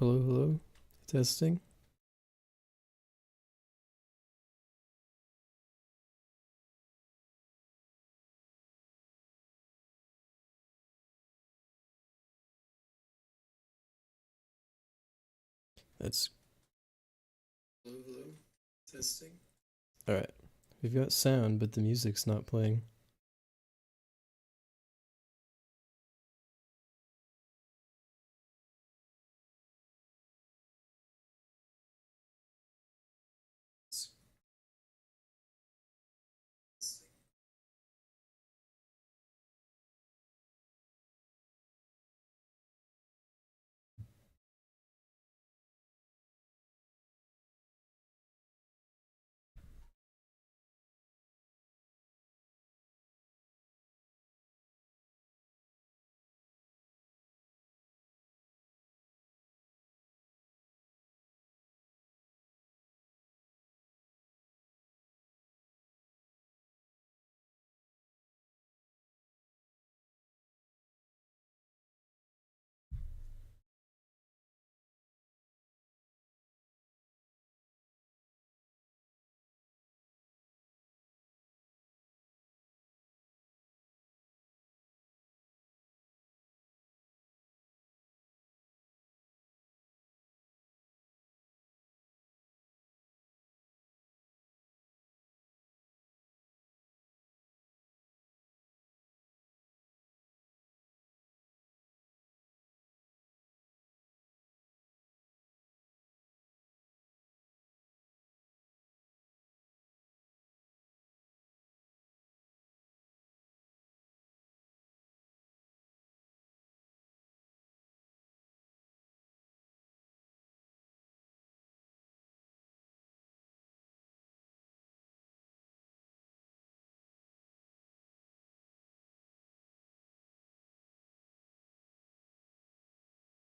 Hello, hello. Testing. That's hello, hello. Testing. All right. We've got sound, but the music's not playing.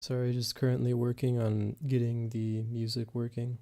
Sorry, just currently working on getting the music working.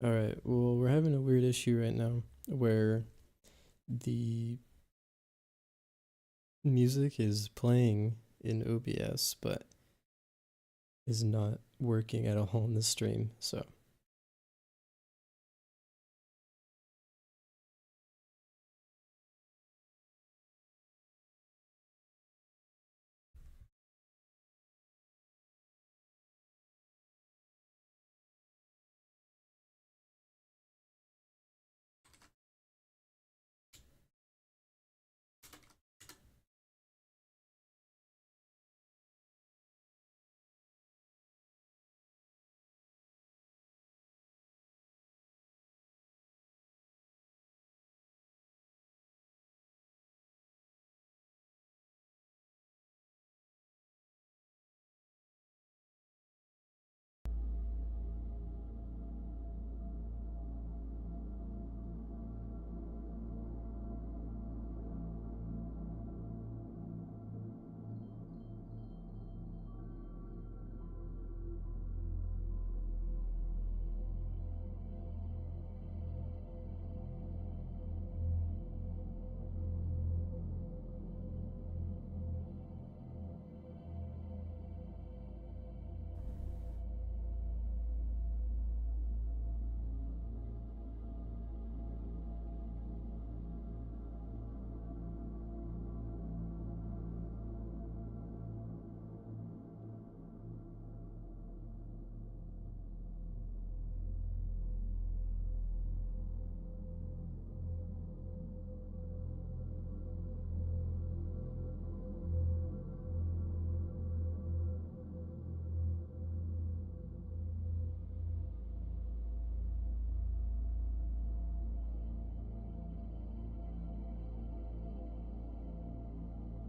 All right. Well, we're having a weird issue right now where the music is playing in OBS, but is not working at all in the stream. So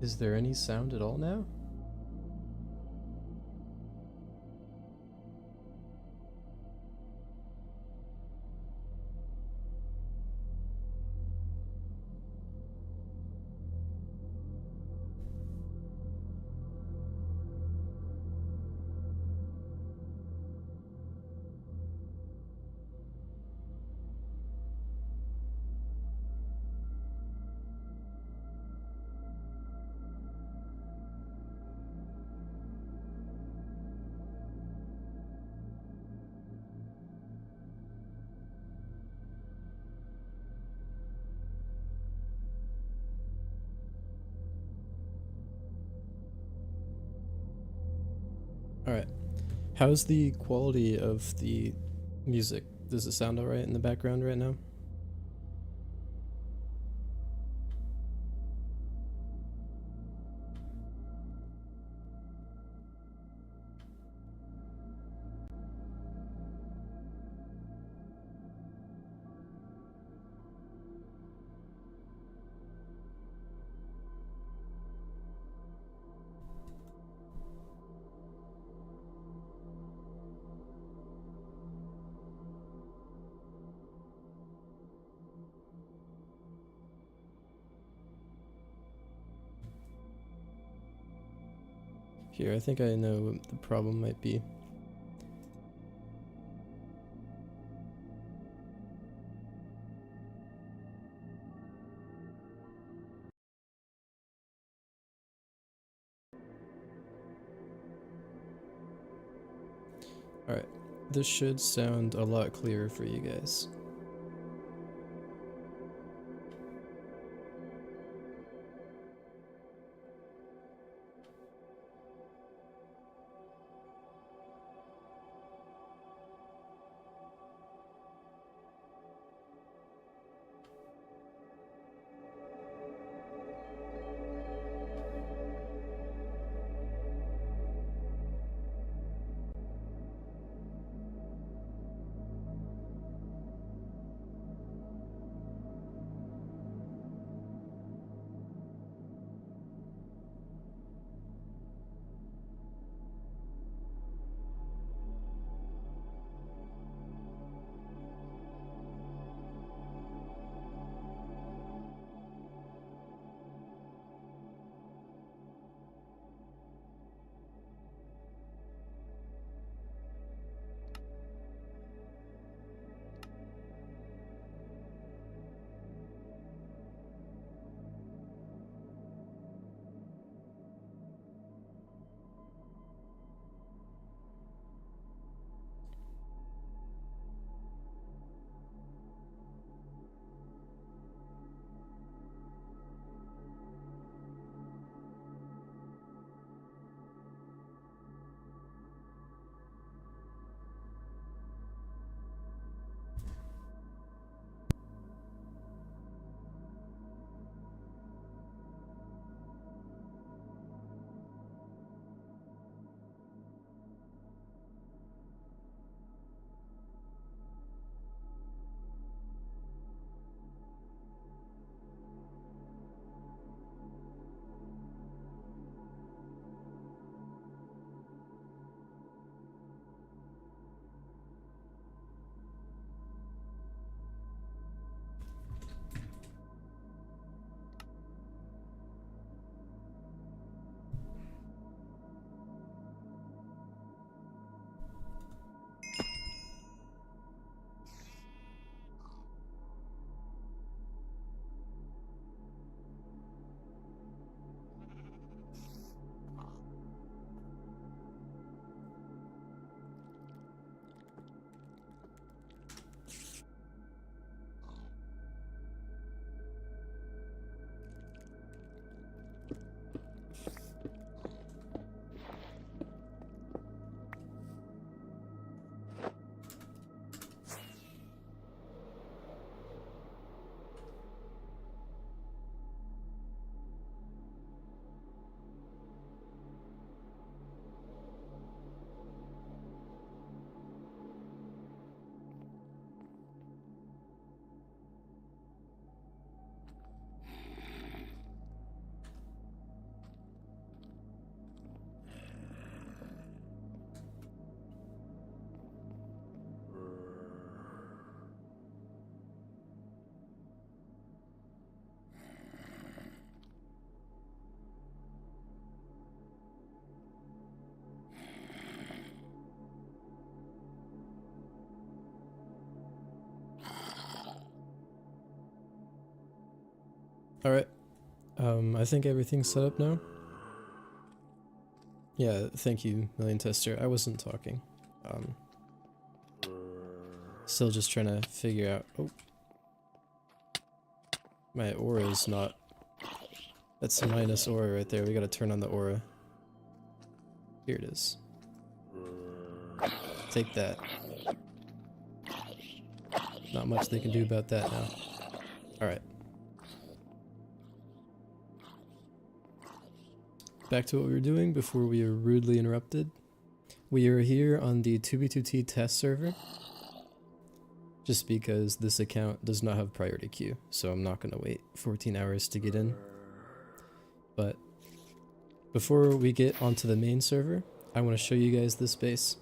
Is there any sound at all now? Alright. How's the quality of the music? Does it sound alright in the background right now? Here, I think I know what the problem might be. Alright, this should sound a lot clearer for you guys. Alright. I think everything's set up now. Yeah, thank you, Million Tester. I wasn't talking. Still just trying to figure out... Oh. My aura is not... That's minus aura right there. We gotta turn on the aura. Here it is. Take that. Not much they can do about that now. Alright. Back to what we were doing before we were rudely interrupted. We are here on the 2b2t test server. Just because this account does not have priority queue, so I'm not going to wait 14 hours to get in. But before we get onto the main server, I want to show you guys this base.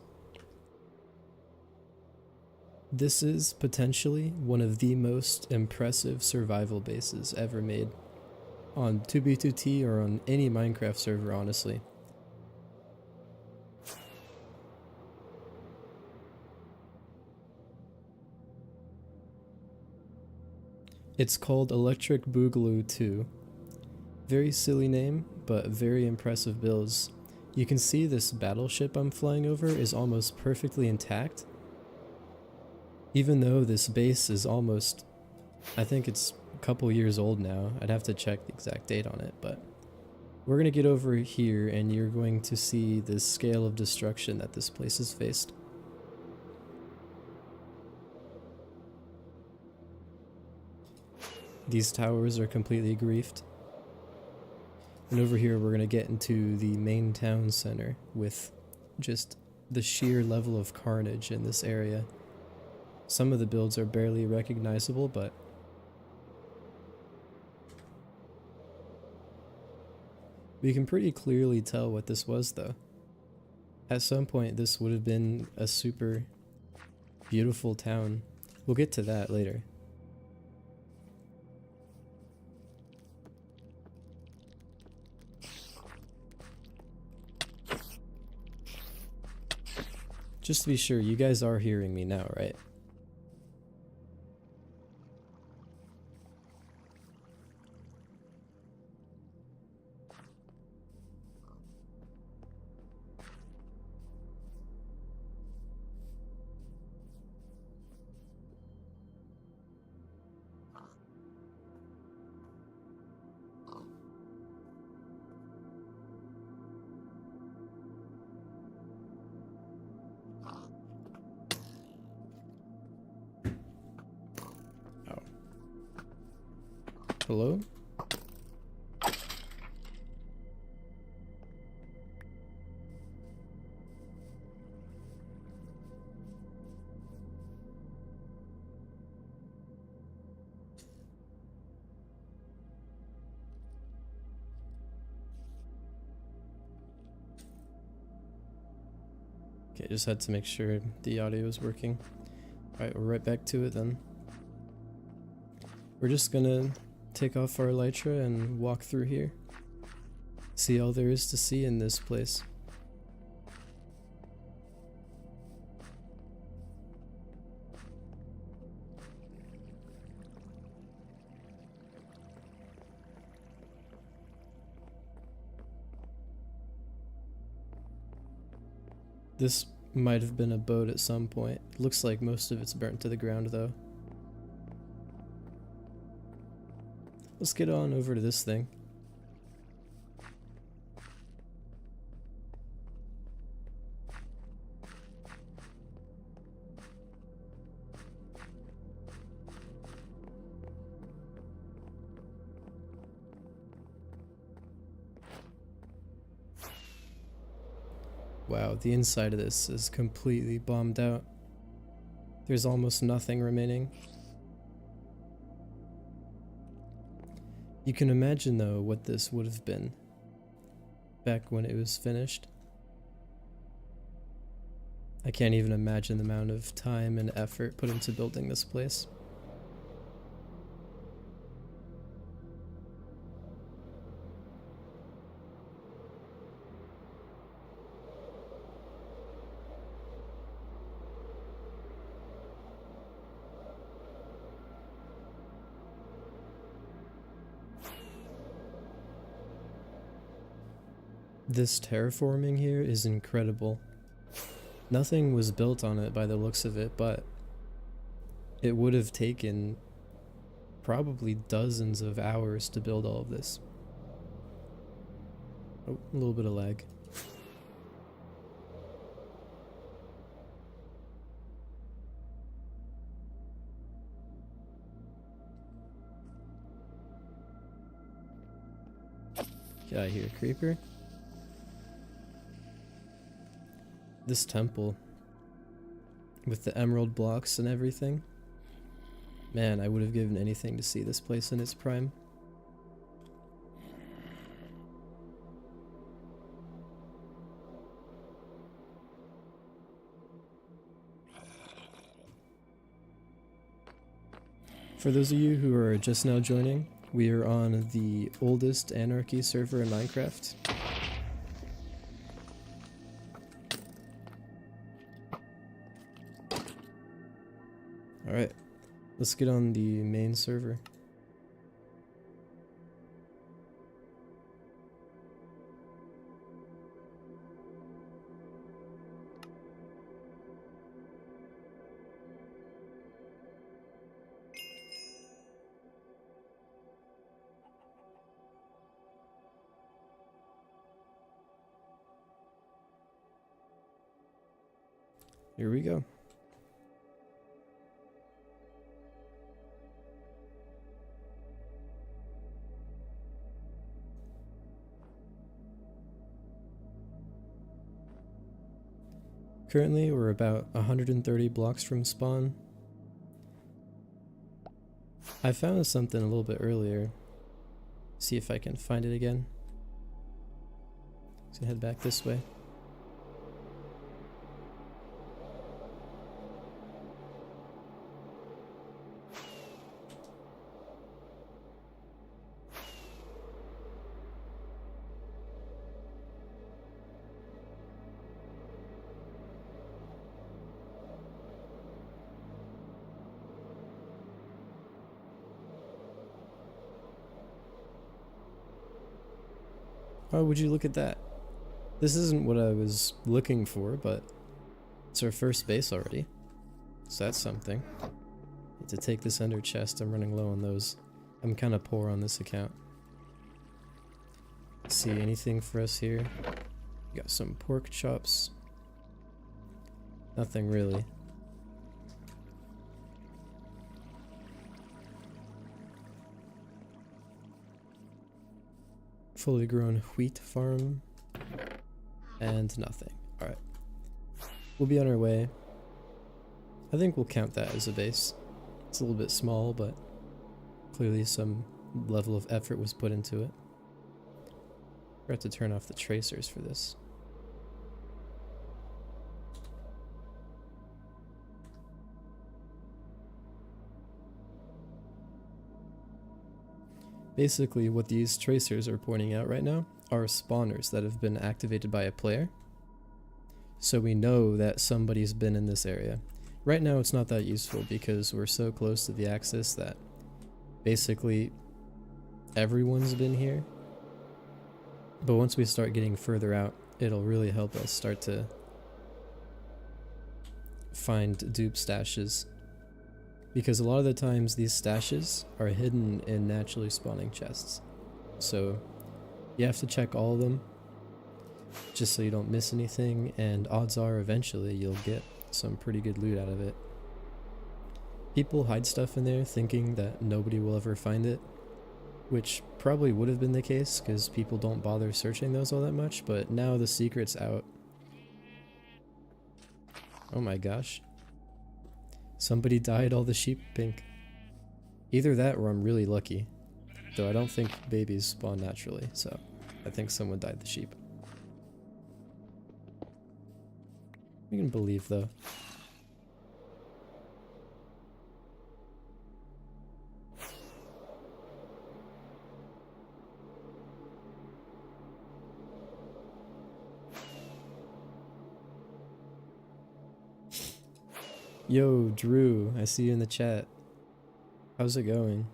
This is potentially one of the most impressive survival bases ever made on 2b2t or on any Minecraft server, honestly. It's called Electric Boogaloo 2. Very silly name, but very impressive builds. You can see this battleship I'm flying over is almost perfectly intact. Even though this base is almost, I think it's a couple years old now. I'd have to check the exact date on it, but we're going to get over here and you're going to see the scale of destruction that this place has faced. These towers are completely griefed. And over here we're going to get into the main town center with just the sheer level of carnage in this area. Some of the builds are barely recognizable, but we can pretty clearly tell what this was though. At some point this would have been a super beautiful town. We'll get to that later. Just to be sure, you guys are hearing me now, right? Hello? Okay, just had to make sure the audio is working. Alright, we're right back to it then. We're just gonna take off our elytra and walk through here. See all there is to see in this place. This might have been a boat at some point. Looks like most of it's burnt to the ground though. Let's get on over to this thing. Wow, the inside of this is completely bombed out. There's almost nothing remaining. You can imagine though what this would have been back when it was finished. I can't even imagine the amount of time and effort put into building this place. This terraforming here is incredible. Nothing was built on it by the looks of it, but it would have taken probably dozens of hours to build all of this. Oh, a little bit of lag. Get out of here, creeper. This temple with the emerald blocks and everything. Man, I would have given anything to see this place in its prime. For those of you who are just now joining, we are on the oldest anarchy server in Minecraft. Alright, let's get on the main server. Here we go. Currently, we're about 130 blocks from spawn. I found something a little bit earlier. See if I can find it again. Let's head back this way. Oh, would you look at that? This isn't what I was looking for, but it's our first base already. So that's something. Need to take this ender chest, I'm running low on those. I'm kind of poor on this account. See anything for us here? Got some pork chops. Nothing really. Fully grown wheat farm. And nothing. Alright. We'll be on our way. I think we'll count that as a base. It's a little bit small, but clearly some level of effort was put into it. Forgot to turn off the tracers for this. Basically, what these tracers are pointing out right now are spawners that have been activated by a player. So we know that somebody's been in this area. Right now it's not that useful because we're so close to the axis that basically everyone's been here. But once we start getting further out, it'll really help us start to find dupe stashes. Because a lot of the times these stashes are hidden in naturally spawning chests. So you have to check all of them just so you don't miss anything, and odds are eventually you'll get some pretty good loot out of it. People hide stuff in there thinking that nobody will ever find it, which probably would have been the case because people don't bother searching those all that much, but now the secret's out. Oh my gosh. Somebody dyed all the sheep pink. Either that or I'm really lucky. Though I don't think babies spawn naturally, so I think someone dyed the sheep. You can believe though. Yo, Drew, I see you in the chat. How's it going?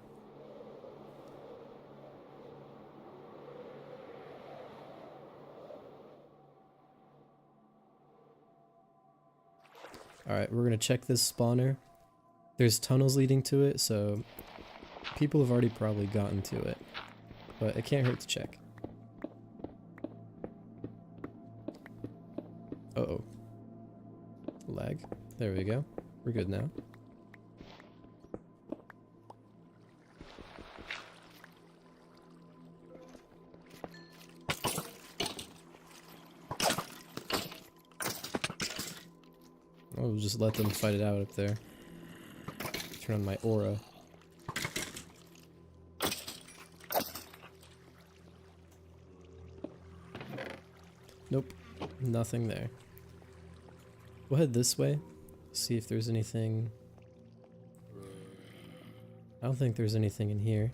Alright, we're gonna check this spawner. There's tunnels leading to it, so people have already probably gotten to it. But it can't hurt to check. Uh-oh. Lag. There we go. We're good now. Oh, we'll just let them fight it out up there. Turn on my aura. Nope. Nothing there. We'll head this way. See if there's anything. I don't think there's anything in here.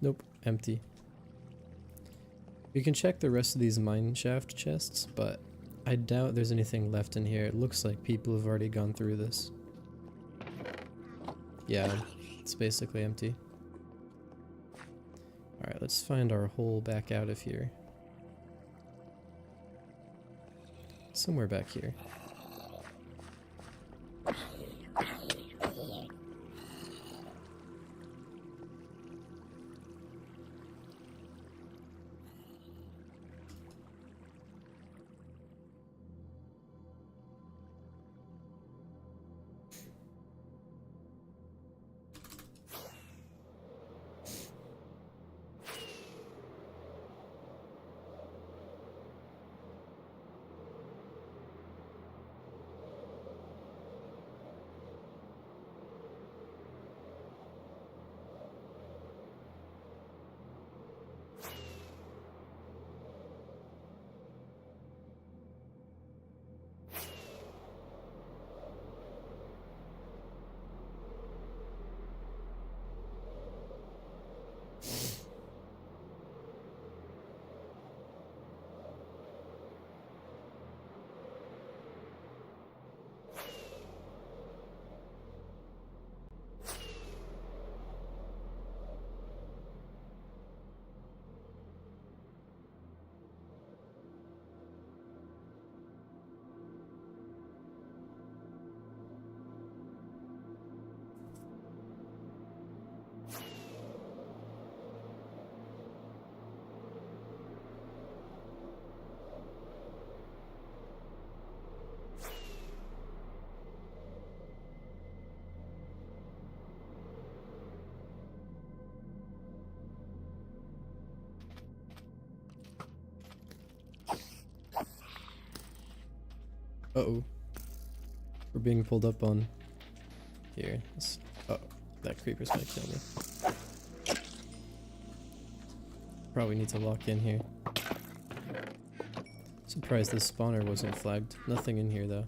Nope. Empty. We can check the rest of these mine shaft chests, but I doubt there's anything left in here. It looks like people have already gone through this. Yeah, it's basically empty. Alright, let's find our hole back out of here. Somewhere back here. Uh-oh. We're being pulled up on. Here. Oh, that creeper's gonna kill me. Probably need to lock in here. Surprised this spawner wasn't flagged. Nothing in here though.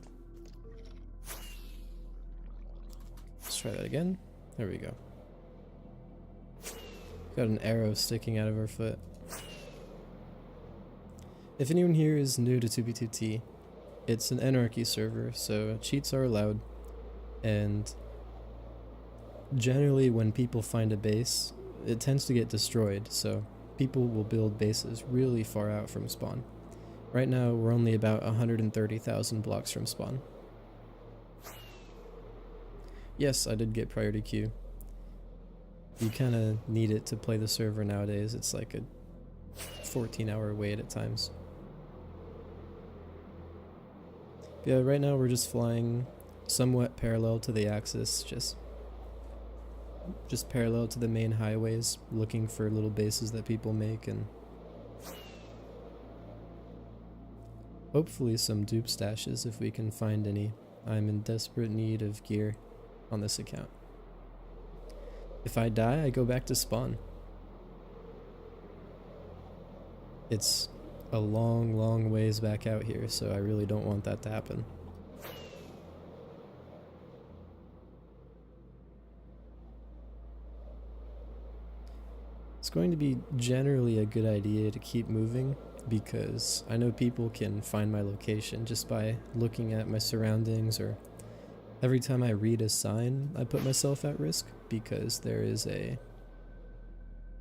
Let's try that again. There we go. Got an arrow sticking out of our foot. If anyone here is new to 2b2t, it's an anarchy server, so cheats are allowed, and generally when people find a base, it tends to get destroyed, so people will build bases really far out from spawn. Right now, we're only about 130,000 blocks from spawn. Yes, I did get priority queue. You kinda need it to play the server nowadays. It's like a 14-hour wait at times. Yeah, right now we're just flying somewhat parallel to the axis, just parallel to the main highways, looking for little bases that people make, and hopefully some dupe stashes if we can find any. I'm in desperate need of gear on this account. If I die, I go back to spawn. It's a long ways back out here, so I really don't want that to happen. It's going to be generally a good idea to keep moving, because I know people can find my location just by looking at my surroundings, or every time I read a sign I put myself at risk, because there is a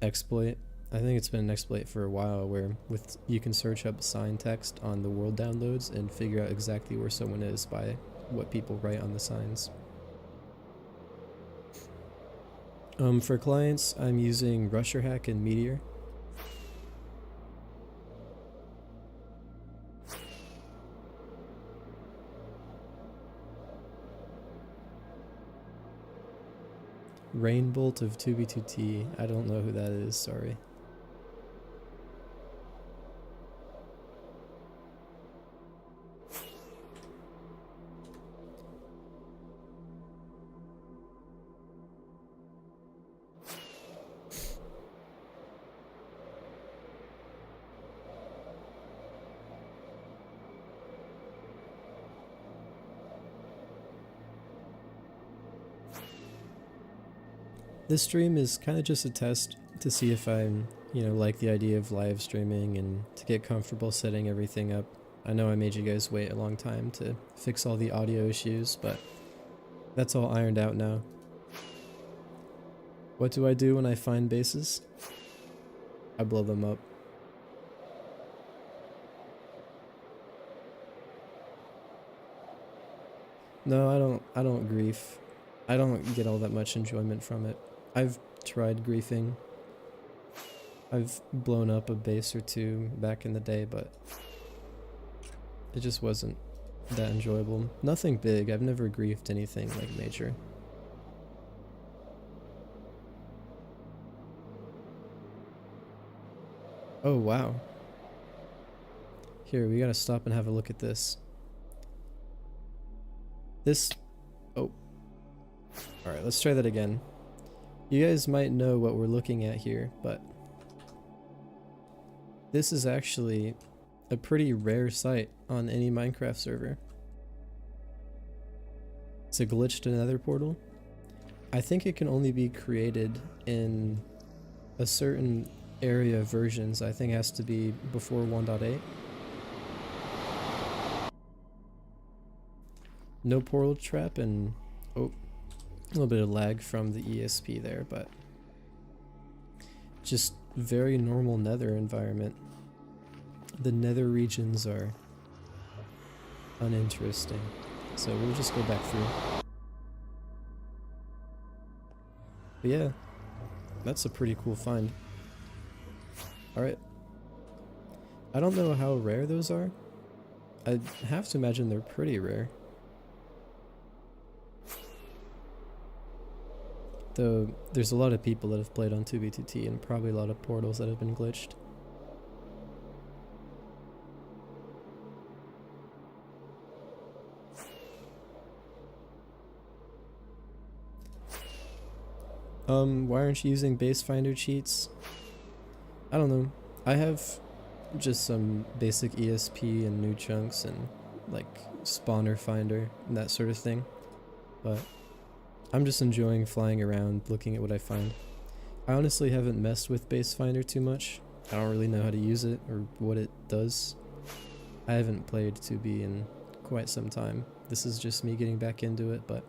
exploit I think it's been an exploit for a while where you can search up sign text on the world downloads and figure out exactly where someone is by what people write on the signs. For clients, I'm using Rusher Hack and Meteor. Rainbolt of 2B2T. I don't know who that is, sorry. This stream is kind of just a test to see if I'm, like the idea of live streaming and to get comfortable setting everything up. I know I made you guys wait a long time to fix all the audio issues, but that's all ironed out now. What do I do when I find bases? I blow them up. No, I don't grief. I don't get all that much enjoyment from it. I've tried griefing. I've blown up a base or two back in the day, but it just wasn't that enjoyable. Nothing big. I've never griefed anything like major. Oh, wow. Here, we gotta stop and have a look at this. Oh. Alright, let's try that again. You guys might know what we're looking at here, but this is actually a pretty rare sight on any Minecraft server. It's a glitched nether portal. I think it can only be created in a certain area of versions. I think it has to be before 1.8. No portal trap and a little bit of lag from the ESP there, but just very normal nether environment. The nether regions are uninteresting, so we'll just go back through. But yeah, that's a pretty cool find. Alright. I don't know how rare those are. I have to imagine they're pretty rare. Though there's a lot of people that have played on 2B2T and probably a lot of portals that have been glitched. Why aren't you using base finder cheats? I don't know. I have just some basic ESP and new chunks and like spawner finder and that sort of thing. But I'm just enjoying flying around, looking at what I find. I honestly haven't messed with base finder too much. I don't really know how to use it or what it does. I haven't played 2B in quite some time. This is just me getting back into it, but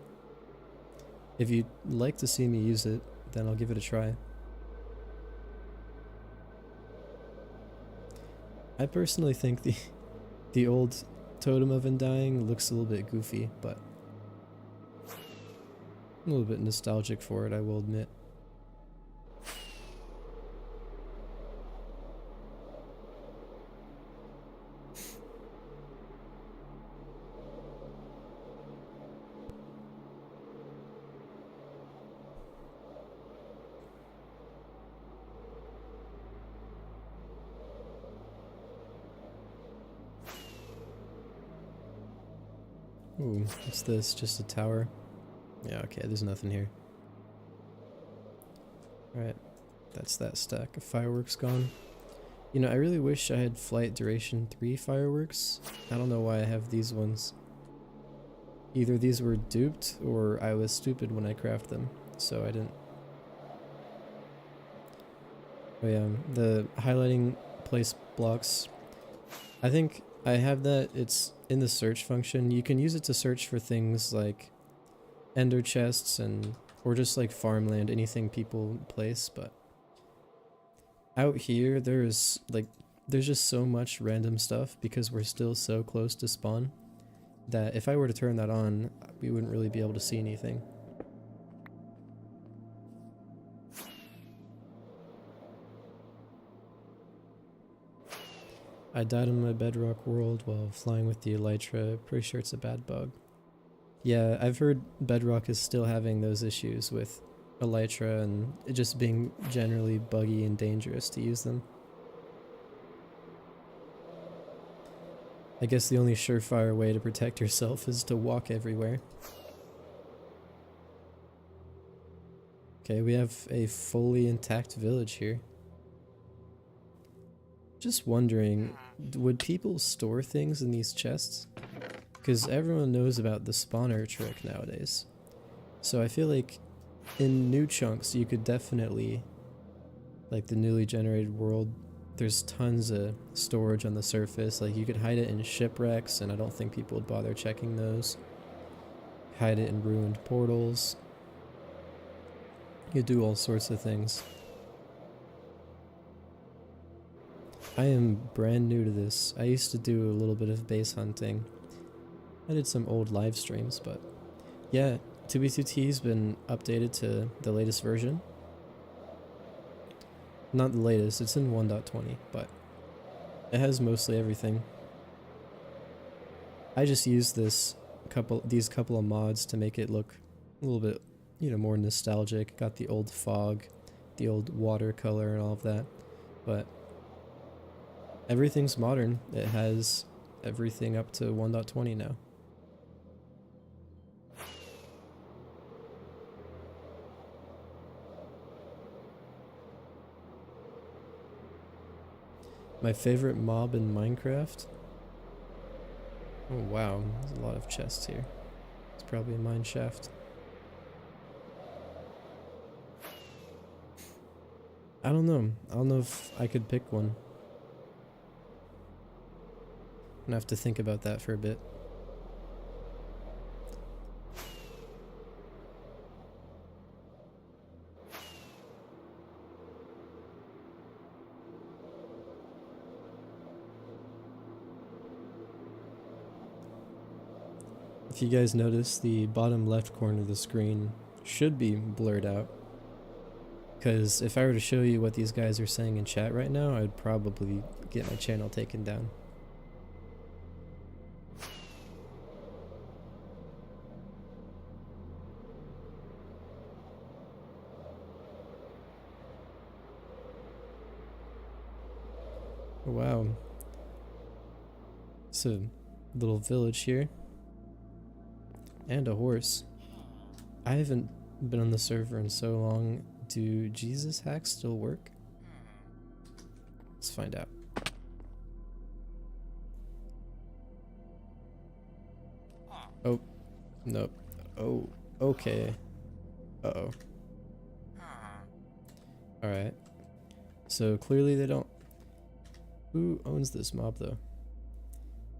if you'd like to see me use it, then I'll give it a try. I personally think the old Totem of Undying looks a little bit goofy, but I'm a little bit nostalgic for it, I will admit. Ooh, what's this? Just a tower? Yeah, okay, there's nothing here. Alright, that's that stack of fireworks gone. You know, I really wish I had flight duration 3 fireworks. I don't know why I have these ones. Either these were duped, or I was stupid when I crafted them, so I didn't. Oh yeah, the highlighting place blocks. I think I have that, it's in the search function. You can use it to search for things like ender chests and or just like farmland, anything people place, but Out here, there's just so much random stuff because we're still so close to spawn that if I were to turn that on, we wouldn't really be able to see anything. I died in my bedrock world while flying with the elytra. Pretty sure it's a bad bug. Yeah, I've heard bedrock is still having those issues with elytra and it just being generally buggy and dangerous to use them. I guess the only surefire way to protect yourself is to walk everywhere. Okay, we have a fully intact village here. Just wondering, would people store things in these chests? Because everyone knows about the spawner trick nowadays. So I feel like in new chunks you could definitely, like the newly generated world, there's tons of storage on the surface. Like you could hide it in shipwrecks and I don't think people would bother checking those. Hide it in ruined portals. You do all sorts of things. I am brand new to this. I used to do a little bit of base hunting. I did some old live streams, but yeah, 2b2t's been updated to the latest version. Not the latest, it's in 1.20, but it has mostly everything. I just used these couple of mods to make it look a little bit, more nostalgic. Got the old fog, the old watercolor and all of that, but everything's modern. It has everything up to 1.20 now. My favorite mob in Minecraft? Oh wow, there's a lot of chests here. It's probably a mine shaft. I don't know. I don't know if I could pick one. I'm gonna have to think about that for a bit. If you guys notice, the bottom left corner of the screen should be blurred out. Because if I were to show you what these guys are saying in chat right now, I'd probably get my channel taken down. Wow. It's a little village here. And a horse. I haven't been on the server in so long. Do Jesus hacks still work? Let's find out. Oh, nope. Oh, okay. Uh-oh. Alright. So clearly they don't... Who owns this mob though?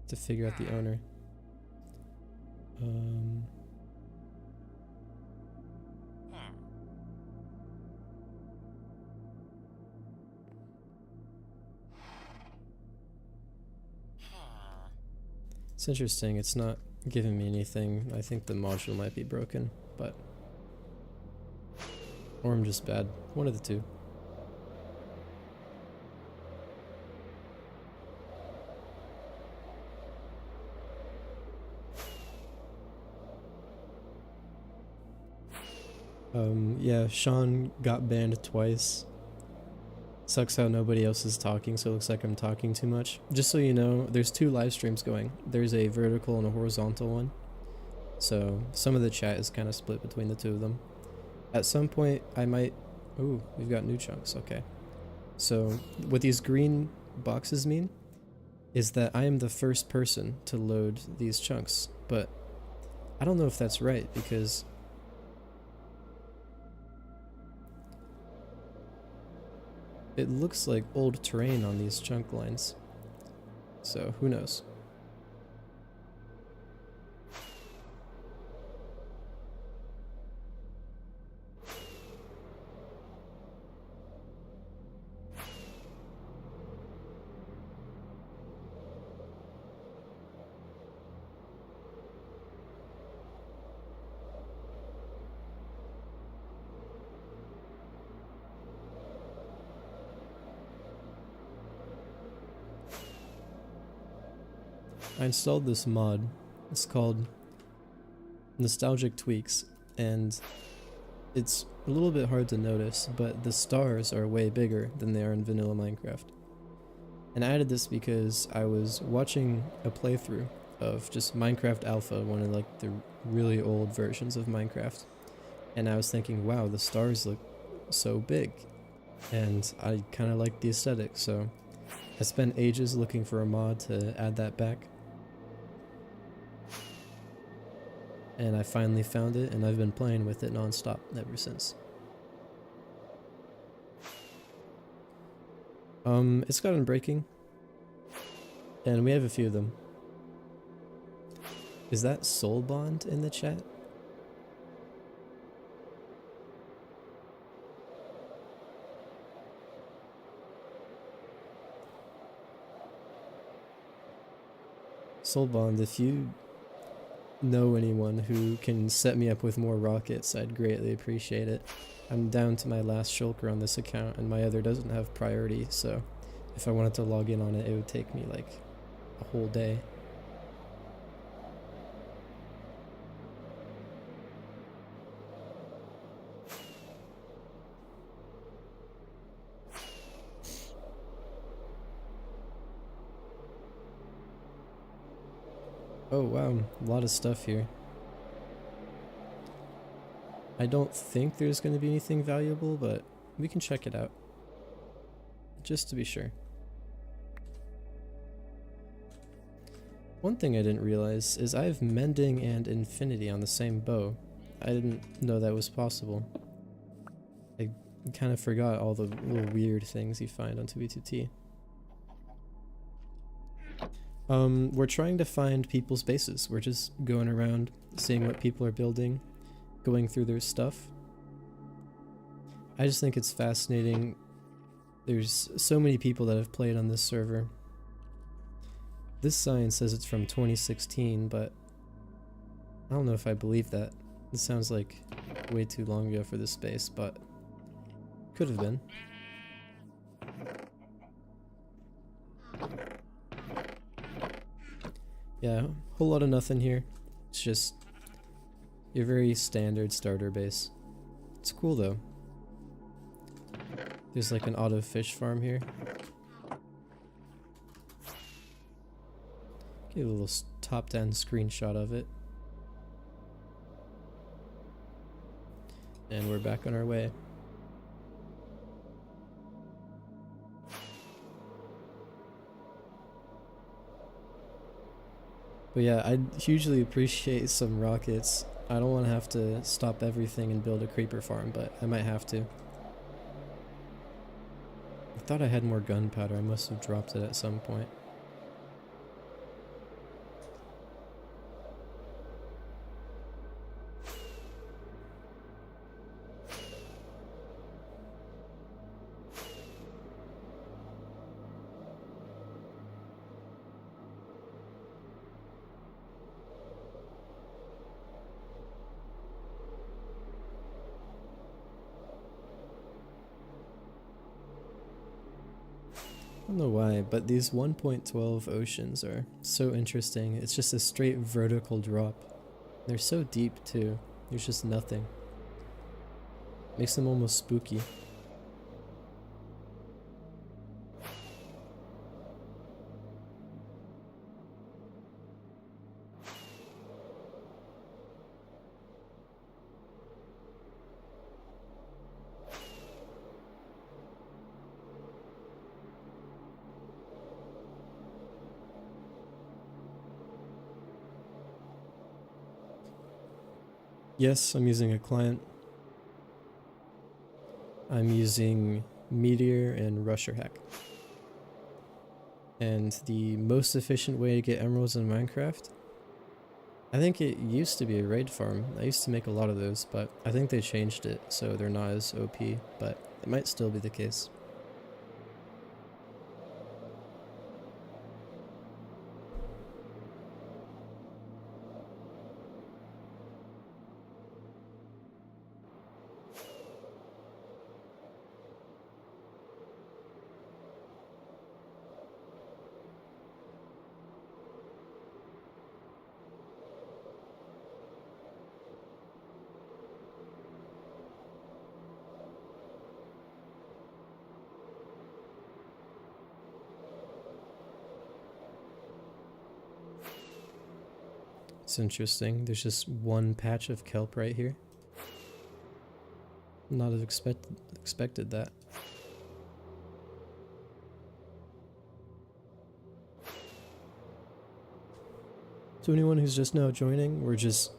To figure out the owner. It's interesting, it's not giving me anything. I think the module might be broken, but... Or I'm just bad. One of the two. Yeah, Sean got banned twice. Sucks how nobody else is talking, so it looks like I'm talking too much. Just so you know, there's 2 live streams going. There's a vertical and a horizontal one. So some of the chat is kind of split between the 2 of them. At some point, I might... Ooh, we've got new chunks, okay. So what these green boxes mean is that I am the first person to load these chunks, but I don't know if that's right because... It looks like old terrain on these chunk lines, so who knows. I installed this mod. It's called Nostalgic Tweaks, and it's a little bit hard to notice, but the stars are way bigger than they are in vanilla Minecraft. And I added this because I was watching a playthrough of just Minecraft Alpha, one of like the really old versions of Minecraft. And I was thinking, wow, the stars look so big. And I kind of like the aesthetic, so I spent ages looking for a mod to add that back. And I finally found it, and I've been playing with it non-stop ever since. It's got unbreaking, and we have a few of them. Is that Soul Bond in the chat? Soul Bond, if you know anyone who can set me up with more rockets, I'd greatly appreciate it. I'm down to my last shulker on this account, and my other doesn't have priority, so if I wanted to log in on it, it would take me like a whole day. Oh wow, a lot of stuff here. I don't think there's going to be anything valuable, but we can check it out. Just to be sure. One thing I didn't realize is I have Mending and Infinity on the same bow. I didn't know that was possible. I kind of forgot all the little weird things you find on 2b2t. We're trying to find people's bases. We're just going around, seeing what people are building, going through their stuff. I just think it's fascinating. There's so many people that have played on this server. This sign says it's from 2016, but I don't know if I believe that. It sounds like way too long ago for this space, but could have been. Yeah, whole lot of nothing here. It's just your very standard starter base. It's cool though. There's like an auto fish farm here. Get a little top-down screenshot of it. And we're back on our way. But yeah, I'd hugely appreciate some rockets. I don't want to have to stop everything and build a creeper farm, but I might have to. I thought I had more gunpowder. I must have dropped it at some point. I don't know why, but these 1.12 oceans are so interesting. It's just a straight vertical drop. They're so deep too. There's just nothing. Makes them almost spooky. Yes, I'm using a client. I'm using Meteor and Rusher Hack. And the most efficient way to get emeralds in Minecraft? I think it used to be a raid farm. I used to make a lot of those, but I think they changed it so they're not as OP, but it might still be the case. It's interesting. There's just one patch of kelp right here. Not have expected that. To anyone who's just now joining, we're just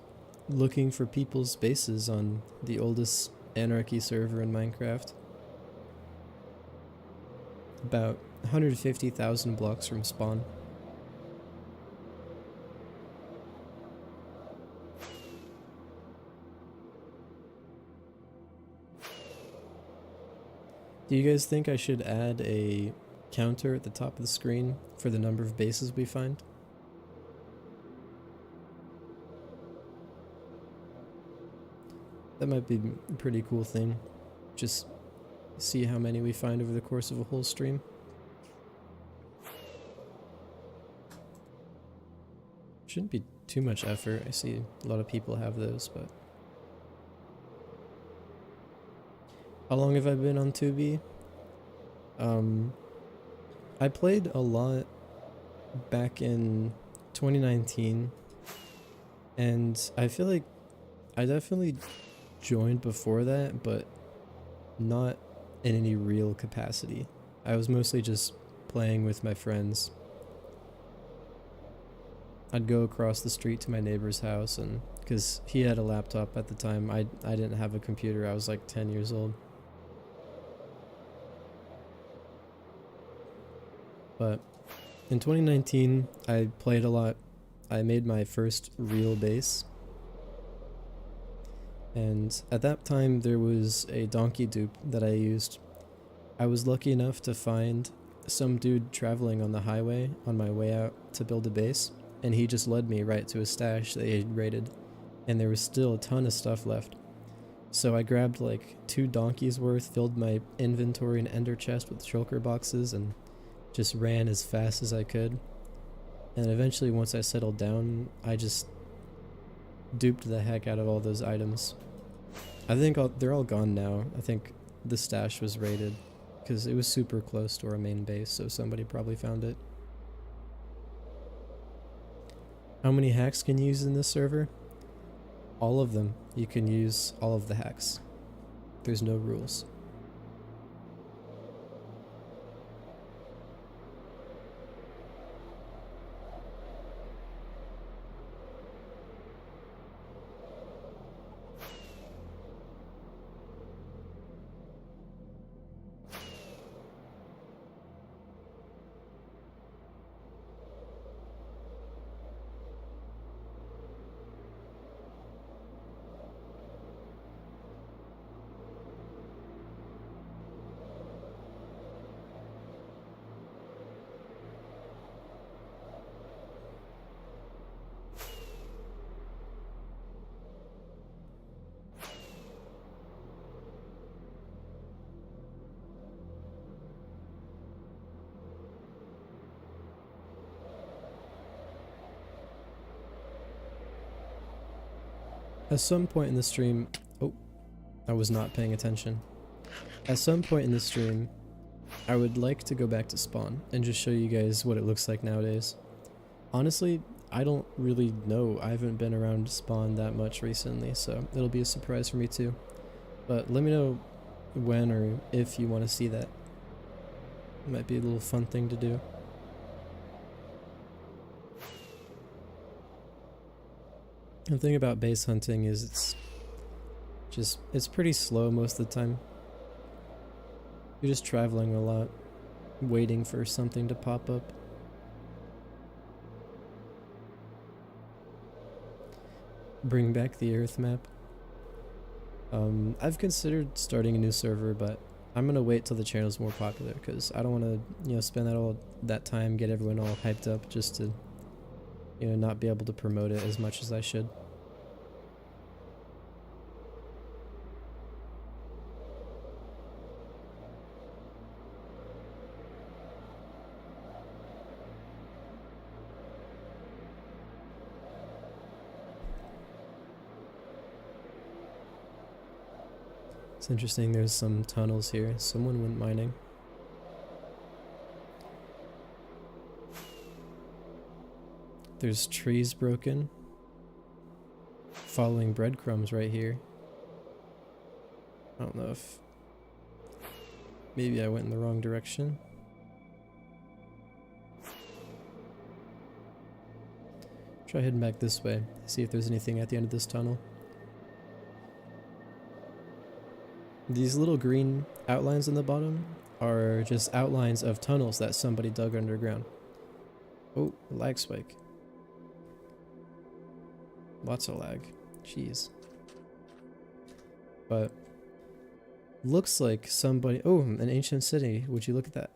looking for people's bases on the oldest anarchy server in Minecraft. About 150,000 blocks from spawn. Do you guys think I should add a counter at the top of the screen for the number of bases we find? That might be a pretty cool thing. Just see how many we find over the course of a whole stream. Shouldn't be too much effort. I see a lot of people have those, but... How long have I been on 2B? I played a lot back in 2019, and I feel like I definitely joined before that, but not in any real capacity. I was mostly just playing with my friends. I'd go across the street to my neighbor's house, and because he had a laptop at the time, I didn't have a computer. I was like 10 years old. But in 2019, I played a lot. I made my first real base. And at that time, there was a donkey dupe that I used. I was lucky enough to find some dude traveling on the highway on my way out to build a base, and he just led me right to a stash that he had raided, and there was still a ton of stuff left. So I grabbed like 2 donkeys worth, filled my inventory and ender chest with shulker boxes, and just ran as fast as I could. And eventually, once I settled down, I just duped the heck out of all those items. I think they're all gone now. I think the stash was raided because it was super close to our main base, so somebody probably found it. How many hacks can you use in this server? All of them. You can use all of the hacks. There's no rules. At some point in the stream... Oh, I was not paying attention. At some point in the stream, I would like to go back to spawn and just show you guys what it looks like nowadays. Honestly, I don't really know. I haven't been around spawn that much recently, so it'll be a surprise for me too. But let me know when or if you want to see that. It might be a little fun thing to do. The thing about base hunting is it's pretty slow most of the time. You're just traveling a lot, waiting for something to pop up. Bring back the Earth map. I've considered starting a new server, but I'm gonna wait till the channel's more popular because I don't want to, spend that time, get everyone all hyped up just to, not be able to promote it as much as I should. It's interesting, there's some tunnels here. Someone went mining. There's trees broken. following breadcrumbs right here. I don't know if maybe I went in the wrong direction. Try heading back this way, see if there's anything at the end of this tunnel. These little green outlines on the bottom are just outlines of tunnels that somebody dug underground. Oh, lag spike. Lots of lag. Jeez. But looks like somebody... Oh, an ancient city. Would you look at that?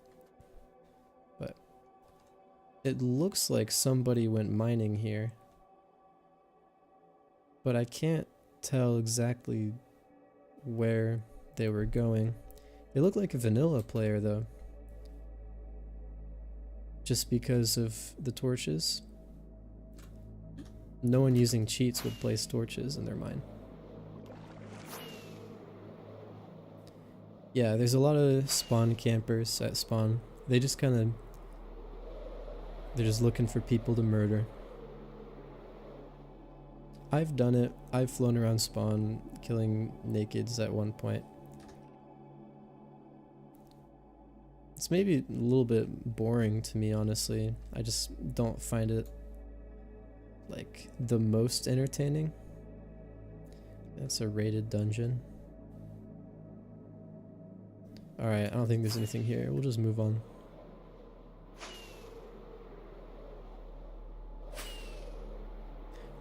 But it looks like somebody went mining here. But I can't tell exactly where they were going. They look like a vanilla player though. Just because of the torches. No one using cheats would place torches in their mine. Yeah, there's a lot of spawn campers at spawn. They just kind of... They're just looking for people to murder. I've done it. I've flown around spawn killing nakeds at one point. It's maybe a little bit boring to me, honestly. I just don't find it like the most entertaining. That's a raided dungeon. Alright, I don't think there's anything here. We'll just move on.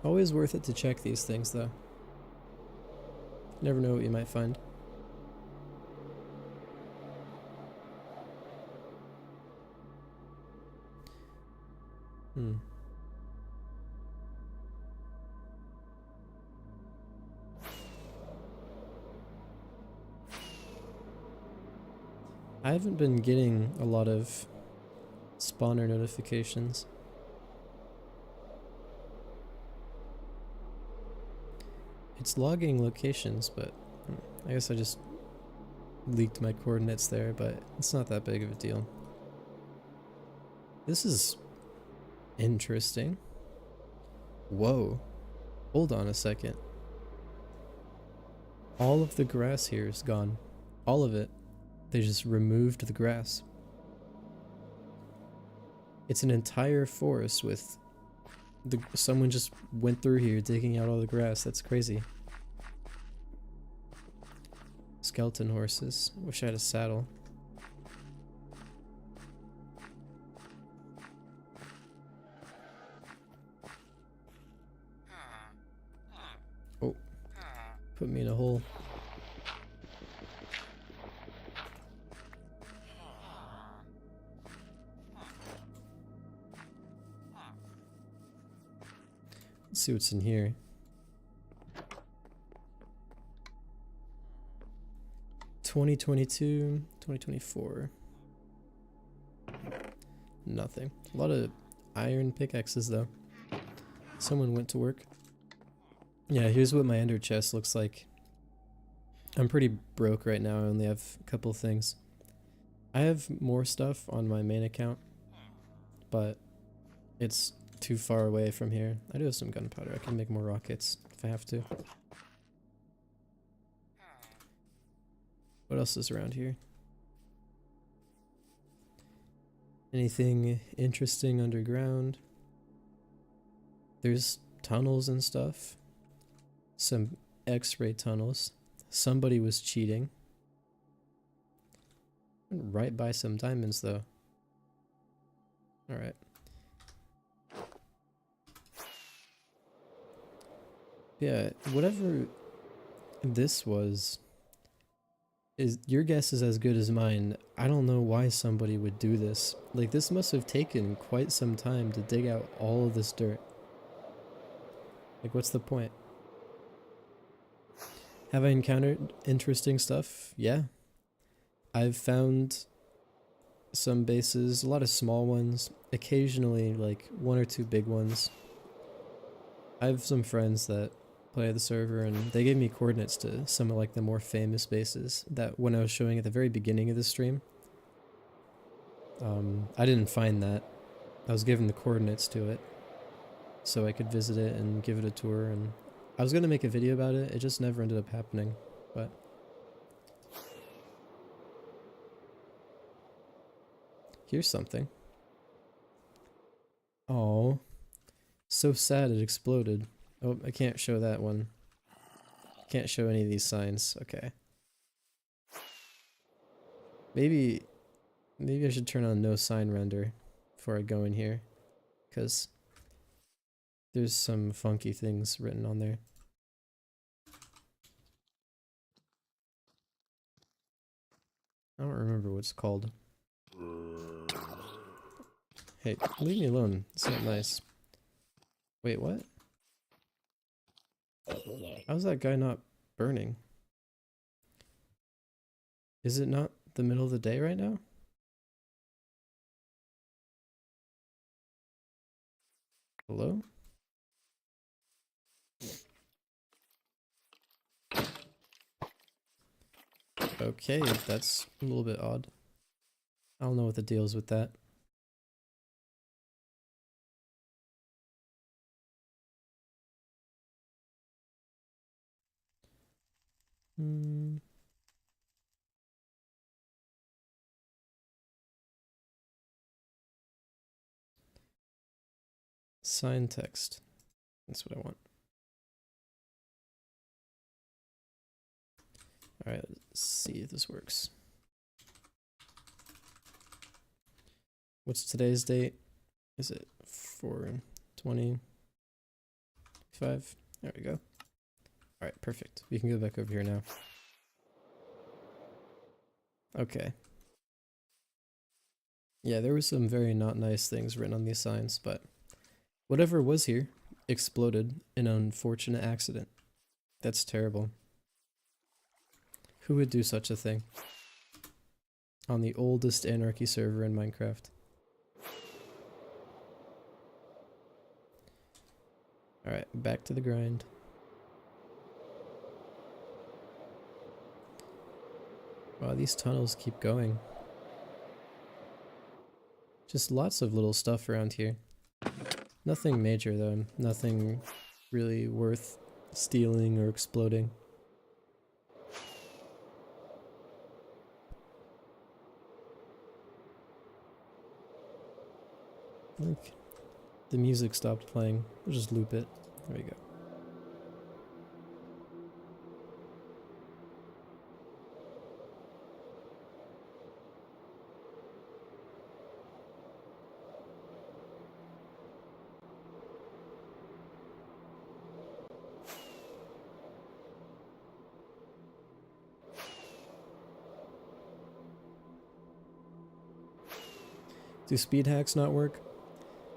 Always worth it to check these things though. Never know what you might find. I haven't been getting a lot of spawner notifications. It's logging locations, but I guess I just leaked my coordinates there, but it's not that big of a deal. This is interesting. Whoa. Hold on a second. All of the grass here is gone. All of it. They just removed the grass. It's an entire forest with someone just went through here digging out all the grass. That's crazy. Skeleton horses. Wish I had a saddle. Oh. Put me in a hole. Let's see what's in here. (2022, 2024). Nothing. A lot of iron pickaxes though. Someone went to work. Yeah, here's what my ender chest looks like. I'm pretty broke right now. I only have a couple things. I have more stuff on my main account, but it's too far away from here. I do have some gunpowder. I can make more rockets if I have to. What else is around here? Anything interesting underground? There's tunnels and stuff. Some X-ray tunnels. Somebody was cheating. Right by some diamonds though. Alright. Yeah, whatever this was, your guess is as good as mine. I don't know why somebody would do this. Like, this must have taken quite some time to dig out all of this dirt. Like, what's the point? Have I encountered interesting stuff? Yeah. I've found some bases, a lot of small ones, occasionally like one or two big ones. I have some friends that play the server and they gave me coordinates to some of like the more famous bases that when I was showing at the very beginning of the stream. I didn't find that. I was given the coordinates to it so I could visit it and give it a tour, and I was gonna make a video about it, it just never ended up happening, but... Here's something. Oh, so sad it exploded. Oh, I can't show that one. Can't show any of these signs. Okay. Maybe I should turn on no sign render before I go in here, because there's some funky things written on there. I don't remember what it's called. Hey, leave me alone. It's not nice. Wait, what? How's that guy not burning? Is it not the middle of the day right now? Hello? Okay, that's a little bit odd. I don't know what the deal is with that. Sign text. That's what I want. Alright, let's see if this works. What's today's date? Is it 4/20/25? There we go. Alright, perfect. We can go back over here now. Okay. Yeah, there were some very not nice things written on these signs, but whatever was here exploded in an unfortunate accident. That's terrible. Who would do such a thing? On the oldest anarchy server in Minecraft. Alright, back to the grind. Wow, these tunnels keep going. Just lots of little stuff around here. Nothing major though, nothing really worth stealing or exploding. Like, the music stopped playing. We'll just loop it. There we go. Do speed hacks not work?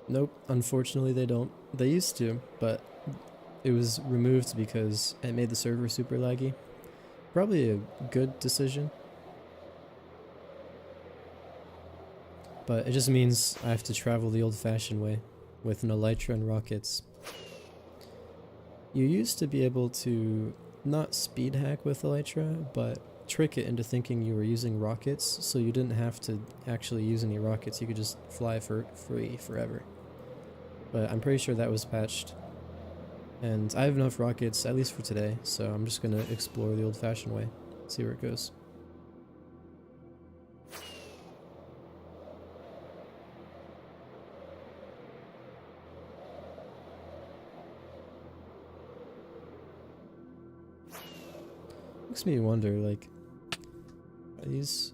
Nope, unfortunately they don't. They used to, but it was removed because it made the server super laggy. Probably a good decision. But it just means I have to travel the old-fashioned way, with an elytra and rockets. You used to be able to not speed hack with elytra, but trick it into thinking you were using rockets, so you didn't have to actually use any rockets, you could just fly for free forever. But I'm pretty sure that was patched. And I have enough rockets, at least for today, so I'm just gonna explore the old-fashioned way, see where it goes. Makes me wonder, like, are these...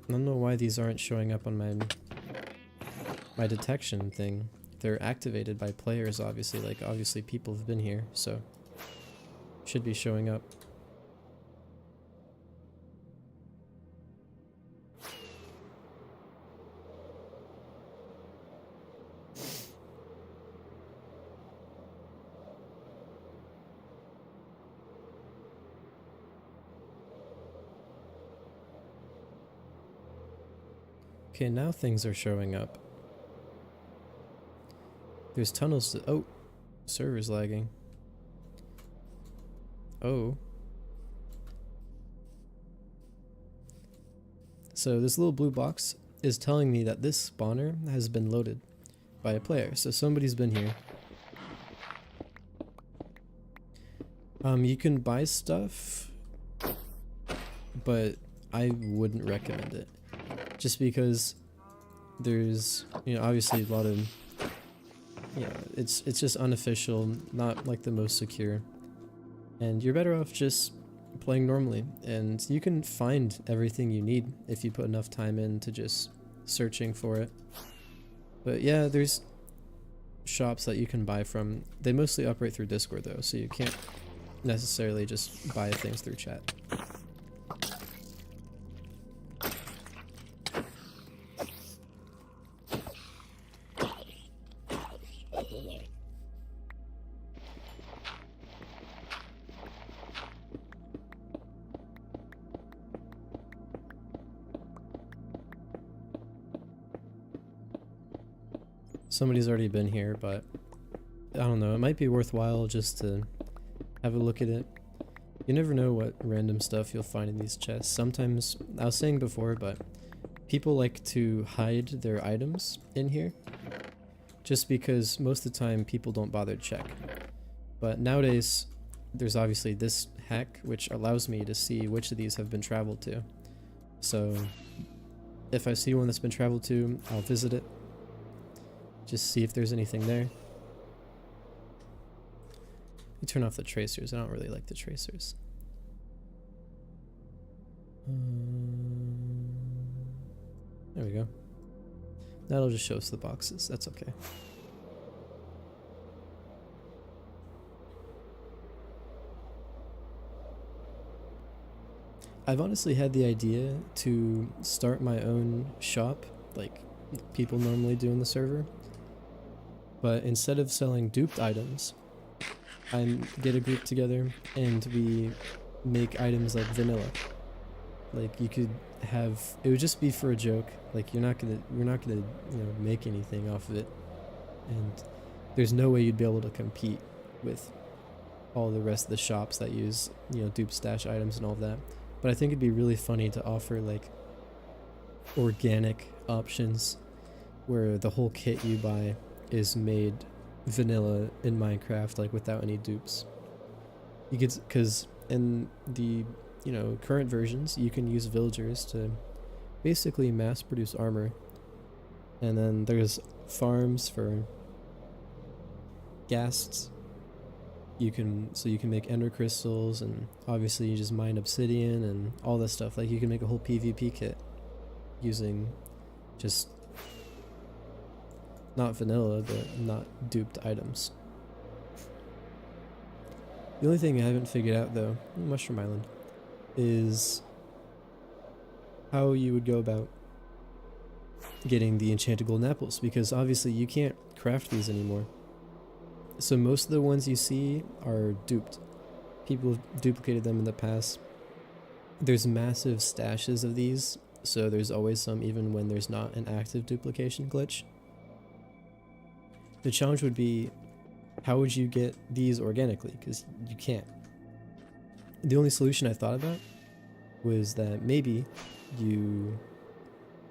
I don't know why these aren't showing up on my detection thing. They're activated by players, obviously, like, obviously people have been here, so should be showing up. Okay, now things are showing up. There's tunnels to... Oh! Server's lagging. Oh. So this little blue box is telling me that this spawner has been loaded by a player. So somebody's been here. You can buy stuff, but I wouldn't recommend it. Just because there's, obviously a lot of, it's just unofficial, not like the most secure. And you're better off just playing normally, and you can find everything you need if you put enough time into just searching for it. But yeah, there's shops that you can buy from. They mostly operate through Discord though, so you can't necessarily just buy things through chat. Somebody's already been here, but I don't know, it might be worthwhile just to have a look at it. You never know what random stuff you'll find in these chests. Sometimes, I was saying before, but people like to hide their items in here just because most of the time people don't bother to check. But nowadays, there's obviously this hack which allows me to see which of these have been traveled to. So if I see one that's been traveled to, I'll visit it. Just see if there's anything there. You turn off the tracers. I don't really like the tracers. There we go. That'll just show us the boxes. That's okay. I've honestly had the idea to start my own shop, like people normally do in the server. But instead of selling duped items, I get a group together and we make items like vanilla. Like you could have, it would just be for a joke. Like we're not gonna make anything off of it, and there's no way you'd be able to compete with all the rest of the shops that use dupe stash items and all of that. But I think it'd be really funny to offer like organic options where the whole kit you buy is made vanilla in Minecraft, like without any dupes. You could, because in the current versions you can use villagers to basically mass produce armor, and then there's farms for ghasts. You can make ender crystals, and obviously you just mine obsidian and all this stuff. Like you can make a whole PvP kit using just not vanilla, but not duped items. The only thing I haven't figured out though, Mushroom Island, is how you would go about getting the enchanted golden apples, because obviously you can't craft these anymore. So most of the ones you see are duped. People have duplicated them in the past. There's massive stashes of these, so there's always some even when there's not an active duplication glitch. The challenge would be, how would you get these organically? Because you can't. The only solution I thought about was that maybe you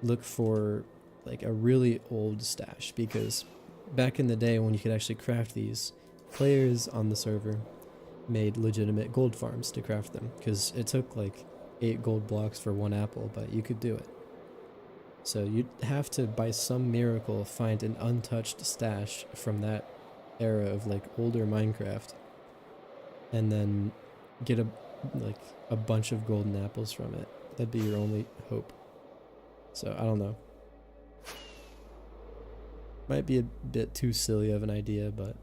look for like a really old stash, because back in the day when you could actually craft these, players on the server made legitimate gold farms to craft them, because it took like 8 gold blocks for 1 apple, but you could do it. So you'd have to, by some miracle, find an untouched stash from that era of like older Minecraft, and then get a bunch of golden apples from it. That'd be your only hope. So I don't know. Might be a bit too silly of an idea, but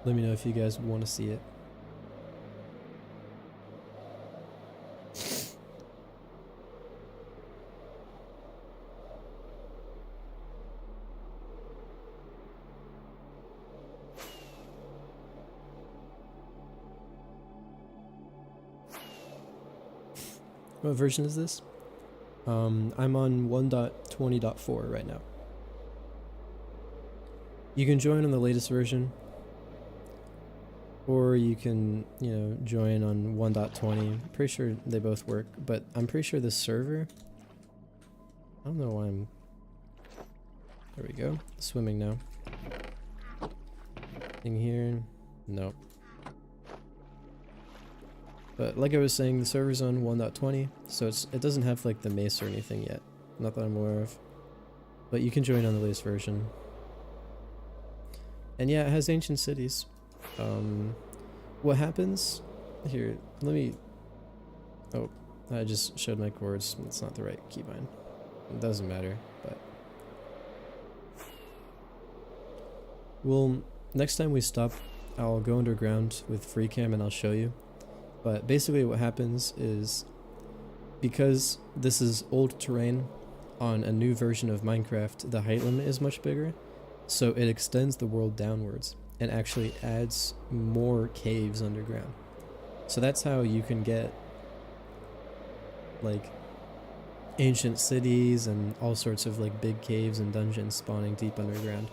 let me know if you guys want to see it. What version is this? I'm on 1.20.4 right now. You can join on the latest version, or you can, join on 1.20. I'm pretty sure they both work, but I'm pretty sure this server, I don't know why I'm, there we go, swimming now. Thing here? Nope. But like I was saying, the server's on 1.20, so it doesn't have like the mace or anything yet. Not that I'm aware of. But you can join on the latest version. And yeah, it has ancient cities. What happens? Here, let me... Oh, I just showed my chords. It's not the right keybind. It doesn't matter, but... Well, next time we stop, I'll go underground with free cam and I'll show you. But basically what happens is, because this is old terrain on a new version of Minecraft, the height limit is much bigger, so it extends the world downwards and actually adds more caves underground. So that's how you can get like ancient cities and all sorts of like big caves and dungeons spawning deep underground.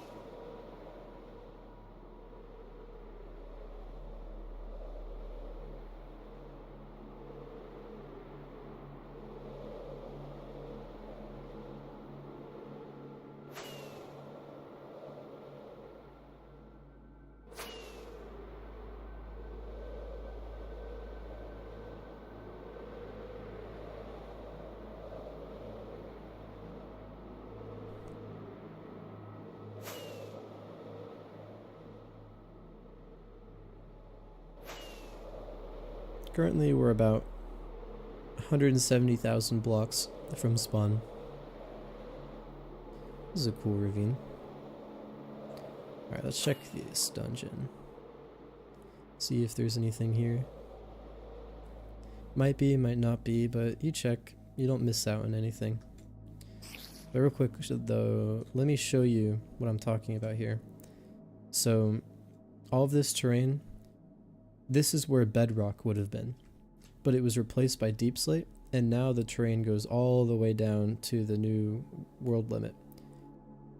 Currently we're about 170,000 blocks from spawn. This is a cool ravine. Alright, let's check this dungeon. See if there's anything here. Might be, might not be, but you check. You don't miss out on anything. But real quick though, let me show you what I'm talking about here. So, all of this terrain, this is where bedrock would have been. But it was replaced by deep slate, and now the terrain goes all the way down to the new world limit.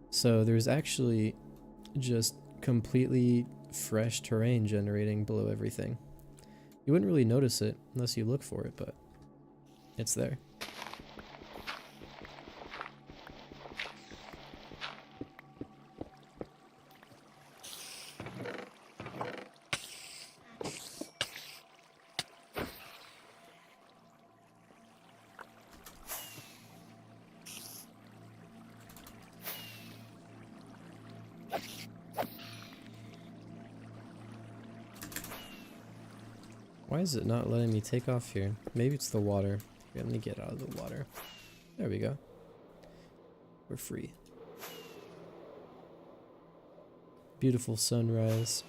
So there's actually just completely fresh terrain generating below everything. You wouldn't really notice it unless you look for it, but it's there. Why is it not letting me take off here? Maybe it's the water. Let me get out of the water. There we go. We're free. Beautiful sunrise.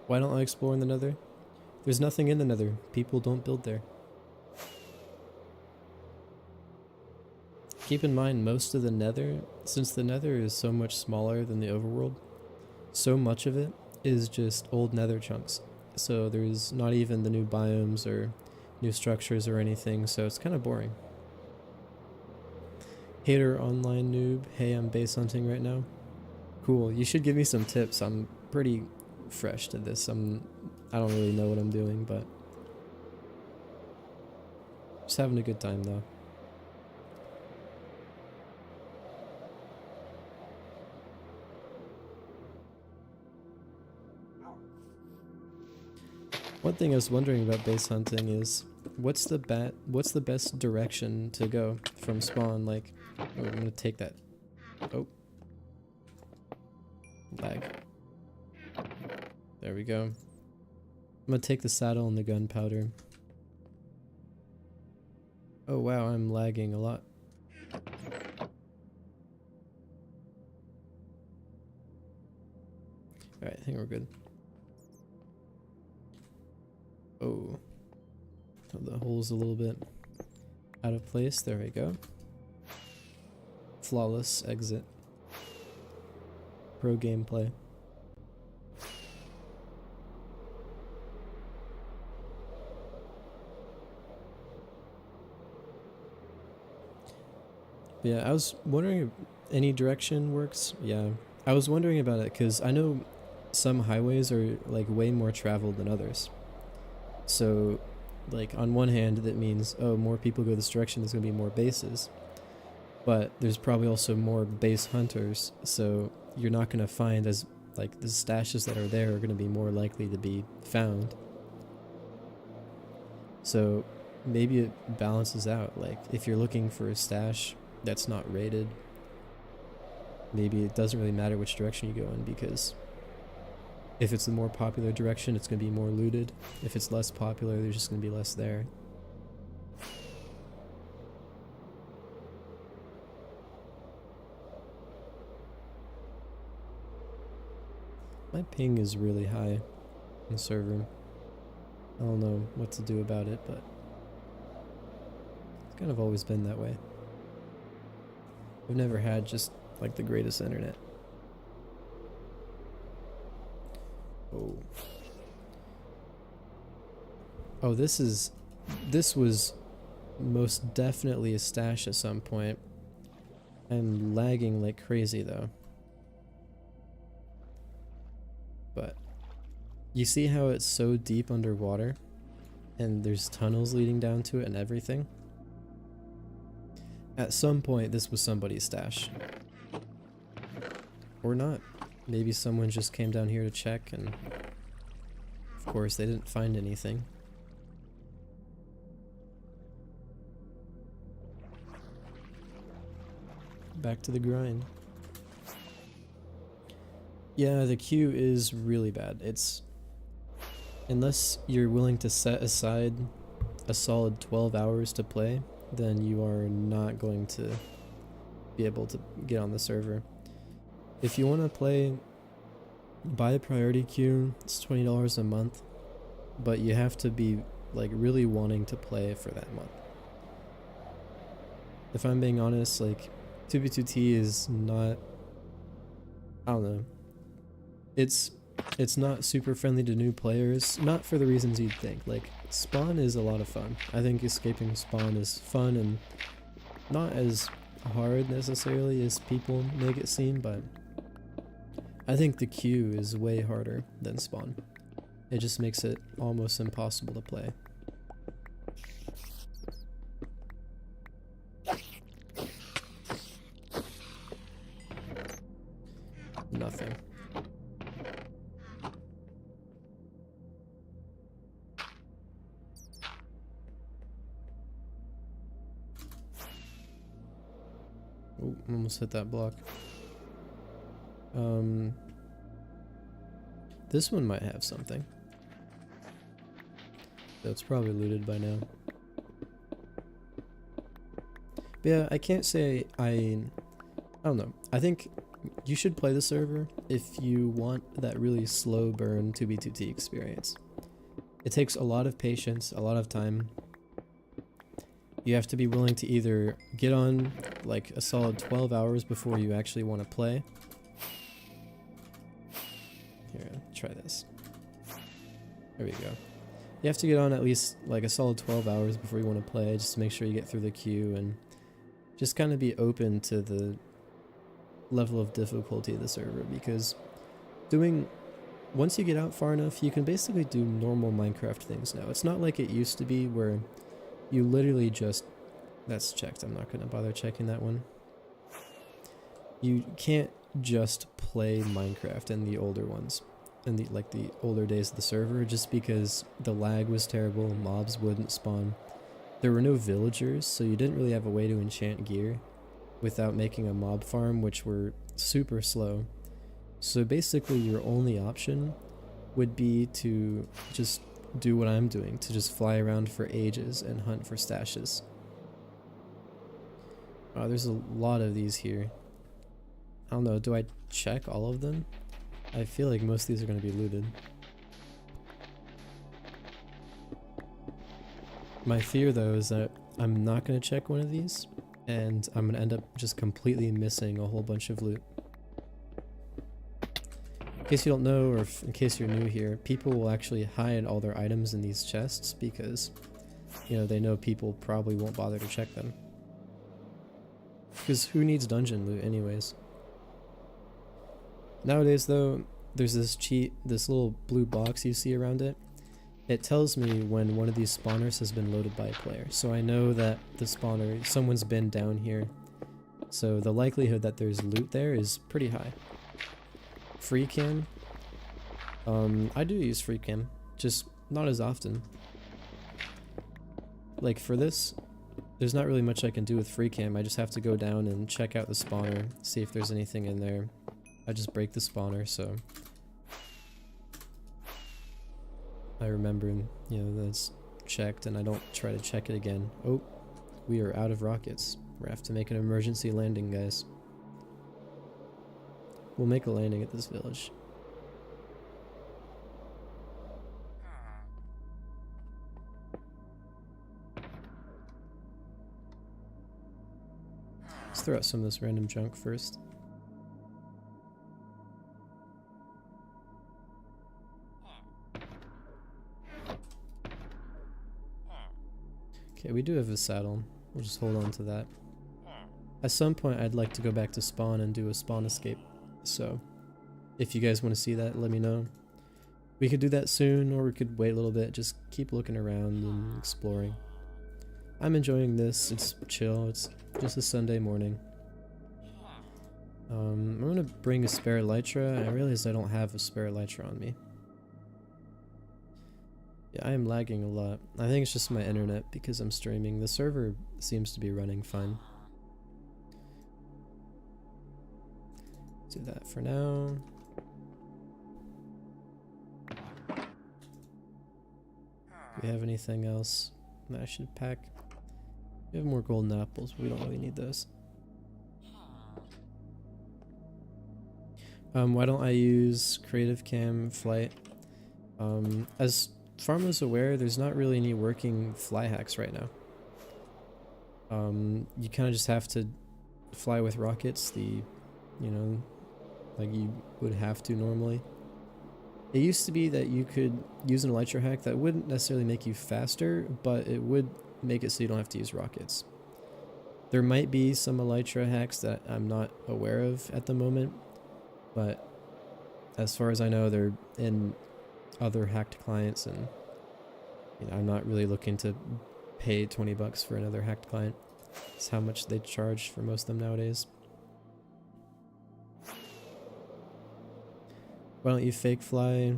Why don't I explore in the Nether? There's nothing in the Nether. People don't build there. Keep in mind, most of the Nether, since the Nether is so much smaller than the overworld, so much of it is just old Nether chunks. So there's not even the new biomes or new structures or anything, so it's kind of boring. Hater online noob, hey, I'm base hunting right now. Cool, you should give me some tips. I'm pretty fresh to this. I don't really know what I'm doing, but just having a good time though. One thing I was wondering about base hunting is what's the best direction to go from spawn? Like, oh, I'm gonna take that. Oh, lag. There we go. I'm gonna take the saddle and the gunpowder. Oh wow, I'm lagging a lot. Alright, I think we're good. Oh, the hole's a little bit out of place. There we go. Flawless exit. Pro gameplay. But yeah, I was wondering if any direction works. Yeah, I was wondering about it because I know some highways are like way more traveled than others. So like on one hand that means, oh, more people go this direction, there's gonna be more bases. But there's probably also more base hunters, so you're not gonna find as like the stashes that are there are gonna be more likely to be found. So maybe it balances out. Like if you're looking for a stash that's not rated, maybe it doesn't really matter which direction you go in, because if it's the more popular direction, it's going to be more looted. If it's less popular, there's just going to be less there. My ping is really high on the server. I don't know what to do about it, but it's kind of always been that way. I've never had just like the greatest internet. Oh. Oh, this was most definitely a stash at some point. I'm lagging like crazy though. But you see how it's so deep underwater and there's tunnels leading down to it and everything? At some point this was somebody's stash. Or not. Maybe someone just came down here to check and of course they didn't find anything. Back to the grind. Yeah, the queue is really bad. It's... unless you're willing to set aside a solid 12 hours to play, then you are not going to be able to get on the server. If you want to play, buy a priority queue. It's $20 a month, but you have to be like really wanting to play for that month. If I'm being honest, like 2b2t is not, I don't know, it's not super friendly to new players, not for the reasons you'd think. Like spawn is a lot of fun. I think escaping spawn is fun and not as hard necessarily as people make it seem, but I think the queue is way harder than spawn. It just makes it almost impossible to play. Nothing. Oh, almost hit that block. This one might have something. So it's probably looted by now. But yeah, I can't say I don't know. I think you should play the server if you want that really slow burn 2b2t experience. It takes a lot of patience, a lot of time. You have to be willing to either get on like a solid 12 hours before you actually want to play. Here, try this. There we go. You have to get on at least like a solid 12 hours before you want to play, just to make sure you get through the queue and just kind of be open to the level of difficulty of the server, because once you get out far enough, you can basically do normal Minecraft things now. It's not like it used to be where you literally just... that's checked. I'm not going to bother checking that one. You can't just play Minecraft in the older ones, in the older days of the server, just because the lag was terrible, mobs wouldn't spawn. There were no villagers, so you didn't really have a way to enchant gear without making a mob farm, which were super slow. So basically your only option would be to just do what I'm doing, to just fly around for ages and hunt for stashes. Oh, there's a lot of these here. I don't know, do I check all of them? I feel like most of these are going to be looted. My fear though is that I'm not going to check one of these, and I'm going to end up just completely missing a whole bunch of loot. In case you don't know, or in case you're new here, people will actually hide all their items in these chests because, you know, they know people probably won't bother to check them. Because who needs dungeon loot anyways? Nowadays though, there's this little blue box you see around it. It tells me when one of these spawners has been loaded by a player. So I know that the spawner, someone's been down here. So the likelihood that there's loot there is pretty high. Free cam. I do use free cam, just not as often. Like for this, there's not really much I can do with free cam. I just have to go down and check out the spawner, see if there's anything in there. I just break the spawner, so I remember, you know, that's checked and I don't try to check it again. Oh, we are out of rockets. We're gonna have to make an emergency landing, guys. We'll make a landing at this village. Let's throw out some of this random junk first. Okay, we do have a saddle. We'll just hold on to that. At some point, I'd like to go back to spawn and do a spawn escape. So, if you guys want to see that, let me know. We could do that soon, or we could wait a little bit. Just keep looking around and exploring. I'm enjoying this. It's chill. It's just a Sunday morning. I'm gonna bring a spare elytra. I realized I don't have a spare elytra on me. Yeah, I am lagging a lot. I think it's just my internet because I'm streaming. The server seems to be running fine. Do that for now. Do we have anything else that I should pack? We have more golden apples, but we don't really need those. Why don't I use Creative Cam Flight? As Farmer's aware, there's not really any working fly hacks right now. You kind of just have to fly with rockets, you know, like you would have to normally. It used to be that you could use an elytra hack that wouldn't necessarily make you faster, but it would make it so you don't have to use rockets. There might be some elytra hacks that I'm not aware of at the moment, but as far as I know, they're in other hacked clients, and you know, I'm not really looking to pay 20 bucks for another hacked client. It's how much they charge for most of them nowadays. Why don't you fake fly?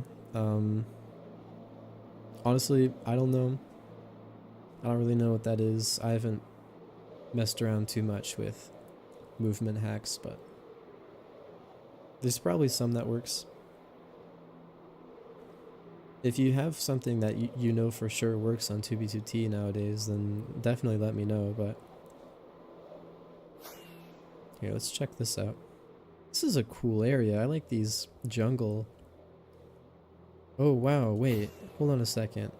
Honestly, I don't know. I don't really know what that is. I haven't messed around too much with movement hacks, but there's probably some that works. If you have something that you know for sure works on 2B2T nowadays, then definitely let me know, but here, let's check this out. This is a cool area. I like these jungle. Oh wow, wait, hold on a second.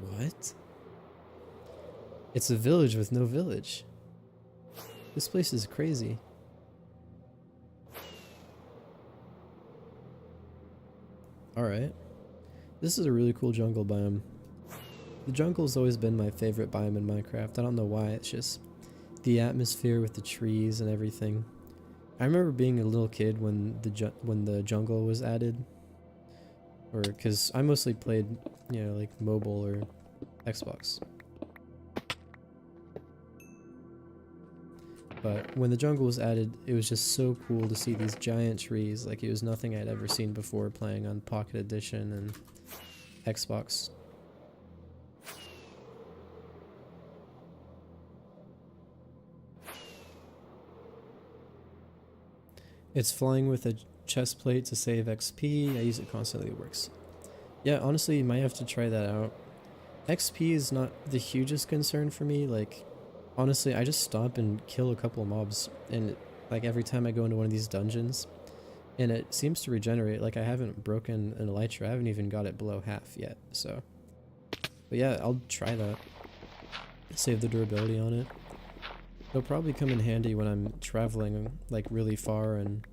What? It's a village with no village. This place is crazy. Alright. This is a really cool jungle biome. The jungle's always been my favorite biome in Minecraft. I don't know why, it's just the atmosphere with the trees and everything. I remember being a little kid when the jungle was added. Or, cause I mostly played, you know, like mobile or Xbox. But when the jungle was added, it was just so cool to see these giant trees. Like, it was nothing I'd ever seen before playing on Pocket Edition and Xbox. It's flying with a chest plate to save XP. I use it constantly, it works. Yeah, honestly, you might have to try that out. XP is not the hugest concern for me. Like, honestly, I just stop and kill a couple of mobs, and like every time I go into one of these dungeons, and it seems to regenerate. Like, I haven't broken an elytra. I haven't even got it below half yet, so. But yeah, I'll try that. Save the durability on it. It'll probably come in handy when I'm traveling like really far and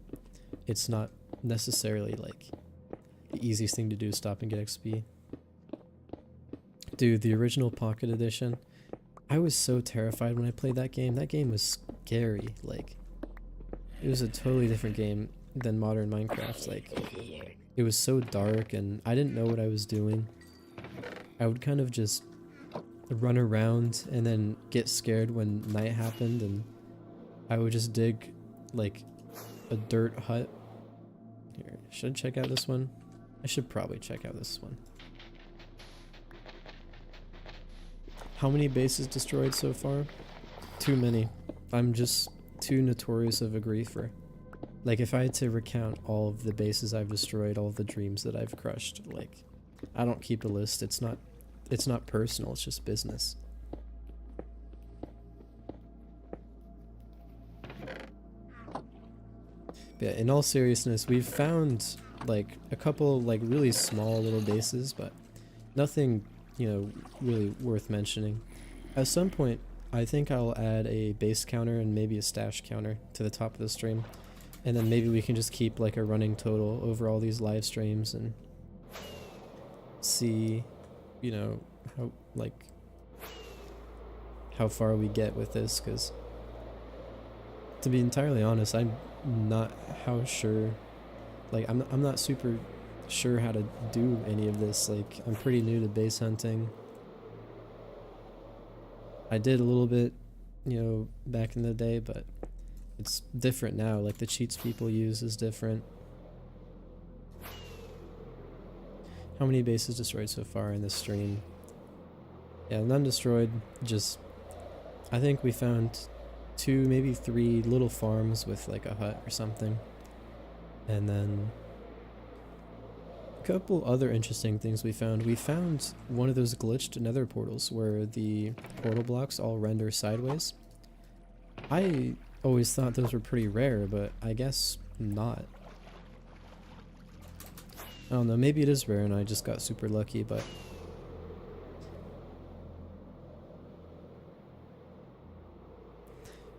it's not necessarily like the easiest thing to do, stop and get XP. Dude, the original Pocket Edition, I was so terrified when I played that game. That game was scary. Like, it was a totally different game than modern Minecraft. Like, it was so dark and I didn't know what I was doing. I would kind of just run around and then get scared when night happened, and I would just dig like a dirt hut. Here, should I check out this one? I should probably check out this one. How many bases destroyed so far? Too many. I'm just too notorious of a griefer. Like, if I had to recount all of the bases I've destroyed, all of the dreams that I've crushed, like, I don't keep a list. It's not personal, it's just business. But yeah, in all seriousness, we've found like a couple like really small little bases, but nothing, you know, really worth mentioning. At some point, I think I'll add a base counter and maybe a stash counter to the top of the stream, and then maybe we can just keep like a running total over all these live streams and see, you know, how far we get with this, because to be entirely honest, I'm not I'm not super sure how to do any of this. Like, I'm pretty new to base hunting. I did a little bit, you know, back in the day, but it's different now. Like, the cheats people use is different. How many bases destroyed so far in this stream? Yeah, none destroyed. Just, I think we found 2, maybe 3 little farms with like a hut or something. And then a couple other interesting things we found. We found one of those glitched nether portals where the portal blocks all render sideways. I always thought those were pretty rare, but I guess not. I don't know, maybe it is rare and I just got super lucky, but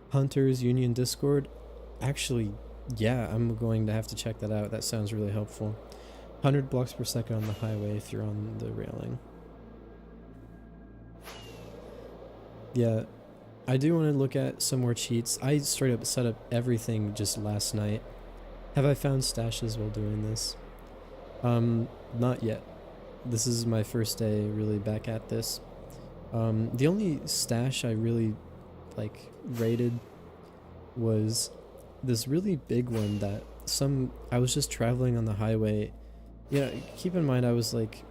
Hunters Union Discord? Actually, yeah, I'm going to have to check that out. That sounds really helpful. 100 blocks per second on the highway if you're on the railing. Yeah, I do want to look at some more cheats. I straight up set up everything just last night. Have I found stashes while doing this? Not yet. This is my first day really back at this. The only stash I really like raided was this really big one that I was just traveling on the highway. Yeah, keep in mind I was like,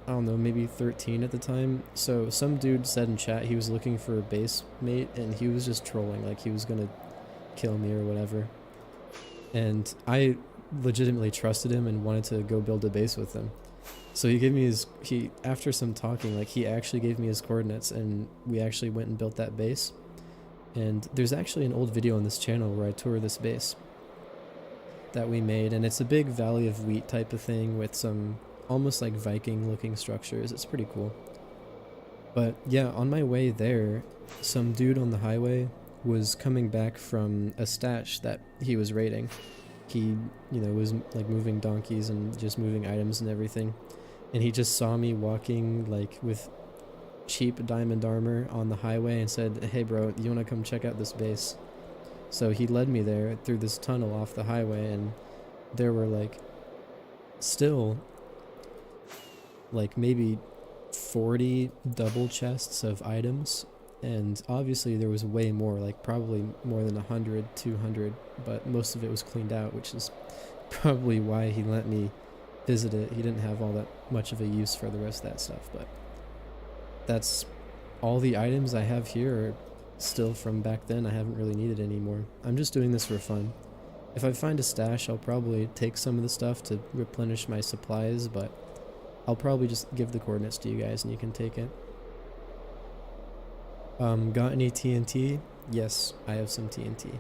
I don't know, maybe 13 at the time. So some dude said in chat he was looking for a base mate and he was just trolling, like he was gonna kill me or whatever. And I legitimately trusted him and wanted to go build a base with him. So he gave me after some talking, like he actually gave me his coordinates and we actually went and built that base. And there's actually an old video on this channel where I tour this base that we made, and it's a big valley of wheat type of thing with some almost like Viking looking structures. It's pretty cool. But yeah, on my way there, some dude on the highway was coming back from a stash that he was raiding. He, you know, was like moving donkeys and just moving items and everything. And he just saw me walking like with cheap diamond armor on the highway and said, "Hey bro, you want to come check out this base?" So he led me there through this tunnel off the highway, and there were like still like maybe 40 double chests of items, and obviously there was way more, like probably more than 100, 200, but most of it was cleaned out, which is probably why he let me visit it. He didn't have all that much of a use for the rest of that stuff, but that's all the items I have here are still from back then. I haven't really needed anymore. I'm just doing this for fun. If I find a stash, I'll probably take some of the stuff to replenish my supplies, but I'll probably just give the coordinates to you guys and you can take it. Got any TNT? Yes, I have some TNT.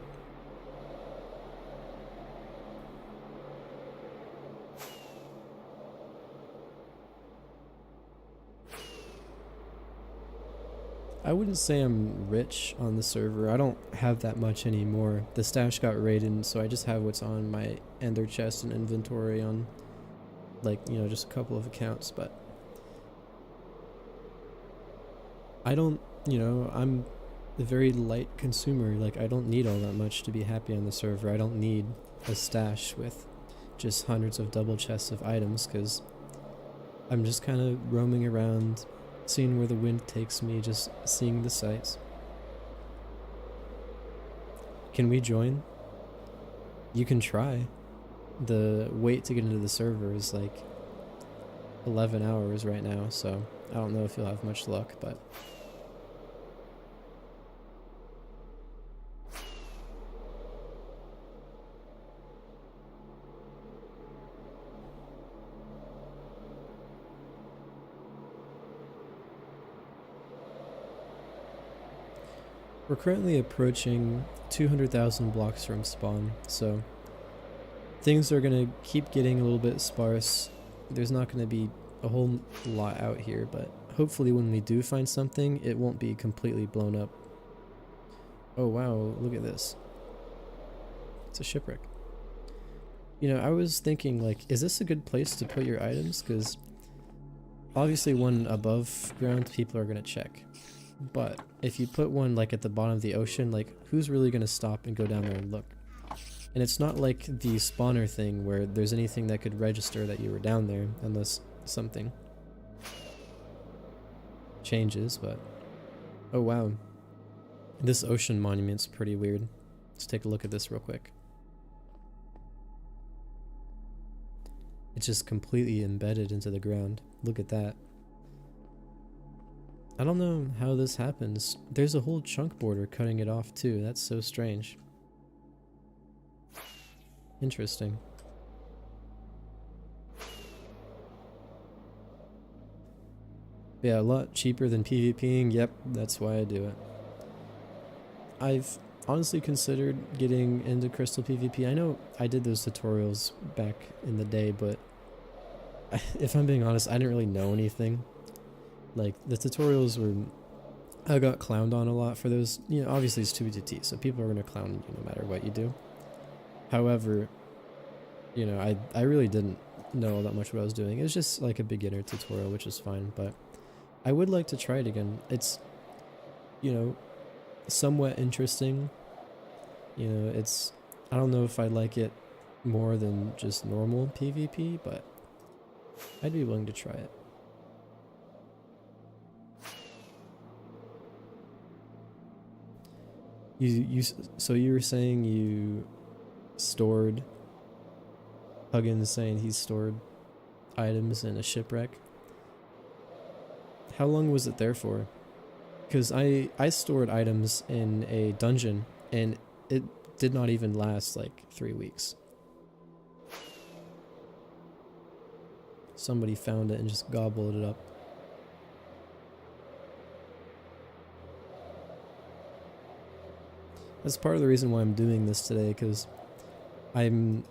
I wouldn't say I'm rich on the server. I don't have that much anymore. The stash got raided, so I just have what's on my ender chest and inventory on, like, you know, just a couple of accounts, but I don't, you know, I'm a very light consumer. Like, I don't need all that much to be happy on the server. I don't need a stash with just hundreds of double chests of items, because I'm just kind of roaming around, seeing where the wind takes me, just seeing the sights. Can we join? You can try. The wait to get into the server is like 11 hours right now, so I don't know if you'll have much luck, but we're currently approaching 200,000 blocks from spawn, so things are gonna keep getting a little bit sparse. There's not gonna be a whole lot out here, but hopefully when we do find something, it won't be completely blown up. Oh wow, look at this. It's a shipwreck. You know, I was thinking, like, is this a good place to put your items? Because obviously one above ground, people are gonna check. But if you put one like at the bottom of the ocean, like, who's really gonna stop and go down there and look? And it's not like the spawner thing where there's anything that could register that you were down there unless something changes, but oh wow. This ocean monument's pretty weird. Let's take a look at this real quick. It's just completely embedded into the ground. Look at that. I don't know how this happens. There's a whole chunk border cutting it off too. That's so strange. Interesting. Yeah, a lot cheaper than PvPing. Yep, that's why I do it. I've honestly considered getting into Crystal PvP. I know I did those tutorials back in the day, but if I'm being honest, I didn't really know anything. Like, the tutorials were... I got clowned on a lot for those. You know, obviously it's 2v2t, so people are going to clown you no matter what you do. However, you know, I really didn't know all that much what I was doing. It was just like a beginner tutorial, which is fine, but I would like to try it again. It's, you know, somewhat interesting. You know, it's... I don't know if I like it more than just normal PvP, but I'd be willing to try it. So you were saying you stored... Huggins saying he's stored items in a shipwreck. How long was it there for? Because I stored items in a dungeon and it did not even last like 3 weeks. Somebody found it and just gobbled it up. That's part of the reason why I'm doing this today, because I'm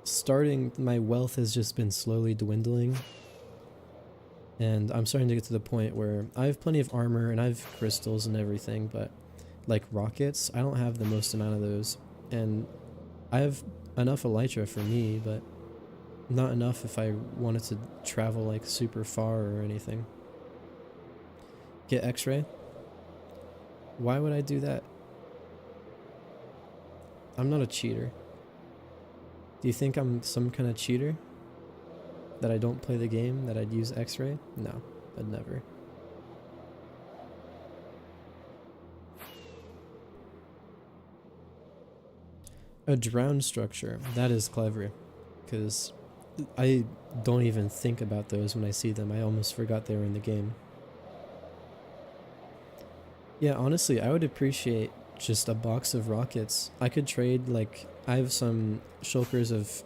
starting... my wealth has just been slowly dwindling. And I'm starting to get to the point where I have plenty of armor and I have crystals and everything, but like rockets, I don't have the most amount of those. And I have enough elytra for me, but not enough if I wanted to travel like super far or anything. Get X-ray? Why would I do that? I'm not a cheater. Do you think I'm some kind of cheater? That I don't play the game? That I'd use X-ray? No, I'd never. A drown structure. That is clever. Because I don't even think about those when I see them. I almost forgot they were in the game. Yeah, honestly, I would appreciate just a box of rockets. I could trade, like, I have some shulkers of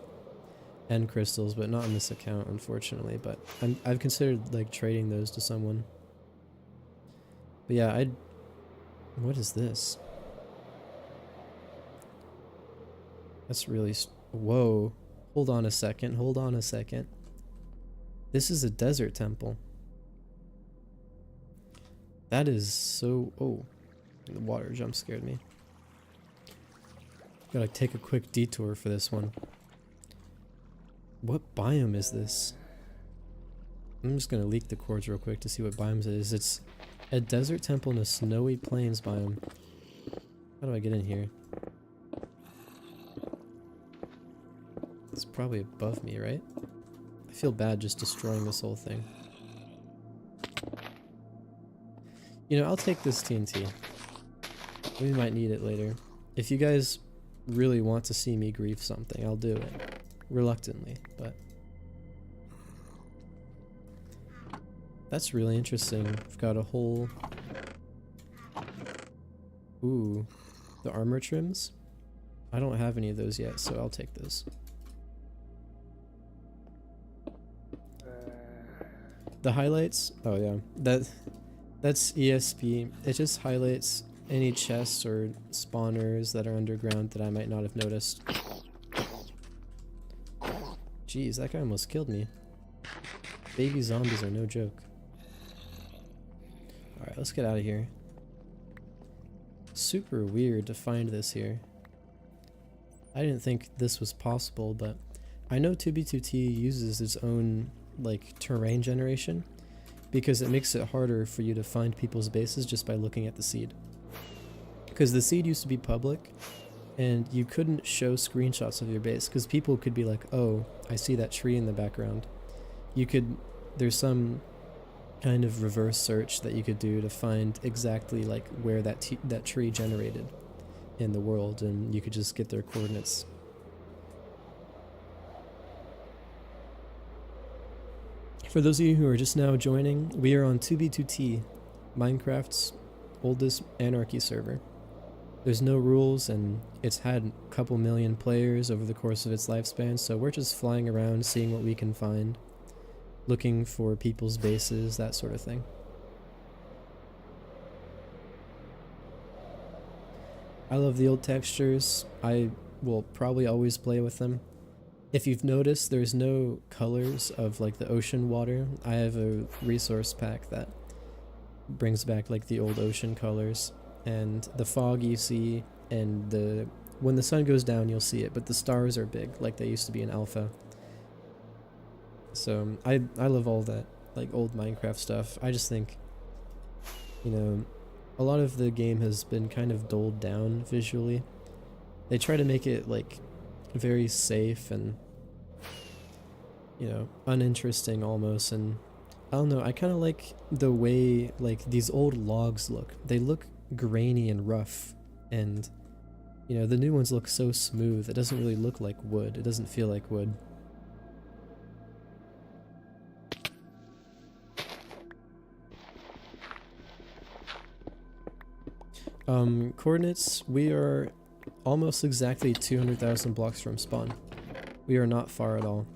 end crystals, but not in this account, unfortunately, but I've considered, like, trading those to someone. But yeah, what is this? That's really... whoa. Hold on a second, hold on a second. This is a desert temple. That is so... oh. The water jump scared me. Gotta take a quick detour for this one. What biome is this? I'm just gonna leak the chords real quick to see what biomes it is. It's A desert temple in a snowy plains biome. How do I get in here? It's probably above me, right? I feel bad just destroying this whole thing. You know, I'll take this TNT. We might need it later. If you guys really want to see me grief something, I'll do it. Reluctantly, but... That's really interesting. I've got a whole... Ooh. The armor trims? I don't have any of those yet, so I'll take those. The highlights? Oh yeah. That's ESP. It just highlights any chests or spawners that are underground that I might not have noticed. Jeez, that guy almost killed me. Baby zombies are no joke. Alright, let's get out of here. Super weird to find this here. I didn't think this was possible, but I know 2B2T uses its own like terrain generation because it makes it harder for you to find people's bases just by looking at the seed. Because the seed used to be public and you couldn't show screenshots of your base because people could be like, oh, I see that tree in the background. There's some kind of reverse search that you could do to find exactly like where that tree generated in the world, and you could just get their coordinates. For those of you who are just now joining, we are on 2B2T, Minecraft's oldest anarchy server. There's no rules, and it's had a couple million players over the course of its lifespan, so we're just flying around seeing what we can find, looking for people's bases, that sort of thing. I love the old textures. I will probably always play with them. If you've noticed, there's no colors of like the ocean water. I have a resource pack that brings back like the old ocean colors, and the fog you see, and when the sun goes down you'll see it, but the stars are big like they used to be in alpha. So I love all that like old Minecraft stuff. I just think, you know, a lot of the game has been kind of dulled down visually. They try to make it like very safe and, you know, uninteresting almost, and I don't know, I kind of like the way like these old logs look. They look grainy and rough, and you know, the new ones look so smooth. It doesn't really look like wood. It doesn't feel like wood. Coordinates, we are almost exactly 200,000 blocks from spawn. We are not far at all.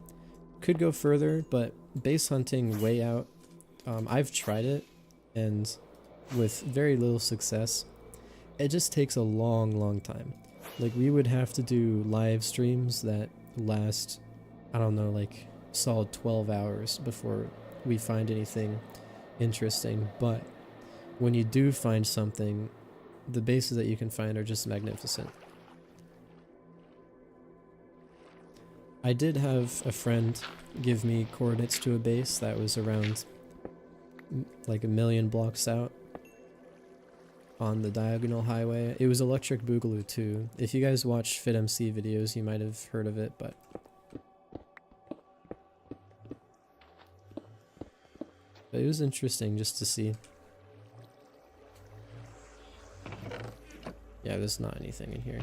Could go further, but base hunting way out, I've tried it, and with very little success. It just takes a long time. Like, we would have to do live streams that last, I don't know, like solid 12 hours before we find anything interesting. But when you do find something, the bases that you can find are just magnificent. I did have a friend give me coordinates to a base that was around like 1,000,000 blocks out on the diagonal highway. It was Electric Boogaloo 2. If you guys watch FitMC videos, you might have heard of it, but it was interesting just to see. Yeah, there's not anything in here.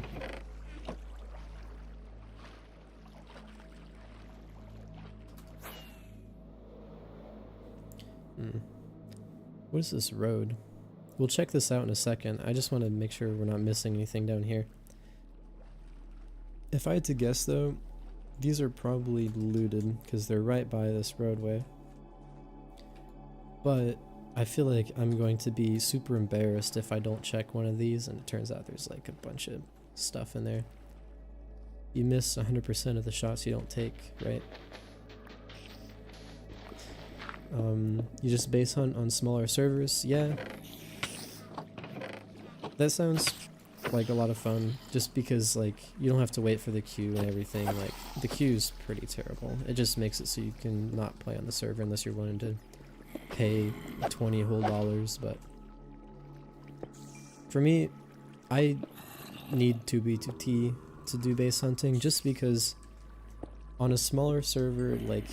What is this road? We'll check this out in a second. I just want to make sure we're not missing anything down here. If I had to guess though, these are probably looted because they're right by this roadway. But I feel like I'm going to be super embarrassed if I don't check one of these and it turns out there's like a bunch of stuff in there. You miss 100% of the shots you don't take, right? You just base hunt on smaller servers? Yeah. That sounds like a lot of fun, just because like you don't have to wait for the queue and everything. Like, the queue's pretty terrible. It just makes it so you can not play on the server unless you're willing to pay $20 whole, but For me, I need 2B2T to do base hunting just because on a smaller server, like,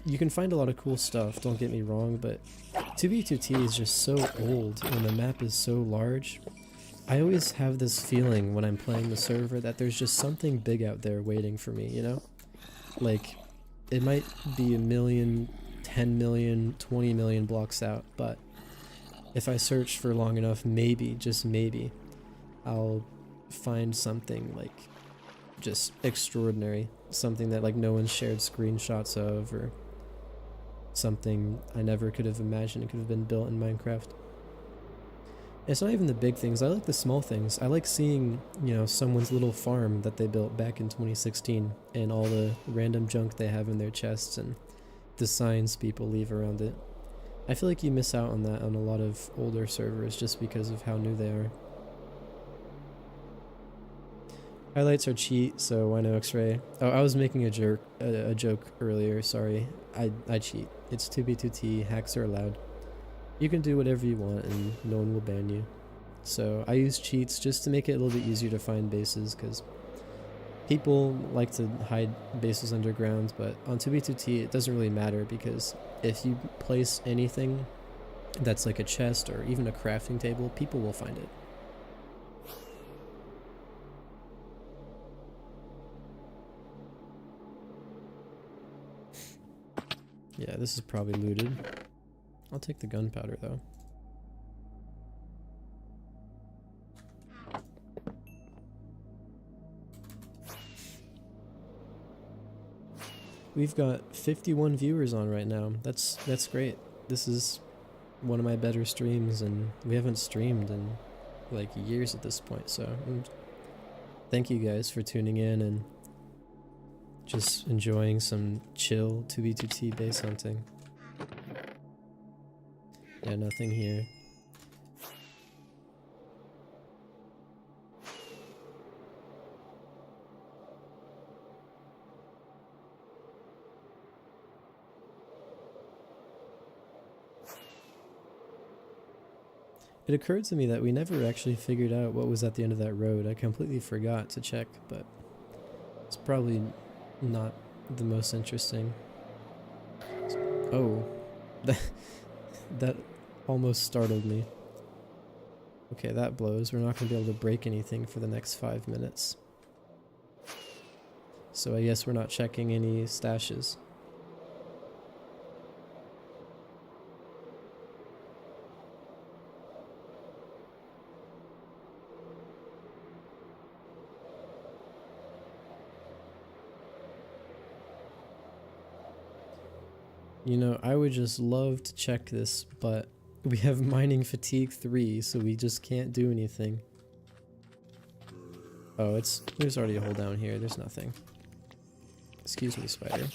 you can find a lot of cool stuff, don't get me wrong, but 2B2T is just so old and the map is so large. I always have this feeling when I'm playing the server that there's just something big out there waiting for me, you know? Like, it might be 1 million, 10 million, 20 million blocks out, but if I search for long enough, maybe, just maybe, I'll find something like just extraordinary. Something that like no one shared screenshots of, or something I never could have imagined it could have been built in Minecraft. It's not even the big things, I like the small things. I like seeing, you know, someone's little farm that they built back in 2016 and all the random junk they have in their chests and the signs people leave around it. I feel like you miss out on that on a lot of older servers just because of how new they are. Highlights are cheat, so why no X-ray? Oh, I was making a joke earlier, sorry. I cheat. It's 2B2T, hacks are allowed. You can do whatever you want and no one will ban you. So I use cheats just to make it a little bit easier to find bases, because people like to hide bases underground, but on 2B2T it doesn't really matter, because if you place anything that's like a chest or even a crafting table, people will find it. Yeah, this is probably looted. I'll take the gunpowder though. We've got 51 viewers on right now. That's great. This is one of my better streams, and we haven't streamed in like years at this point, so thank you guys for tuning in and just enjoying some chill 2B2T base hunting. Yeah, nothing here. It occurred to me that we never actually figured out what was at the end of that road. I completely forgot to check, but it's probably not the most interesting. Oh, that almost startled me. Okay, that blows. We're not going to be able to break anything for the next 5 minutes. So I guess we're not checking any stashes. You know, I would just love to check this, but we have mining fatigue 3, so we just can't do anything. Oh, there's already a hole down here. There's nothing. Excuse me, spider.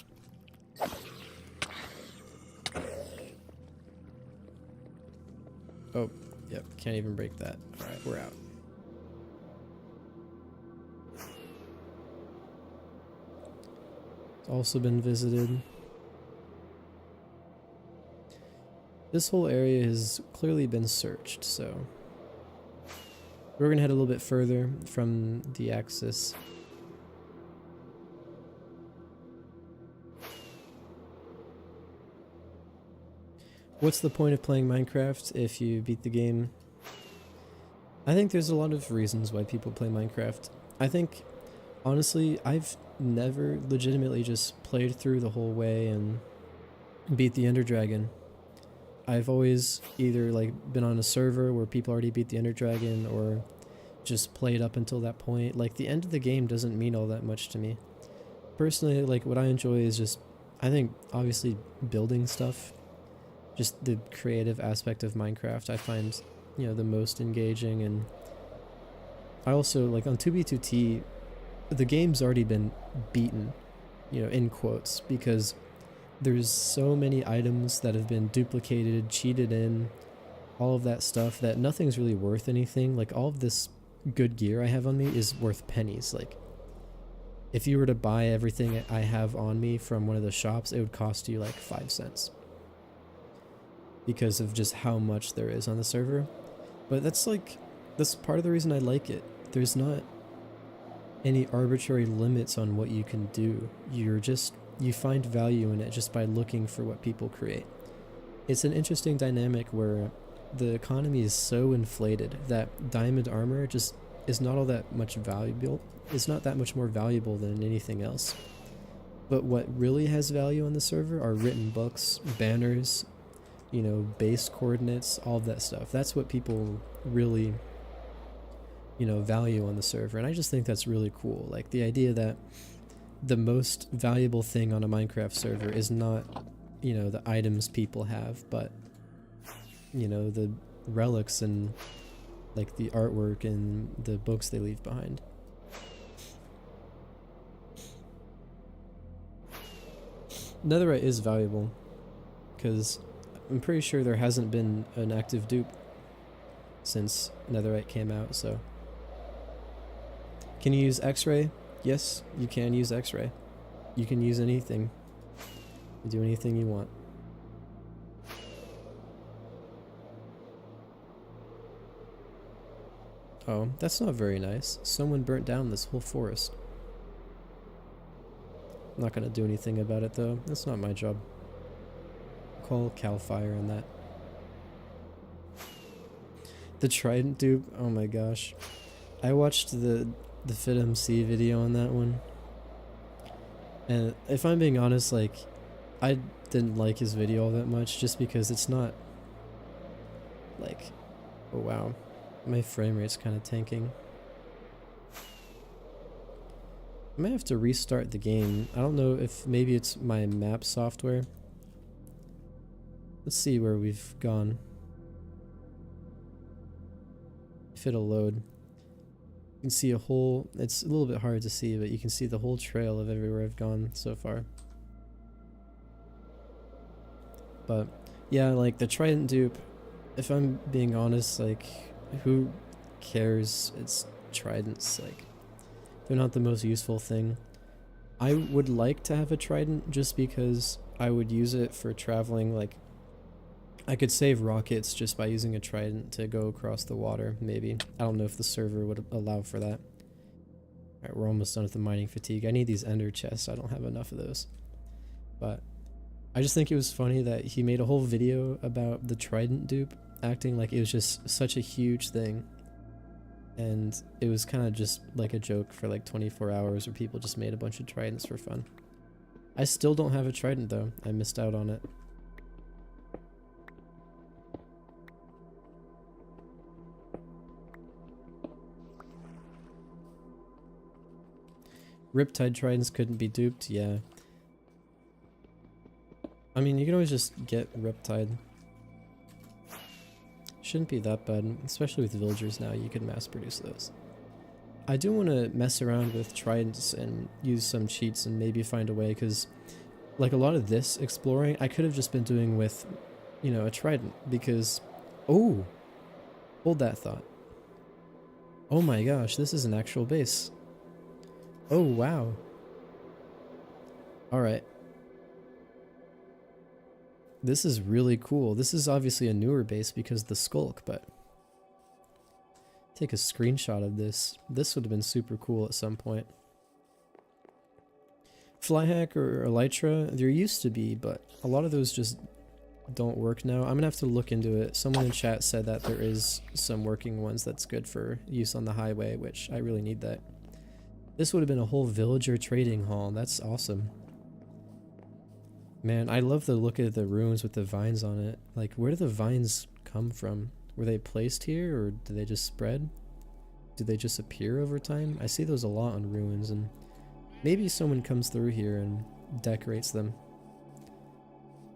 Oh, yep, can't even break that. Alright, we're out. It's also been visited. This whole area has clearly been searched, so we're gonna head a little bit further from the axis. What's the point of playing Minecraft if you beat the game? I think there's a lot of reasons why people play Minecraft. I think, honestly, I've never legitimately just played through the whole way and beat the Ender Dragon. I've always either like been on a server where people already beat the Ender Dragon, or just played up until that point. Like, the end of the game doesn't mean all that much to me. Personally, like, what I enjoy is just, I think, obviously building stuff. Just the creative aspect of Minecraft I find, you know, the most engaging. And I also, like, on 2B2T, the game's already been beaten, you know, in quotes, because there's so many items that have been duplicated, cheated in, all of that stuff, that nothing's really worth anything. Like, all of this good gear I have on me is worth pennies. Like, if you were to buy everything I have on me from one of the shops, it would cost you like 5 cents. Because of just how much there is on the server. But that's like, That's part of the reason I like it. There's not any arbitrary limits on what you can do. You find value in it just by looking for what people create. It's an interesting dynamic where the economy is so inflated that diamond armor just is not all that much valuable. It's not that much more valuable than anything else. But what really has value on the server are written books, banners, base coordinates, all of that stuff. That's what people really, value on the server. And I just think that's really cool. Like the idea that the most valuable thing on a Minecraft server is not, the items people have, but, the relics and like the artwork and the books they leave behind. Netherite is valuable because I'm pretty sure there hasn't been an active dupe since Netherite came out, so. Can you use X-ray? Yes, you can use X-ray. You can use anything. You do anything you want. Oh, that's not very nice. Someone burnt down this whole forest. I'm not gonna do anything about it though. That's not my job. Call Cal Fire on that. The Trident dupe? Oh my gosh. I watched the FitMC video on that one. And if I'm being honest, like, I didn't like his video all that much just because it's not, like, oh wow, my frame rate's kind of tanking. I might have to restart the game. I don't know if maybe it's my map software. Let's see where we've gone. If it'll load. You can see a whole, it's a little bit hard to see, but you can see the whole trail of everywhere I've gone so far. But yeah, like the Trident dupe, if I'm being honest, like who cares? It's Tridents, like they're not the most useful thing. I would like to have a Trident just because I would use it for traveling. Like I could save rockets just by using a Trident to go across the water, maybe. I don't know if the server would allow for that. Alright, we're almost done with the mining fatigue. I need these ender chests. I don't have enough of those. But I just think it was funny that he made a whole video about the Trident dupe, acting like it was just such a huge thing. And it was kind of just like a joke for like 24 hours where people just made a bunch of Tridents for fun. I still don't have a Trident though. I missed out on it. Riptide Tridents couldn't be duped, yeah. I mean, you can always just get Riptide. Shouldn't be that bad, especially with villagers now, you can mass produce those. I do want to mess around with Tridents and use some cheats and maybe find a way, because like a lot of this exploring, I could have just been doing with, a Trident, because, oh, hold that thought. Oh my gosh, this is an actual base. Oh, wow. Alright. This is really cool. This is obviously a newer base because of the skulk, but take a screenshot of this. This would have been super cool at some point. Flyhack or Elytra, there used to be, but a lot of those just don't work now. I'm gonna have to look into it. Someone in chat said that there is some working ones that's good for use on the highway, which I really need that. This would have been a whole villager trading hall. That's awesome. Man, I love the look of the ruins with the vines on it. Like, where do the vines come from? Were they placed here, or do they just spread? Do they just appear over time? I see those a lot on ruins, and maybe someone comes through here and decorates them.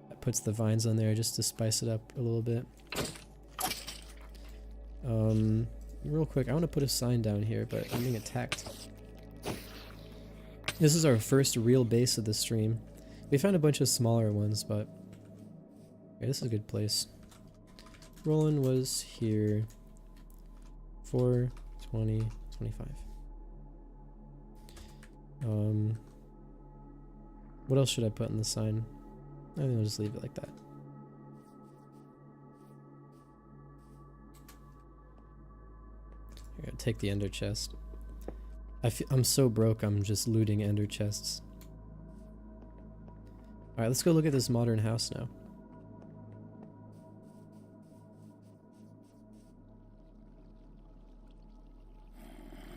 That puts the vines on there just to spice it up a little bit. Real quick, I want to put a sign down here, but I'm being attacked. This is our first real base of the stream. We found a bunch of smaller ones, but yeah, this is a good place. Roland was here. 4, 20, 25. What else should I put in the sign? I think I'll just leave it like that. gotta take the ender chest. I'm so broke, I'm just looting ender chests. Alright, let's go look at this modern house now.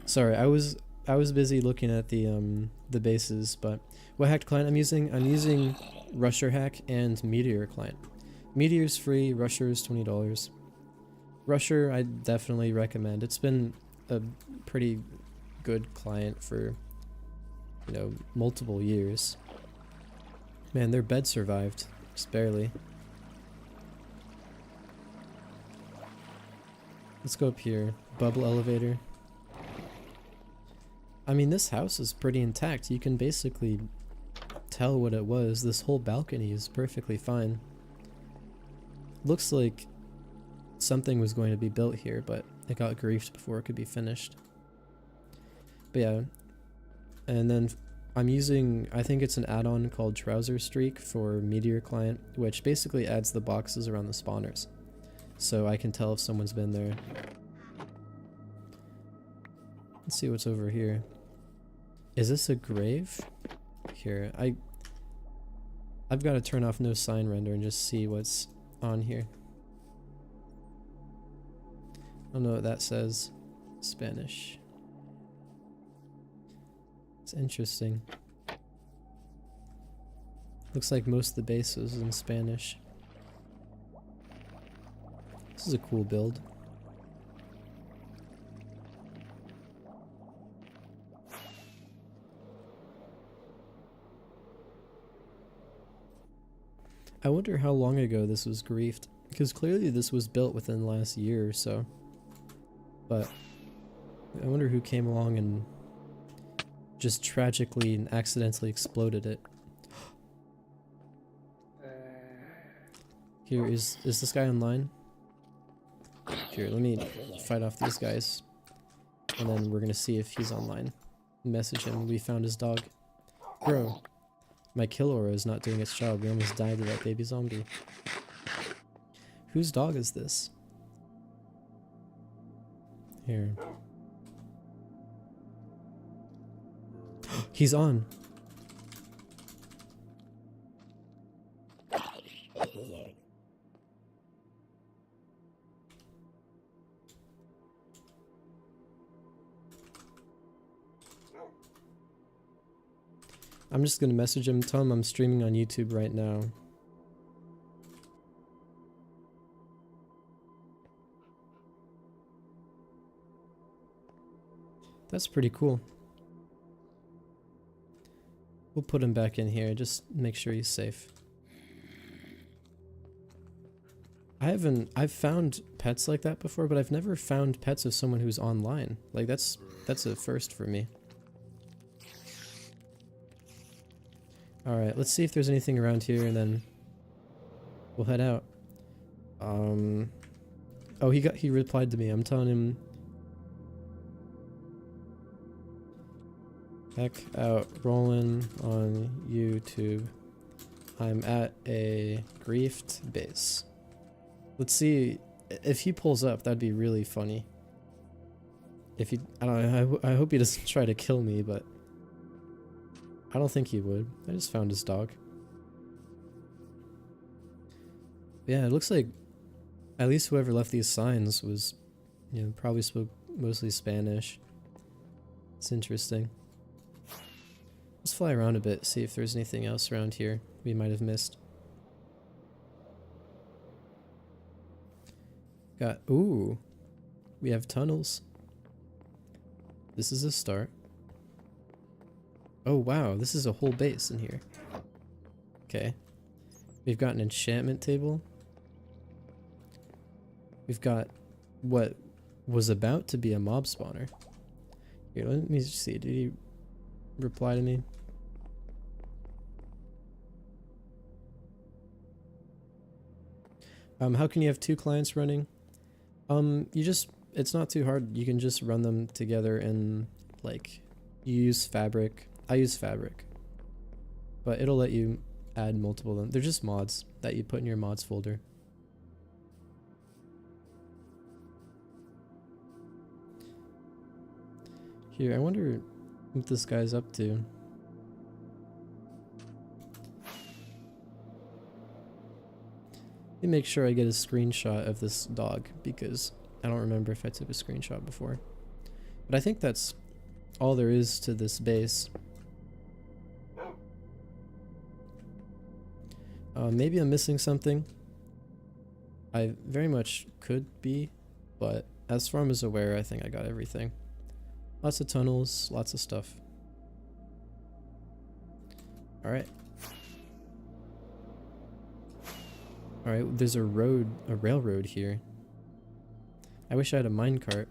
Sorry, I was busy looking at the bases, but what hacked client I'm using Rusher hack and Meteor client. Meteor's free, Rusher's $20. Rusher I definitely recommend. It's been a pretty good client for, you know, multiple years. Man, their bed survived, just barely. Let's go up here. Bubble elevator. I mean, this house is pretty intact. You can basically tell what it was. This whole balcony is perfectly fine. Looks like something was going to be built here, but it got griefed before it could be finished. But yeah, and then I'm using, I think it's an add-on called Trouser Streak for Meteor Client, which basically adds the boxes around the spawners, so I can tell if someone's been there. Let's see what's over here. Is this a grave? Here, I've got to turn off no sign render and just see what's on here. I don't know what that says. Spanish. It's interesting. Looks like most of the base is in Spanish. This is a cool build. I wonder how long ago this was griefed, because clearly this was built within the last year or so. But I wonder who came along and just tragically and accidentally exploded it. Here, is this guy online? Here, let me fight off these guys, and then we're gonna see if he's online. Message him, we found his dog. Bro, my kill aura is not doing its job, we almost died to that baby zombie. Whose dog is this? Here. He's on. I'm just gonna message him, tell him I'm streaming on YouTube right now. That's pretty cool. We'll put him back in here, just make sure he's safe. I've found pets like that before, but I've never found pets of someone who's online. Like that's a first for me. Alright, let's see if there's anything around here and then we'll head out. Oh, he replied to me. I'm telling him heck out, rolling on YouTube. I'm at a griefed base. Let's see if he pulls up. That'd be really funny. If he, I don't know. I hope he doesn't try to kill me, but I don't think he would. I just found his dog. Yeah, it looks like at least whoever left these signs was, you know, probably spoke mostly Spanish. It's interesting. Let's fly around a bit, see if there's anything else around here we might have missed. Ooh, we have tunnels. This is a start. Oh wow, this is a whole base in here. Okay. We've got an enchantment table. We've got what was about to be a mob spawner. Here, let me see. Did he reply to me? How can you have two clients running? It's not too hard. You can just run them together and like you use Fabric. I use Fabric, but it'll let you add multiple of them. They're just mods that you put in your mods folder. Here, I wonder what this guy's up to. Let me make sure I get a screenshot of this dog, because I don't remember if I took a screenshot before. But I think that's all there is to this base. Maybe I'm missing something. I very much could be, but as far as I'm aware, I think I got everything. Lots of tunnels, lots of stuff. Alright. Alright, there's a railroad here. I wish I had a minecart.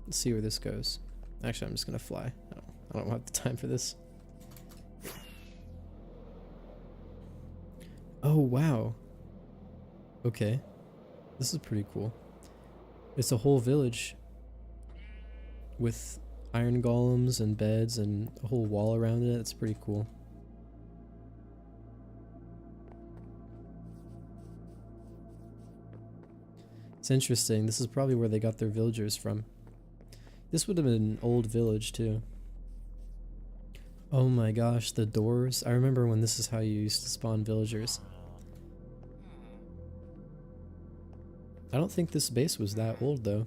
Let's see where this goes. Actually, I'm just gonna fly. I don't have the time for this. Oh, wow. Okay. This is pretty cool. It's a whole village with iron golems and beds and a whole wall around it. It's pretty cool. It's interesting. This is probably where they got their villagers from. This would have been an old village too. Oh my gosh, the doors. I remember when this is how you used to spawn villagers. I don't think this base was that old though.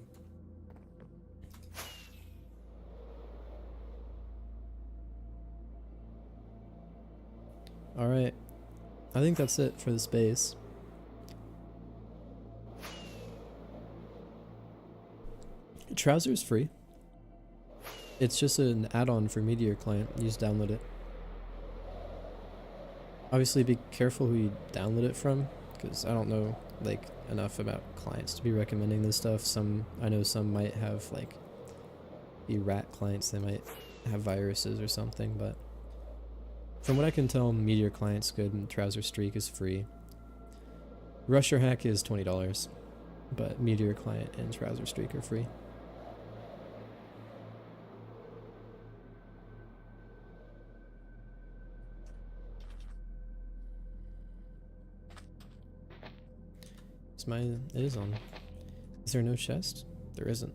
Alright, I think that's it for this base. Trouser's free. It's just an add-on for Meteor Client. You just download it. Obviously be careful who you download it from, because I don't know like enough about clients to be recommending this stuff. I know some might have like be rat clients, they might have viruses or something, but from what I can tell, Meteor Client's good and Trouser Streak is free. Rusher Hack is $20, but Meteor Client and Trouser Streak are free. It is on. Is there no chest? There isn't.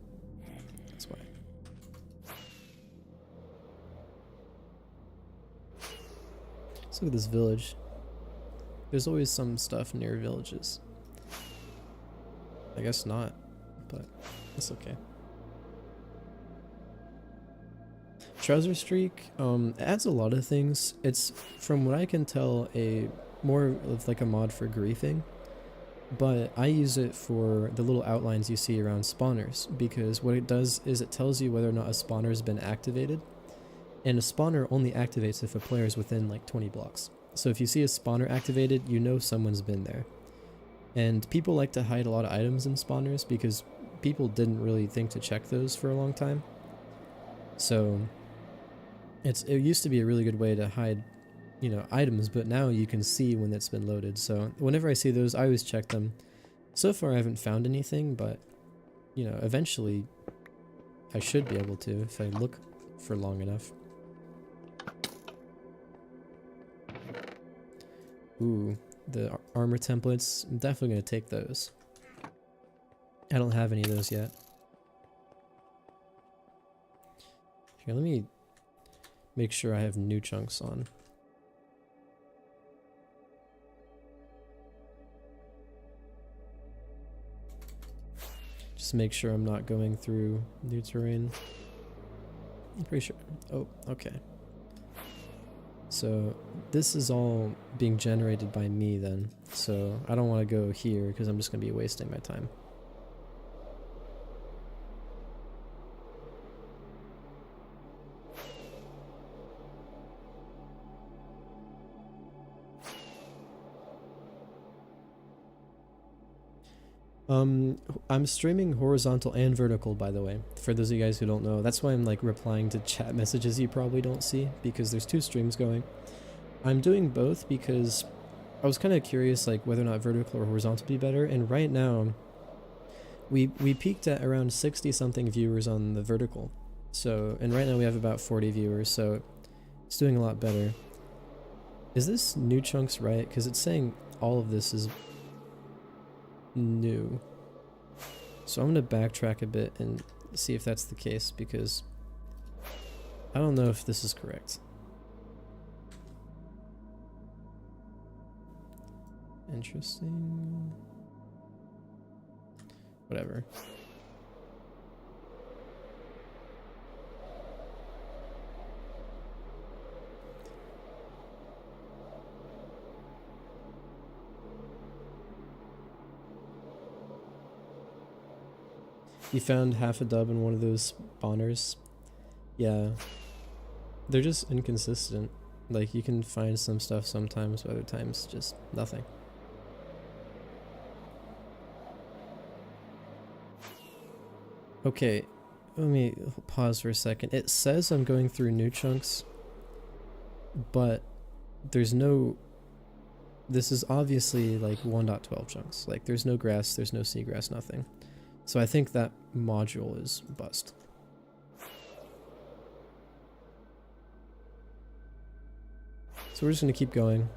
That's why. Let's look at this village. There's always some stuff near villages. I guess not, but that's okay. Trouser Streak adds a lot of things. It's, from what I can tell, a more of like a mod for griefing. But I use it for the little outlines you see around spawners, because what it does is it tells you whether or not a spawner has been activated, and a spawner only activates if a player is within like 20 blocks. So if you see a spawner activated, you know someone's been there. And people like to hide a lot of items in spawners because people didn't really think to check those for a long time. So it used to be a really good way to hide, you know, items, but now you can see when it's been loaded. So whenever I see those, I always check them. So far I haven't found anything, but you know, eventually I should be able to if I look for long enough. Ooh, the armor templates, I'm definitely going to take those. I don't have any of those yet. Here, let me make sure I have new chunks on. Just make sure I'm not going through new terrain. I'm pretty sure. Oh, okay. So this is all being generated by me then. So I don't want to go here because I'm just going to be wasting my time. I'm streaming horizontal and vertical, by the way, for those of you guys who don't know. That's why I'm like replying to chat messages you probably don't see, because there's two streams going. I'm doing both because I was kind of curious like whether or not vertical or horizontal would be better, and right now we peaked at around 60 something viewers on the vertical. So, and right now we have about 40 viewers, so it's doing a lot better. Is this new chunks right? Because it's saying all of this is new. So I'm going to backtrack a bit and see if that's the case, because I don't know if this is correct. Interesting. Whatever. You found half a dub in one of those spawners. Yeah. They're just inconsistent. Like, you can find some stuff sometimes, but other times just nothing. Okay, let me pause for a second. It says I'm going through new chunks, but there's no... This is obviously like 1.12 chunks. Like, there's no grass, there's no seagrass, nothing. So I think that module is bust. So we're just gonna keep going.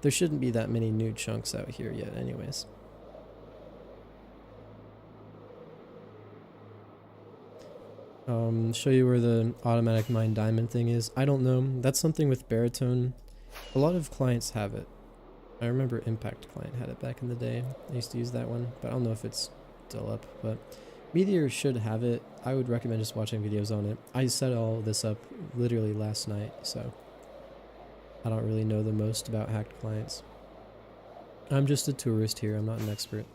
There shouldn't be that many new chunks out here yet anyways. Show you where the automatic mine diamond thing is. I don't know. That's something with baritone. A lot of clients have it. I remember Impact Client had it back in the day. I used to use that one, but I don't know if it's still up. But Meteor should have it. I would recommend just watching videos on it. I set all this up literally last night, so I don't really know the most about hacked clients. I'm just a tourist here. I'm not an expert.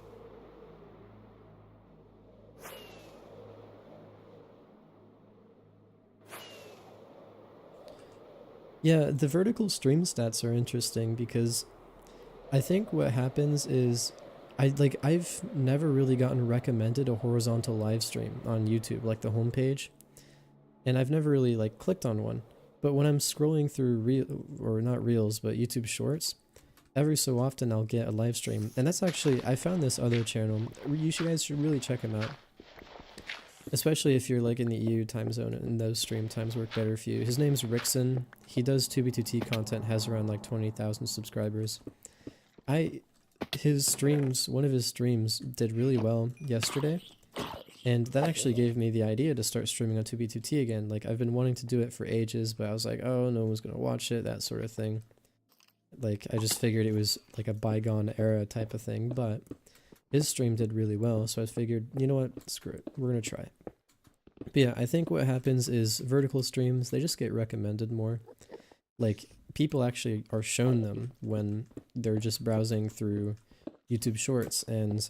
Yeah, the vertical stream stats are interesting because I think what happens is I've never really gotten recommended a horizontal live stream on YouTube, like the homepage, and I've never really like clicked on one. But when I'm scrolling through not reels, but YouTube shorts, every so often I'll get a live stream. And that's actually, I found this other channel. You guys should really check him out. Especially if you're like in the EU time zone and those stream times work better for you. His name's Rickson. He does 2B2T content, has around like 20,000 subscribers. His streams, one of his streams did really well yesterday. And that actually gave me the idea to start streaming on 2B2T again. Like, I've been wanting to do it for ages, but I was like, oh, no one's gonna watch it, that sort of thing. Like, I just figured it was like a bygone era type of thing, but his stream did really well, so I figured, you know what, screw it, we're gonna try it. But yeah, I think what happens is vertical streams, they just get recommended more. Like, people actually are shown them when they're just browsing through YouTube Shorts, and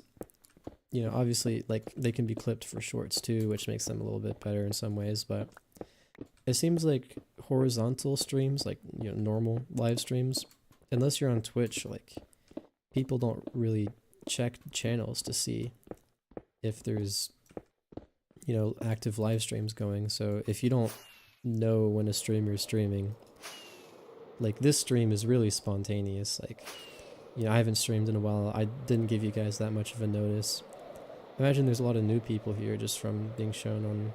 you know, obviously, like, they can be clipped for shorts too, which makes them a little bit better in some ways, but it seems like horizontal streams, like, you know, normal live streams, unless you're on Twitch, like, people don't really check channels to see if there's, you know, active live streams going. So if you don't know when a streamer is streaming, like, this stream is really spontaneous. Like, you know, I haven't streamed in a while. I didn't give you guys that much of a notice. Imagine there's a lot of new people here just from being shown on,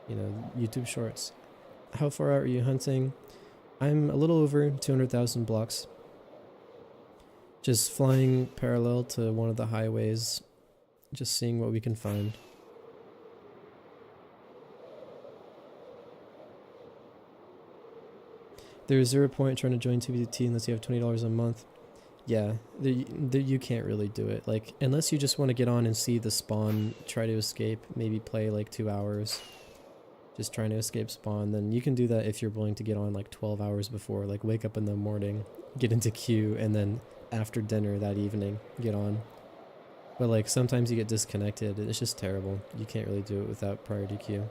you know, YouTube Shorts. How far out are you hunting? I'm a little over 200,000 blocks. Just flying parallel to one of the highways, just seeing what we can find. There's 0 point trying to join 2B2T unless you have $20 a month. Yeah, you can't really do it. Like, unless you just want to get on and see the spawn, try to escape, maybe play like 2 hours, just trying to escape spawn, then you can do that if you're willing to get on like 12 hours before, like wake up in the morning, get into queue, and then after dinner that evening, get on. But like, sometimes you get disconnected, it's just terrible. You can't really do it without priority queue.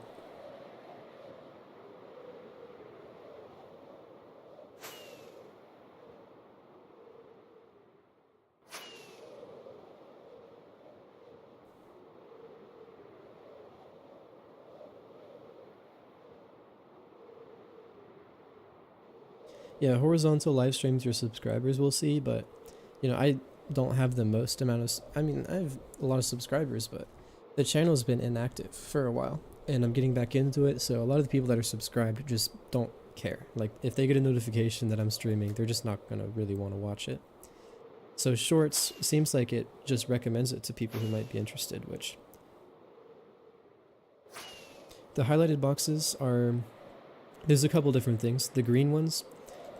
Yeah, horizontal live streams your subscribers will see, but, you know, I don't have the most amount of... I mean, I have a lot of subscribers, but the channel's been inactive for a while, and I'm getting back into it, so a lot of the people that are subscribed just don't care. Like, if they get a notification that I'm streaming, they're just not gonna really want to watch it. So Shorts seems like it just recommends it to people who might be interested, which The highlighted boxes are, there's a couple different things. The green ones,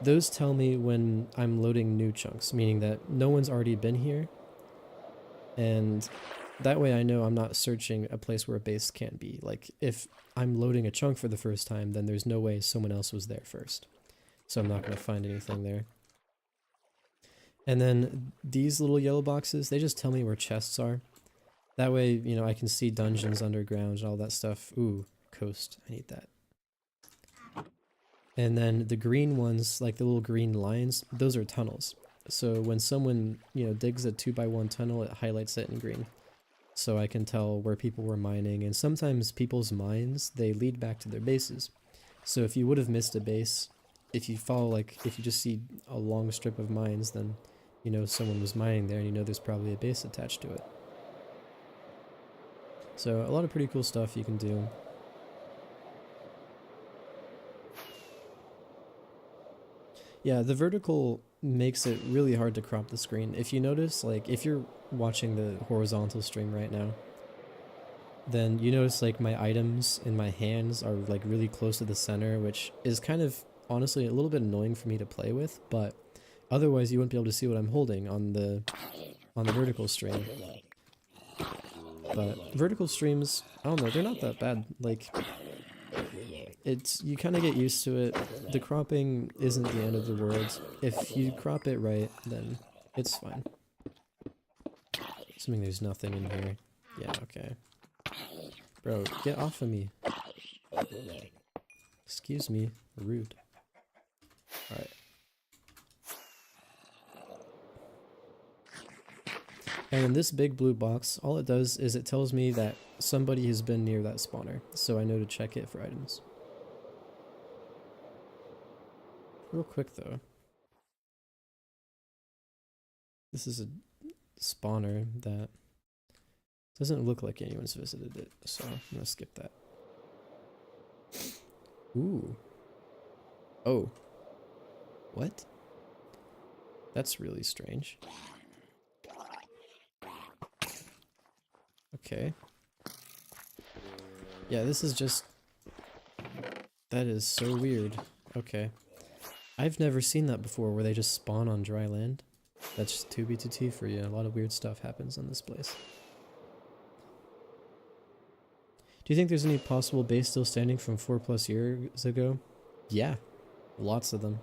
those tell me when I'm loading new chunks, meaning that no one's already been here. And that way I know I'm not searching a place where a base can't be. Like, if I'm loading a chunk for the first time, then there's no way someone else was there first. So I'm not going to find anything there. And then these little yellow boxes, they just tell me where chests are. That way, you know, I can see dungeons underground and all that stuff. Ooh, coast. I need that. And then the green ones, like the little green lines, those are tunnels. So when someone, you know, digs a 2x1 tunnel, it highlights it in green. So I can tell where people were mining. And sometimes people's mines, they lead back to their bases. So if you would have missed a base, if you follow, like, if you just see a long strip of mines, then you know someone was mining there and you know there's probably a base attached to it. So a lot of pretty cool stuff you can do. Yeah, the vertical makes it really hard to crop the screen. If you notice, like, if you're watching the horizontal stream right now, then you notice, like, my items in my hands are, like, really close to the center, which is kind of, honestly, a little bit annoying for me to play with, but otherwise you wouldn't be able to see what I'm holding on the vertical stream. But vertical streams, I don't know, they're not that bad. Like, it's, you kind of get used to it. The cropping isn't the end of the world. If you crop it right, then it's fine. Assuming there's nothing in here. Yeah, okay. Bro, get off of me. Excuse me. Rude. Alright. And in this big blue box, all it does is it tells me that somebody has been near that spawner, so I know to check it for items. Real quick though. This is a spawner that doesn't look like anyone's visited it, so I'm gonna skip that. Ooh. Oh. What? That's really strange. Okay. Yeah, this is just... That is so weird. Okay. I've never seen that before, where they just spawn on dry land. That's 2B2T for you. A lot of weird stuff happens on this place. Do you think there's any possible base still standing from 4+ years ago? Yeah. Lots of them.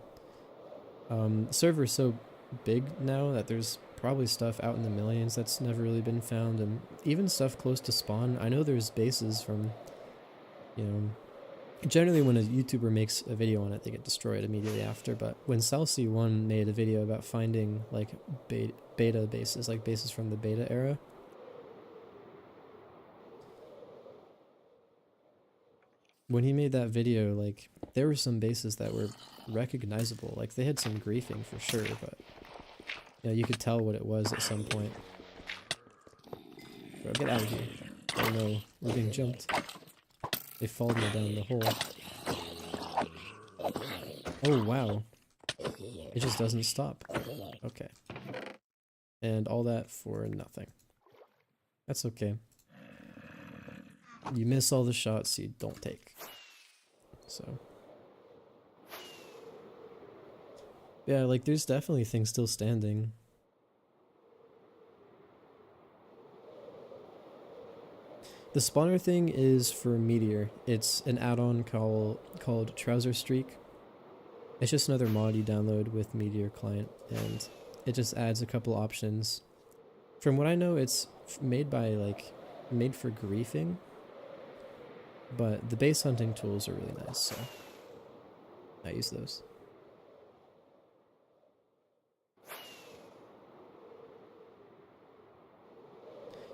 The server's so big now that there's probably stuff out in the millions that's never really been found, and even stuff close to spawn. I know there's bases from, you know, generally when a YouTuber makes a video on it, they get destroyed immediately after, but when Salsi1 made a video about finding, like, beta bases, like bases from the beta era, when he made that video, like, there were some bases that were recognizable. Like, they had some griefing for sure, but you know, you could tell what it was at some point. Bro, get out of here. Oh no, we're being jumped. They followed me down the hole. Oh wow. It just doesn't stop. Okay. And all that for nothing. That's okay. You miss all the shots you don't take. So. Yeah, like, there's definitely things still standing. The spawner thing is for Meteor. It's an add-on called Trouser Streak. It's just another mod you download with Meteor client, and it just adds a couple options. From what I know, it's made by, like, made for griefing, but the base hunting tools are really nice, so I use those.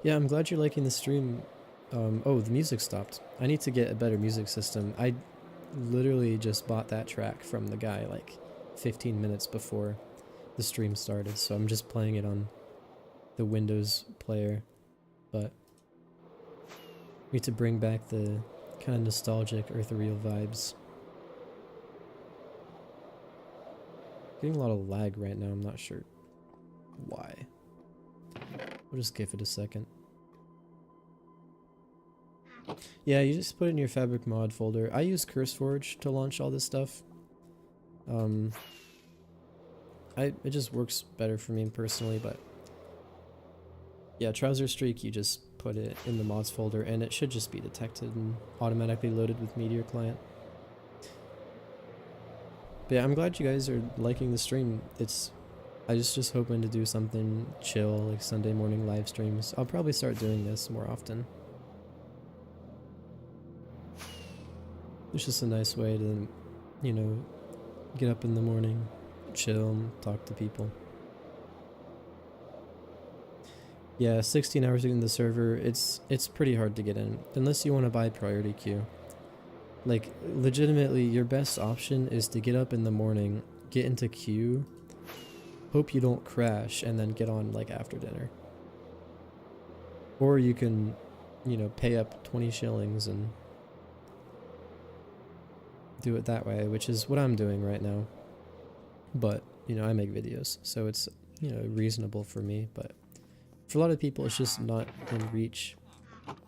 Yeah, I'm glad you're liking the stream. Oh, the music stopped. I need to get a better music system. I literally just bought that track from the guy like 15 minutes before the stream started, so I'm just playing it on the Windows player, but we need to bring back the kind of nostalgic ethereal vibes. Getting a lot of lag right now, I'm not sure why. We'll just give it a second. Yeah, you just put it in your fabric mod folder. I use CurseForge to launch all this stuff. Um, it just works better for me personally, but yeah, Trouser Streak, you just put it in the mods folder and it should just be detected and automatically loaded with Meteor Client. But yeah, I'm glad you guys are liking the stream. I just hoping to do something chill, like Sunday morning live streams. I'll probably start doing this more often. It's just a nice way to, you know, get up in the morning, chill, talk to people. Yeah, 16 hours in the server, it's pretty hard to get in, unless you want to buy priority queue. Like, legitimately, your best option is to get up in the morning, get into queue, hope you don't crash, and then get on, like, after dinner. Or you can, you know, pay up 20 shillings and do it that way, which is what I'm doing right now. But, you know, I make videos, so it's, you know, reasonable for me, but for a lot of people, it's just not in reach.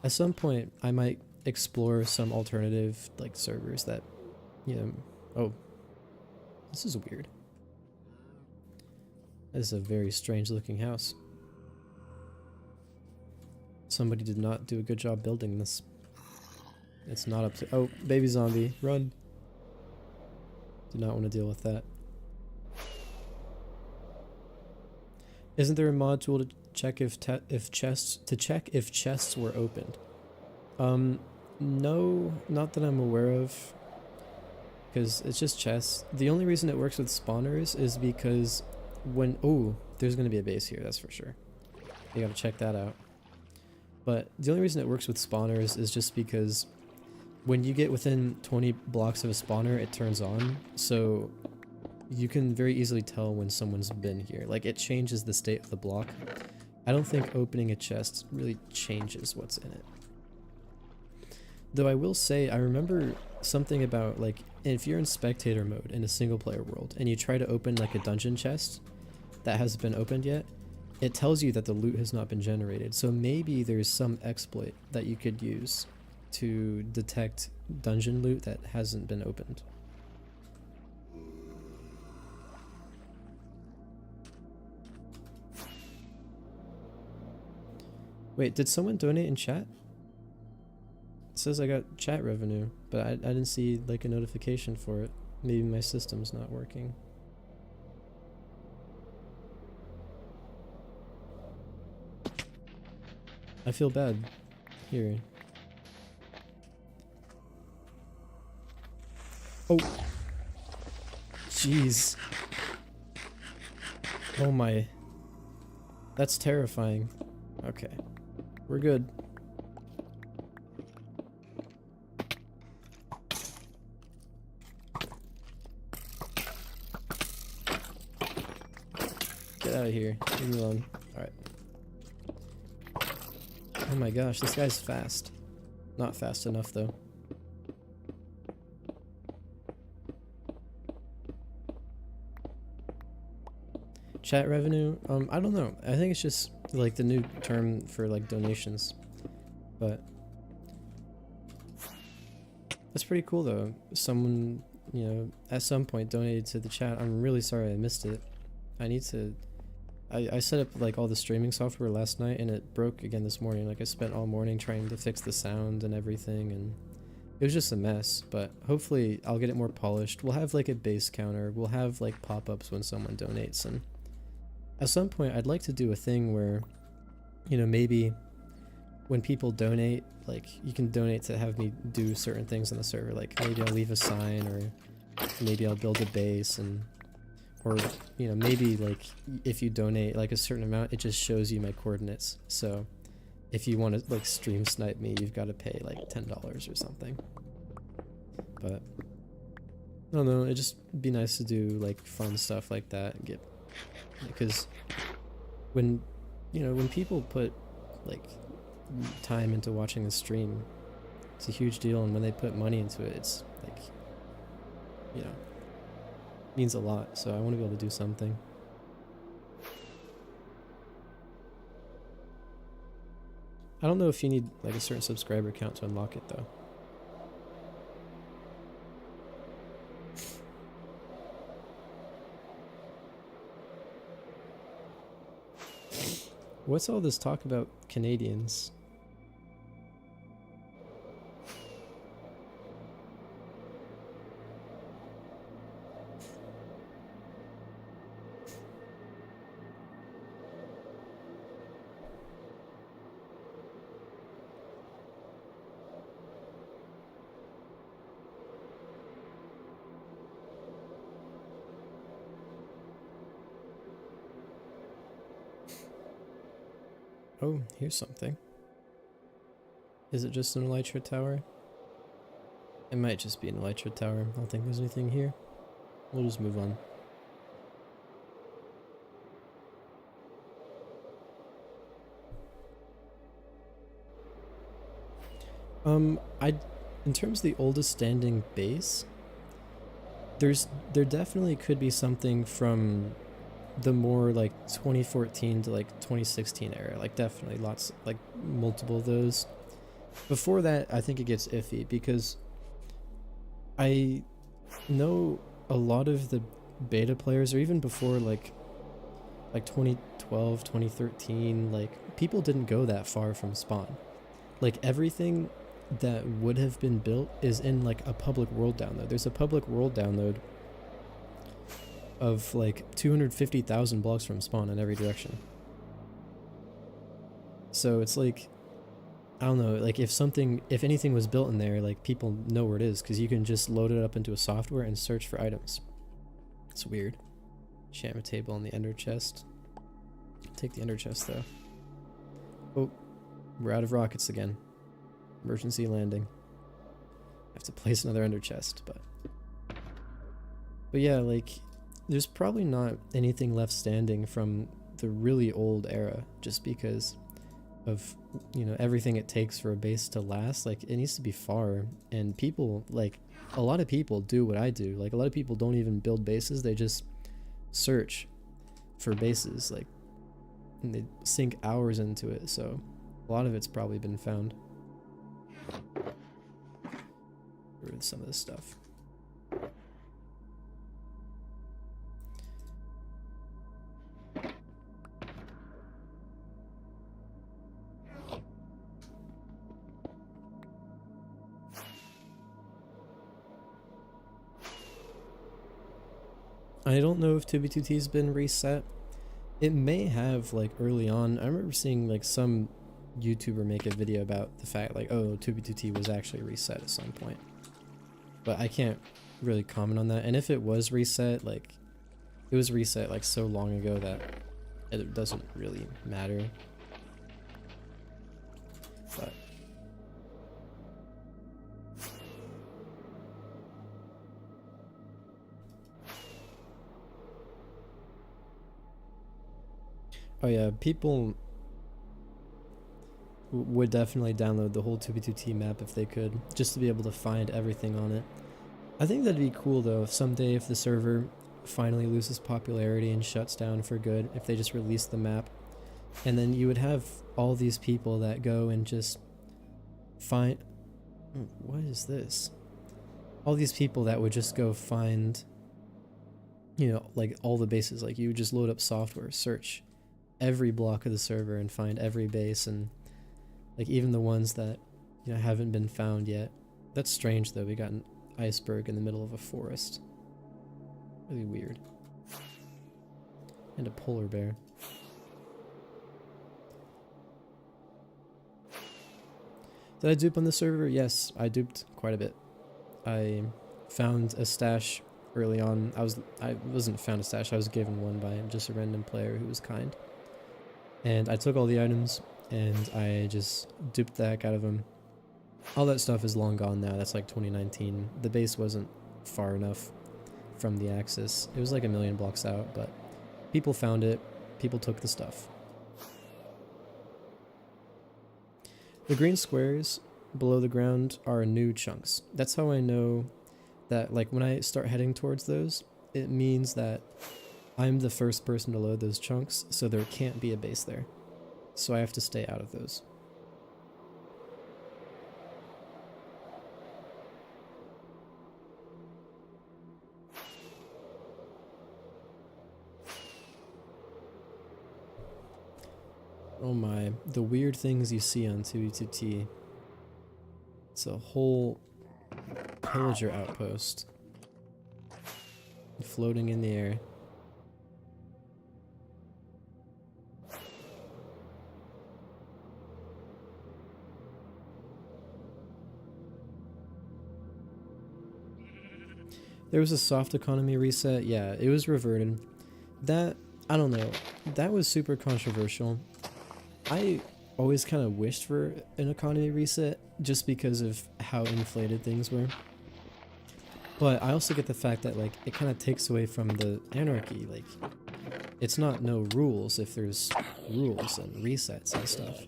At some point, I might explore some alternative, like, servers that, you know... Oh. This is weird. This is a very strange looking house. Somebody did not do a good job building this. It's not up to... Oh, baby zombie, run. Do not want to deal with that. Isn't there a mod tool to check if chests were opened? No, not that I'm aware of. Because it's just chests. The only reason it works with spawners is because when... Oh, there's going to be a base here, that's for sure. You gotta check that out. But the only reason it works with spawners is just because when you get within 20 blocks of a spawner, it turns on. So you can very easily tell when someone's been here. Like, it changes the state of the block. I don't think opening a chest really changes what's in it. Though I will say, I remember something about, like, if you're in spectator mode in a single player world and you try to open, like, a dungeon chest that hasn't been opened yet, it tells you that the loot has not been generated. So maybe there's some exploit that you could use to detect dungeon loot that hasn't been opened. Wait, did someone donate in chat? It says I got chat revenue, but I didn't see, like, a notification for it. Maybe my system's not working. I feel bad. Here. Oh! Jeez. Oh my. That's terrifying. Okay. We're good. Get out of here. Leave me alone. Alright. Oh my gosh, this guy's fast. Not fast enough, though. Chat revenue? I don't know. I think it's just, like, the new term for, like, donations. But that's pretty cool, though. Someone, you know, at some point donated to the chat. I'm really sorry I missed it. I need to... I set up, like, all the streaming software last night, and it broke again this morning. Like, I spent all morning trying to fix the sound and everything, and it was just a mess. But hopefully I'll get it more polished. We'll have, like, a base counter. We'll have, like, pop-ups when someone donates, and at some point I'd like to do a thing where, you know, maybe when people donate, like, you can donate to have me do certain things on the server. Like, maybe I'll leave a sign, or maybe I'll build a base, and... Or, you know, maybe, like, if you donate, like, a certain amount, it just shows you my coordinates. So, if you want to, like, stream snipe me, you've got to pay, like, $10 or something. But, I don't know, it'd just be nice to do, like, fun stuff like that. And get, because when, you know, when people put, like, time into watching the stream, it's a huge deal. And when they put money into it, it's, like, you know, means a lot, so I want to be able to do something. I don't know if you need like a certain subscriber count to unlock it though. What's all this talk about Canadians? Oh, here's something. Is it just an elytra tower? It might just be an elytra tower. I don't think there's anything here. We'll just move on. In terms of the oldest standing base, there definitely could be something from the more like 2014 to like 2016 era, like definitely lots, like multiple of those. Before that, I think it gets iffy because I know a lot of the beta players, or even before like 2012, 2013, like people didn't go that far from spawn. Like everything that would have been built is in like a public world download. There's a public world download of like 250,000 blocks from spawn in every direction. So it's like, I don't know, like if anything was built in there, like people know where it is because you can just load it up into a software and search for items. It's weird. Enchantment table and the ender chest. Take the ender chest though. Oh, we're out of rockets again. Emergency landing. I have to place another ender chest, but yeah, like there's probably not anything left standing from the really old era just because of, you know, everything it takes for a base to last. Like it needs to be far, and people, like a lot of people do what I do. Like a lot of people don't even build bases, they just search for bases, like, and they sink hours into it, so a lot of it's probably been found. Get rid of some of this stuff. I don't know if 2b2t's been reset. It may have, like early on. I remember seeing like some YouTuber make a video about the fact like, oh, 2b2t was actually reset at some point. But I can't really comment on that. And if it was reset, like it was reset like so long ago that it doesn't really matter. But oh yeah, people would definitely download the whole 2b2t map if they could, just to be able to find everything on it. I think that'd be cool though, if someday if the server finally loses popularity and shuts down for good, if they just release the map, and then you would have all these people that go and just find... What is this? All these people that would just go find, you know, like all the bases. Like you would just load up software, search every block of the server and find every base, and like even the ones that, you know, haven't been found yet. That's strange though, we got an iceberg in the middle of a forest. Really weird. And a polar bear. Did I dupe on the server? Yes, I duped quite a bit. I found a stash early on. I wasn't found a stash, I was given one by just a random player who was kind. And I took all the items and I just duped the heck out of them. All that stuff is long gone now. That's like 2019. The base wasn't far enough from the axis. It was like a million blocks out, but people found it. People took the stuff. The green squares below the ground are new chunks. That's how I know that, like, when I start heading towards those, it means that I'm the first person to load those chunks, so there can't be a base there. So I have to stay out of those. Oh my, the weird things you see on 2e2t. It's a whole pillager outpost floating in the air. There was a soft economy reset. Yeah, it was reverted. That, I don't know, that was super controversial. I always kind of wished for an economy reset just because of how inflated things were. But I also get the fact that, like, it kind of takes away from the anarchy. Like, it's not no rules if there's rules and resets and stuff.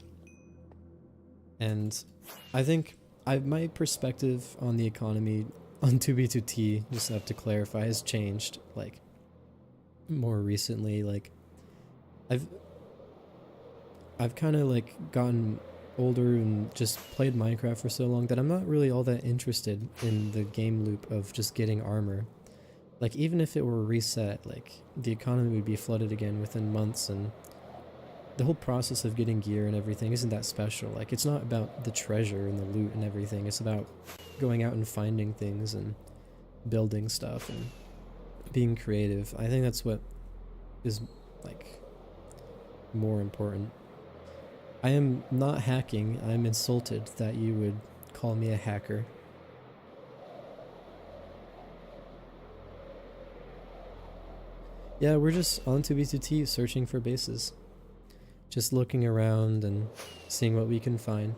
And I think my perspective on the economy on 2b2t, just have to clarify, has changed, like, more recently. Like, I've kind of, like, gotten older and just played Minecraft for so long that I'm not really all that interested in the game loop of just getting armor. Like, even if it were reset, like, the economy would be flooded again within months, and the whole process of getting gear and everything isn't that special. Like, it's not about the treasure and the loot and everything. It's about going out and finding things and building stuff and being creative. I think that's what is, like, more important. I am not hacking. I'm insulted that you would call me a hacker. Yeah, we're just on 2b2t searching for bases. Just looking around and seeing what we can find.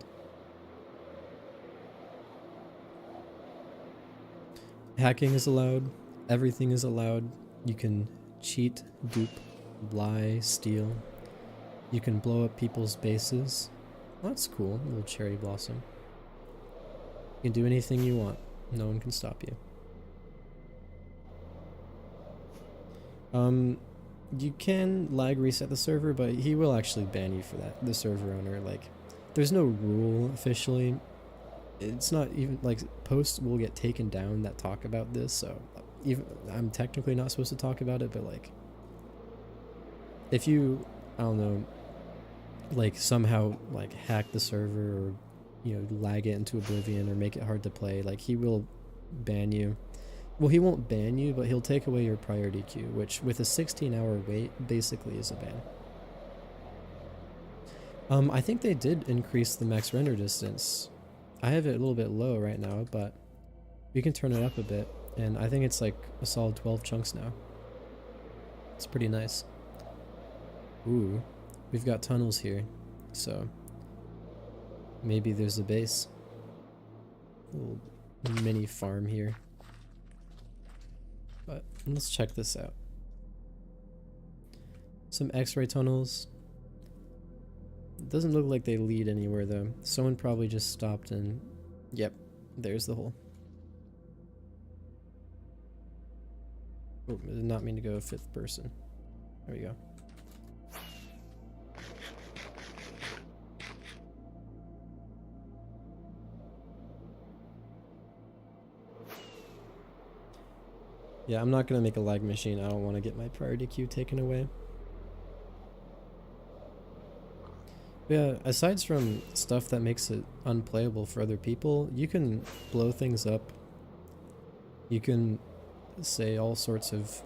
Hacking is allowed. Everything is allowed. You can cheat, dupe, lie, steal. You can blow up people's bases. Well, that's cool, little cherry blossom. You can do anything you want. No one can stop you. You can lag reset the server, but he will actually ban you for that, the server owner. Like, there's no rule officially. It's not even, like, posts will get taken down that talk about this, so even I'm technically not supposed to talk about it, but, like, if you, I don't know, like, somehow, like, hack the server or, you know, lag it into oblivion or make it hard to play, like, he will ban you. Well, he won't ban you, but he'll take away your priority queue, which with a 16-hour wait basically is a ban. I think they did increase the max render distance. I have it a little bit low right now, but we can turn it up a bit, and I think it's like a solid 12 chunks now. It's pretty nice. Ooh, we've got tunnels here, so maybe there's a base. A little mini farm here. But let's check this out. Some X-ray tunnels. It doesn't look like they lead anywhere though. Someone probably just stopped and... Yep, there's the hole. Oh, I did not mean to go fifth person. There we go. Yeah, I'm not gonna make a lag machine. I don't want to get my priority queue taken away. Yeah, aside from stuff that makes it unplayable for other people, you can blow things up. You can say all sorts of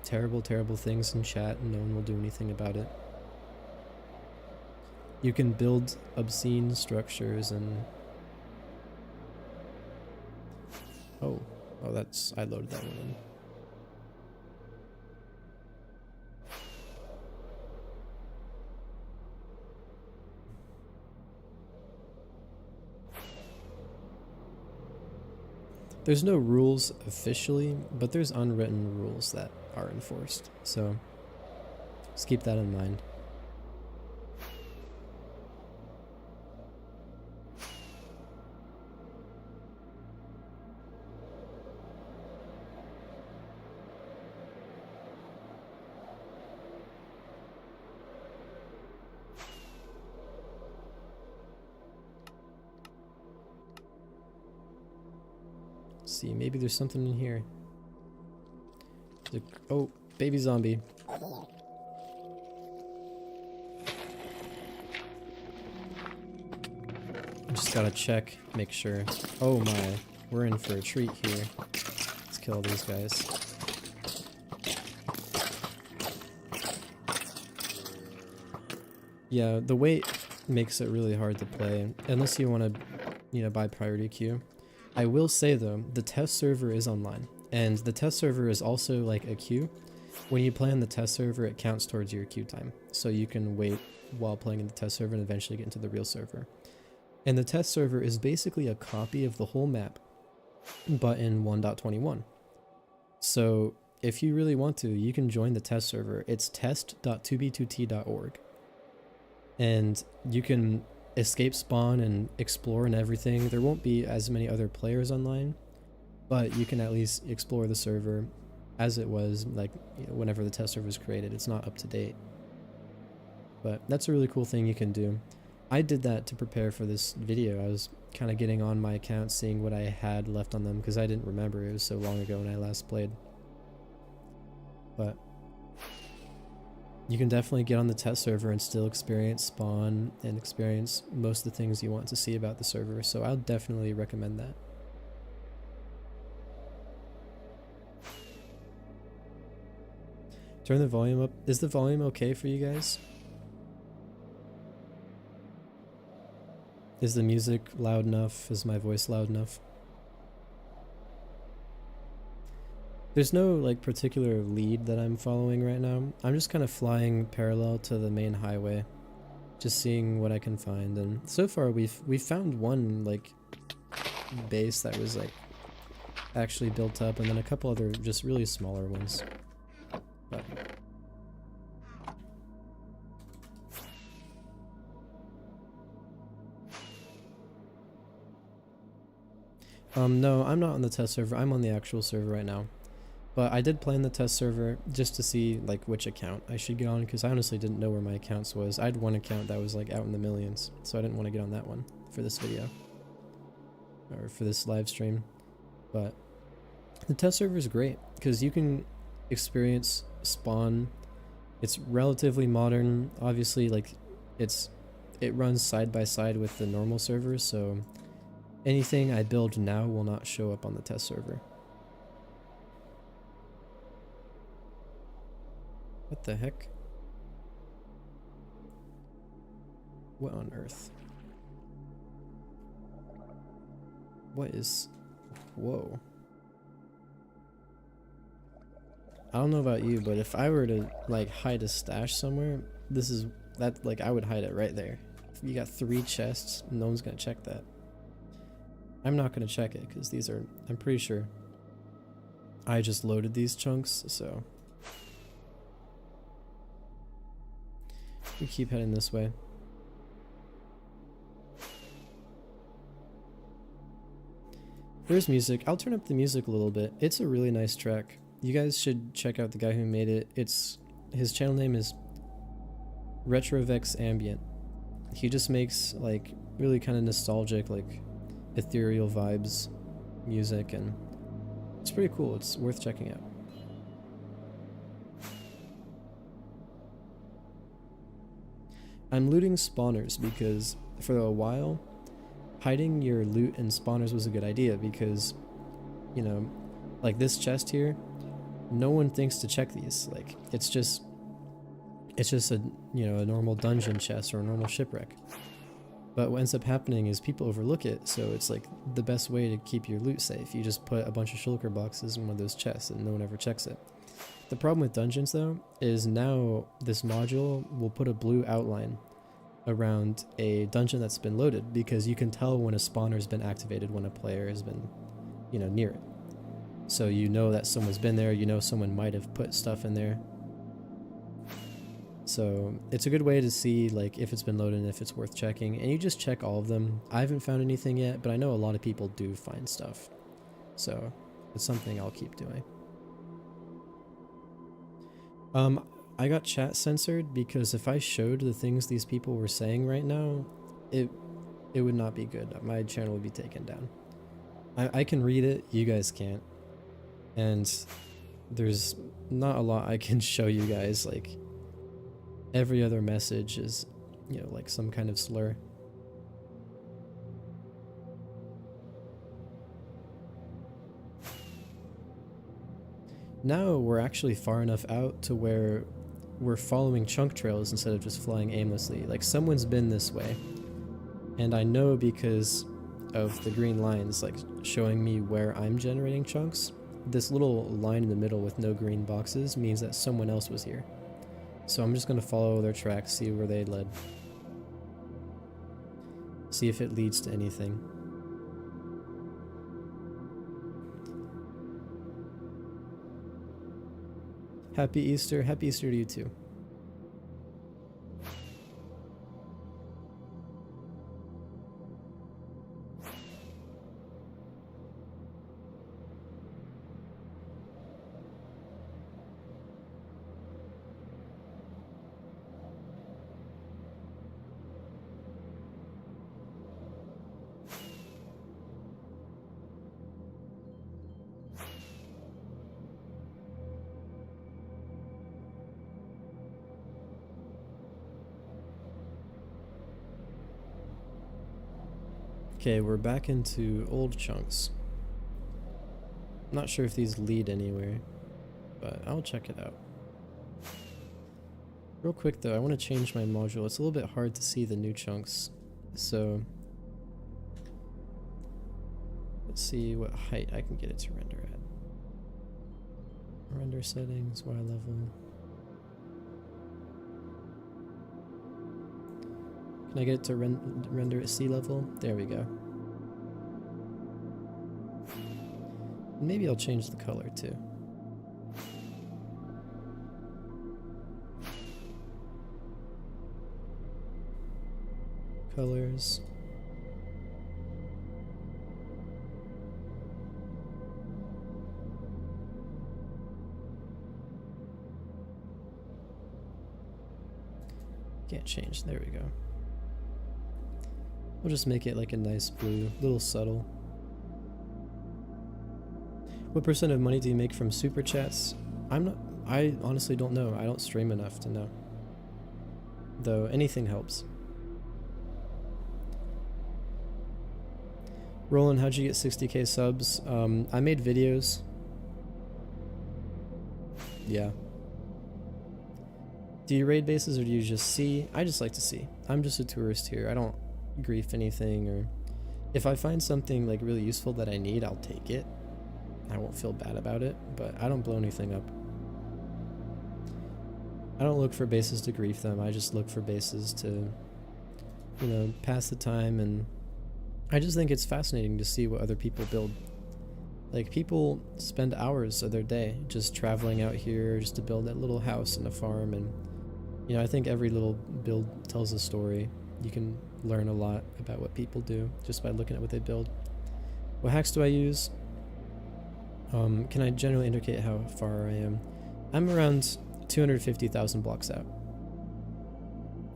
terrible, terrible things in chat and no one will do anything about it. You can build obscene structures and... Oh, that's... I loaded that one in. There's no rules officially, but there's unwritten rules that are enforced, so just keep that in mind. See, maybe there's something in here. Oh, baby zombie. Just gotta check, make sure. Oh my, we're in for a treat here. Let's kill these guys. Yeah, the weight makes it really hard to play, unless you want to, you know, buy priority queue. I will say though, the test server is online, and the test server is also like a queue. When you play on the test server, it counts towards your queue time, so you can wait while playing in the test server and eventually get into the real server. And the test server is basically a copy of the whole map, but in 1.21. So if you really want to, you can join the test server. It's test.2b2t.org. And you can escape spawn and explore and everything. There won't be as many other players online, but you can at least explore the server as it was, like, you know, whenever the test server was created. It's not up to date, but that's a really cool thing you can do. I did that to prepare for this video. I was kind of getting on my account, seeing what I had left on them, because I didn't remember. It was so long ago when I last played. But you can definitely get on the test server and still experience spawn and experience most of the things you want to see about the server, so I'll definitely recommend that. Turn the volume up. Is the volume okay for you guys? Is the music loud enough? Is my voice loud enough? There's no like particular lead that I'm following right now. I'm just kind of flying parallel to the main highway, just seeing what I can find. And so far we've found one like base that was like actually built up, and then a couple other just really smaller ones. But no, I'm not on the test server. I'm on the actual server right now. But I did play in the test server just to see like which account I should get on, because I honestly didn't know where my accounts was. I had one account that was like out in the millions, so I didn't want to get on that one for this video or for this live stream. But the test server is great because you can experience spawn. It's relatively modern. Obviously, like it runs side by side with the normal server, so anything I build now will not show up on the test server. What the heck? What on earth? What is... Whoa. I don't know about you, but if I were to like hide a stash somewhere, this is that, like, I would hide it right there. If you got 3 chests, no one's gonna check that. I'm not gonna check it because these are, I'm pretty sure I just loaded these chunks, so we keep heading this way. There's music. I'll turn up the music a little bit. It's a really nice track. You guys should check out the guy who made it. His channel name is Retrovex Ambient. He just makes like really kind of nostalgic, like ethereal vibes music, and it's pretty cool. It's worth checking out. I'm looting spawners because for a while hiding your loot in spawners was a good idea, because, you know, like this chest here, no one thinks to check these. Like it's just a, you know, a normal dungeon chest or a normal shipwreck. But what ends up happening is people overlook it, so it's like the best way to keep your loot safe. You just put a bunch of shulker boxes in one of those chests and no one ever checks it. The problem with dungeons though is now this module will put a blue outline around a dungeon that's been loaded, because you can tell when a spawner's been activated when a player has been, you know, near it. So you know that someone's been there, you know someone might have put stuff in there. So it's a good way to see like if it's been loaded and if it's worth checking, and you just check all of them. I haven't found anything yet, but I know a lot of people do find stuff, so it's something I'll keep doing. I got chat censored because if I showed the things these people were saying right now, it would not be good. My channel would be taken down. I can read it, you guys can't, and there's not a lot I can show you guys. Like every other message is, you know, like some kind of slur. Now we're actually far enough out to where we're following chunk trails instead of just flying aimlessly. Like, someone's been this way. And I know because of the green lines, like, showing me where I'm generating chunks. This little line in the middle with no green boxes means that someone else was here. So I'm just going to follow their tracks, see where they led. See if it leads to anything. Happy Easter. Happy Easter to you too. Okay, we're back into old chunks. I'm not sure if these lead anywhere, but I'll check it out. Real quick though, I want to change my module. It's a little bit hard to see the new chunks, so let's see what height I can get it to render at. Render settings, Y level. Can I get it to render at sea level? There we go. Maybe I'll change the color too. Colors. Can't change. There we go. We'll just make it like a nice blue, little subtle. What percent of money do you make from super chats? I honestly don't know. I don't stream enough to know. Though anything helps. Roland, how'd you get 60k subs? I made videos. Yeah. Do you raid bases or do you just see? I just like to see. I'm just a tourist here. I don't grief anything, or if I find something like really useful that I need, I'll take it. I won't feel bad about it, but I don't blow anything up. I don't look for bases to grief them. I just look for bases to, you know, pass the time, and I just think it's fascinating to see what other people build. Like, people spend hours of their day just traveling out here just to build that little house and a farm, and you know, I think every little build tells a story. You can learn a lot about what people do just by looking at what they build. What hacks do I use? Can I generally indicate how far I am? I'm around 250,000 blocks out,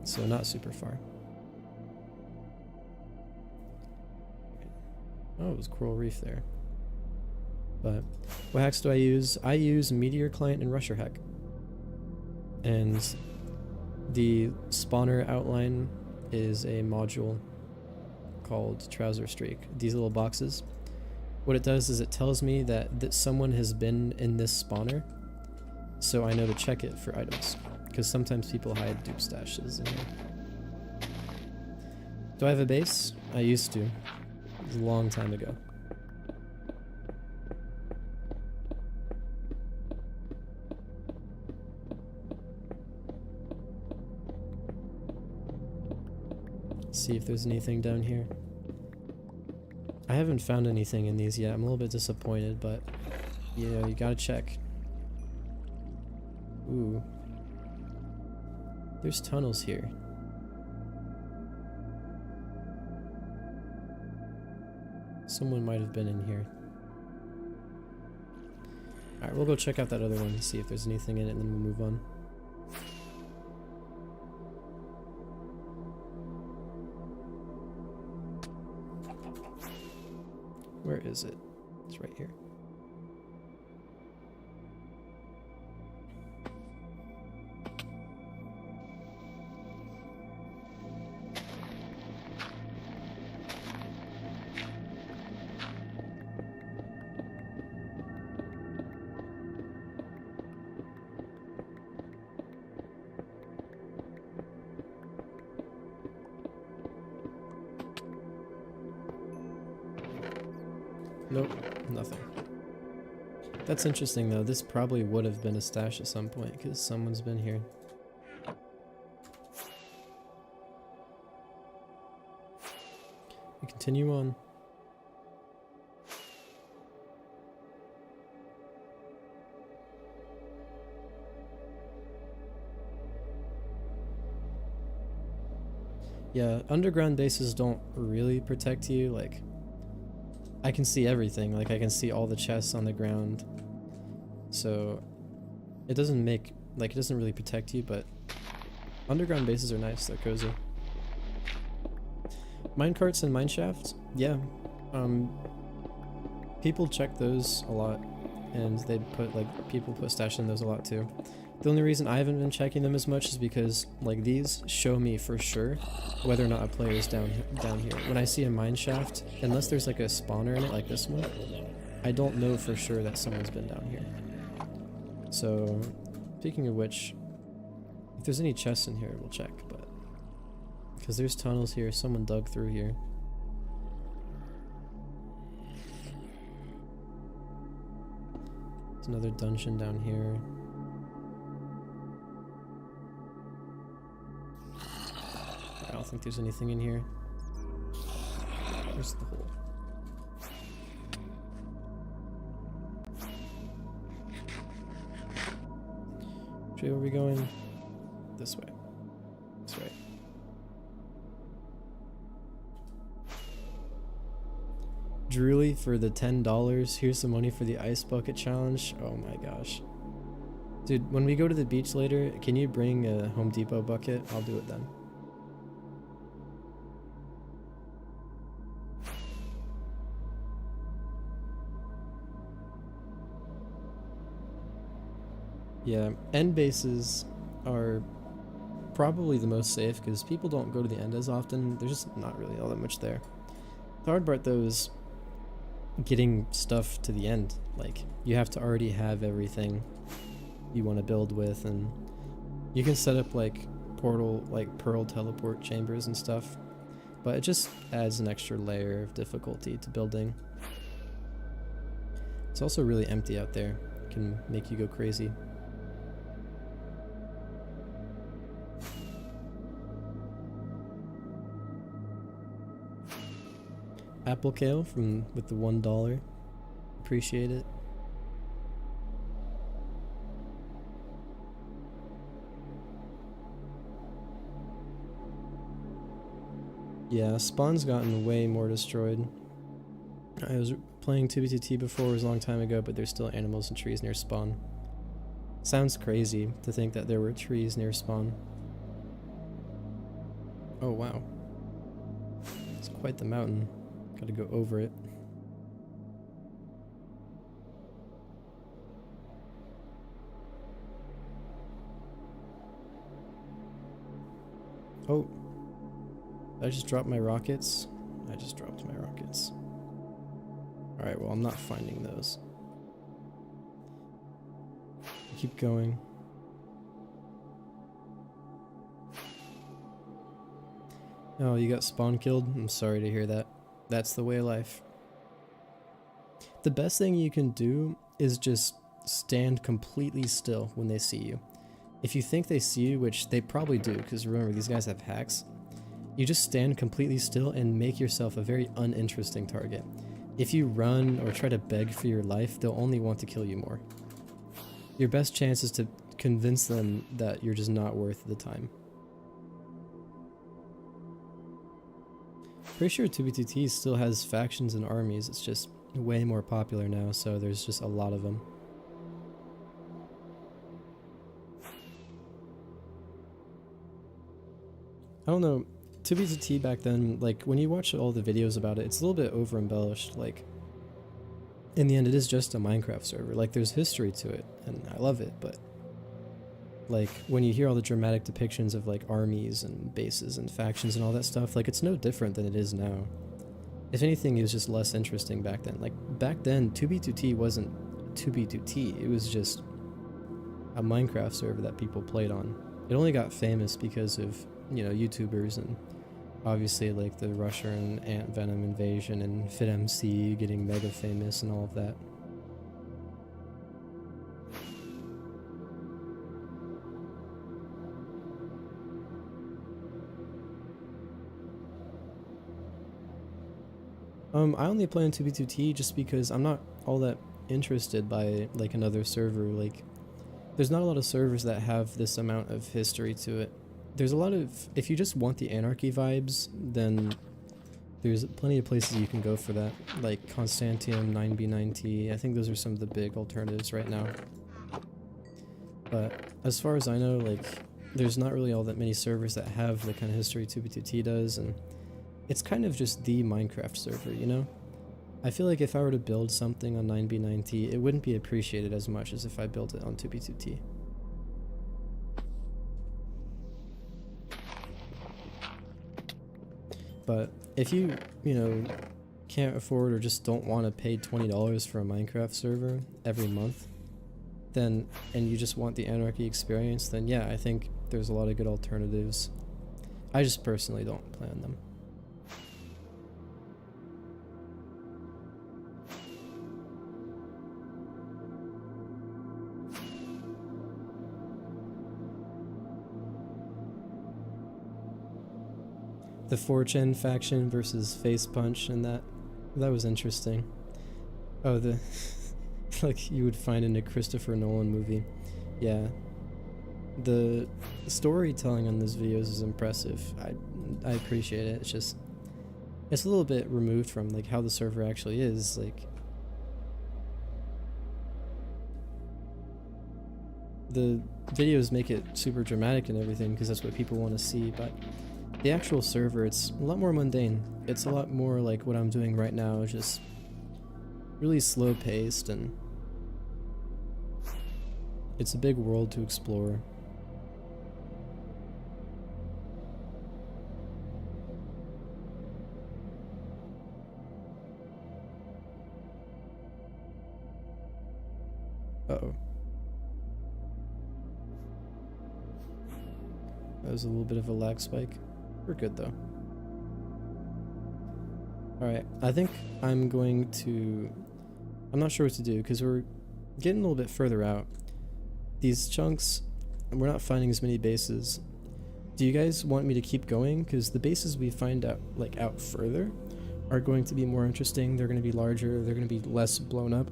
so not super far. Oh, it was coral reef there. But what hacks do I use? I use Meteor Client and Rusher Hack. And the spawner outline is a module called Trouser Streak. These little boxes. What it does is it tells me that someone has been in this spawner, so I know to check it for items, because sometimes people hide dupe stashes in here. Do I have a base? I used to. It was a long time ago. See if there's anything down here. I haven't found anything in these yet. I'm a little bit disappointed, but yeah, you gotta check. Ooh. There's tunnels here. Someone might have been in here. Alright, we'll go check out that other one and see if there's anything in it, and then we'll move on. Where is it? It's right here. Nope, nothing. That's interesting though, this probably would have been a stash at some point, because someone's been here. We continue on. Yeah, underground bases don't really protect you, like, I can see everything, like I can see all the chests on the ground, so it doesn't make, like, it doesn't really protect you, but underground bases are nice, they're cozy. Minecarts and mineshafts, yeah, people check those a lot, and they put, like, people put stash in those a lot too. The only reason I haven't been checking them as much is because, like, these show me for sure whether or not a player is down here. When I see a mineshaft, unless there's like a spawner in it, like this one, I don't know for sure that someone's been down here. So, speaking of which, if there's any chests in here, we'll check, but because there's tunnels here, someone dug through here. There's another dungeon down here. I don't think there's anything in here. Where's the hole? Which way are we going? This way. That's right. Drooly for the $10. Here's some money for the ice bucket challenge. Oh my gosh. Dude, when we go to the beach later, can you bring a Home Depot bucket? I'll do it then. Yeah, end bases are probably the most safe because people don't go to the end as often. There's just not really all that much there. The hard part though is getting stuff to the end. Like, you have to already have everything you want to build with, and you can set up like portal, like pearl teleport chambers and stuff, but it just adds an extra layer of difficulty to building. It's also really empty out there. It can make you go crazy. Apple Kale with the $1. Appreciate it. Yeah, Spawn's gotten way more destroyed. I was playing 2B2T before, it was a long time ago, but there's still animals and trees near Spawn. Sounds crazy to think that there were trees near Spawn. Oh wow. It's quite the mountain. Gotta go over it. Oh. Did I just drop my rockets? I just dropped my rockets. Alright, well, I'm not finding those. Keep going. Oh, you got spawn killed? I'm sorry to hear that. That's the way of life. The best thing you can do is just stand completely still when they see you. If you think they see you, which they probably do, because remember, these guys have hacks, you just stand completely still and make yourself a very uninteresting target. If you run or try to beg for your life, they'll only want to kill you more. Your best chance is to convince them that you're just not worth the time. Pretty sure 2B2T still has factions and armies, it's just way more popular now, so there's just a lot of them. I don't know, 2B2T back then, like, when you watch all the videos about it, it's a little bit over embellished. Like, in the end, it is just a Minecraft server. Like, there's history to it, and I love it, but like, when you hear all the dramatic depictions of like armies and bases and factions and all that stuff, like, it's no different than it is now. If anything, it was just less interesting back then. Like, back then, 2B2T wasn't 2B2T, it was just a Minecraft server that people played on. It only got famous because of, you know, YouTubers and Obviously, like the Russia and Ant Venom invasion and FitMC getting mega famous and all of that. I only play on 2b2t just because I'm not all that interested by like another server. Like, there's not a lot of servers that have this amount of history to it. There's a lot of, if you just want the anarchy vibes, then there's plenty of places you can go for that, like Constantium, 9b9t. I think those are some of the big alternatives right now. But as far as I know, like, there's not really all that many servers that have the kind of history 2b2t does, and it's kind of just the Minecraft server, you know? I feel like if I were to build something on 9b9t, it wouldn't be appreciated as much as if I built it on 2b2t. But if you know, can't afford or just don't want to pay $20 for a Minecraft server every month, then, and you just want the anarchy experience, then yeah, I think there's a lot of good alternatives. I just personally don't plan them. The 4chan faction versus Face Punch, and that was interesting. Oh, the like you would find in a Christopher Nolan movie. Yeah. The storytelling on those videos is impressive. I appreciate it. It's just, it's a little bit removed from like how the server actually is. Like, the videos make it super dramatic and everything because that's what people want to see, but the actual server, it's a lot more mundane. It's a lot more like what I'm doing right now, just really slow paced, and it's a big world to explore. Uh-oh. That was a little bit of a lag spike. We're good though. Alright, I think I'm going to... I'm not sure what to do because we're getting a little bit further out. These chunks, we're not finding as many bases. Do you guys want me to keep going? Because the bases we find out, like, out further are going to be more interesting. They're going to be larger, they're going to be less blown up.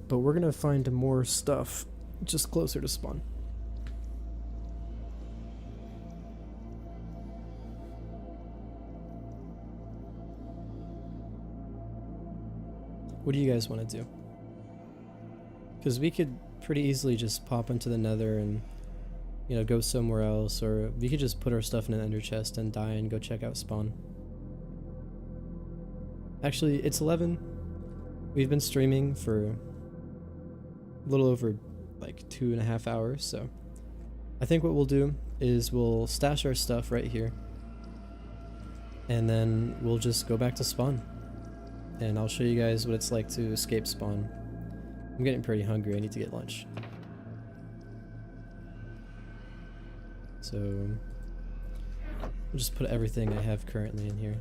But we're going to find more stuff just closer to spawn. What do you guys want to do? Because we could pretty easily just pop into the nether and, you know, go somewhere else, or we could just put our stuff in an ender chest and die and go check out spawn. Actually, it's 11. We've been streaming for a little over like 2.5 hours, so I think what we'll do is we'll stash our stuff right here, and then we'll just go back to spawn. And I'll show you guys what it's like to escape spawn. I'm getting pretty hungry, I need to get lunch. So, I'll just put everything I have currently in here.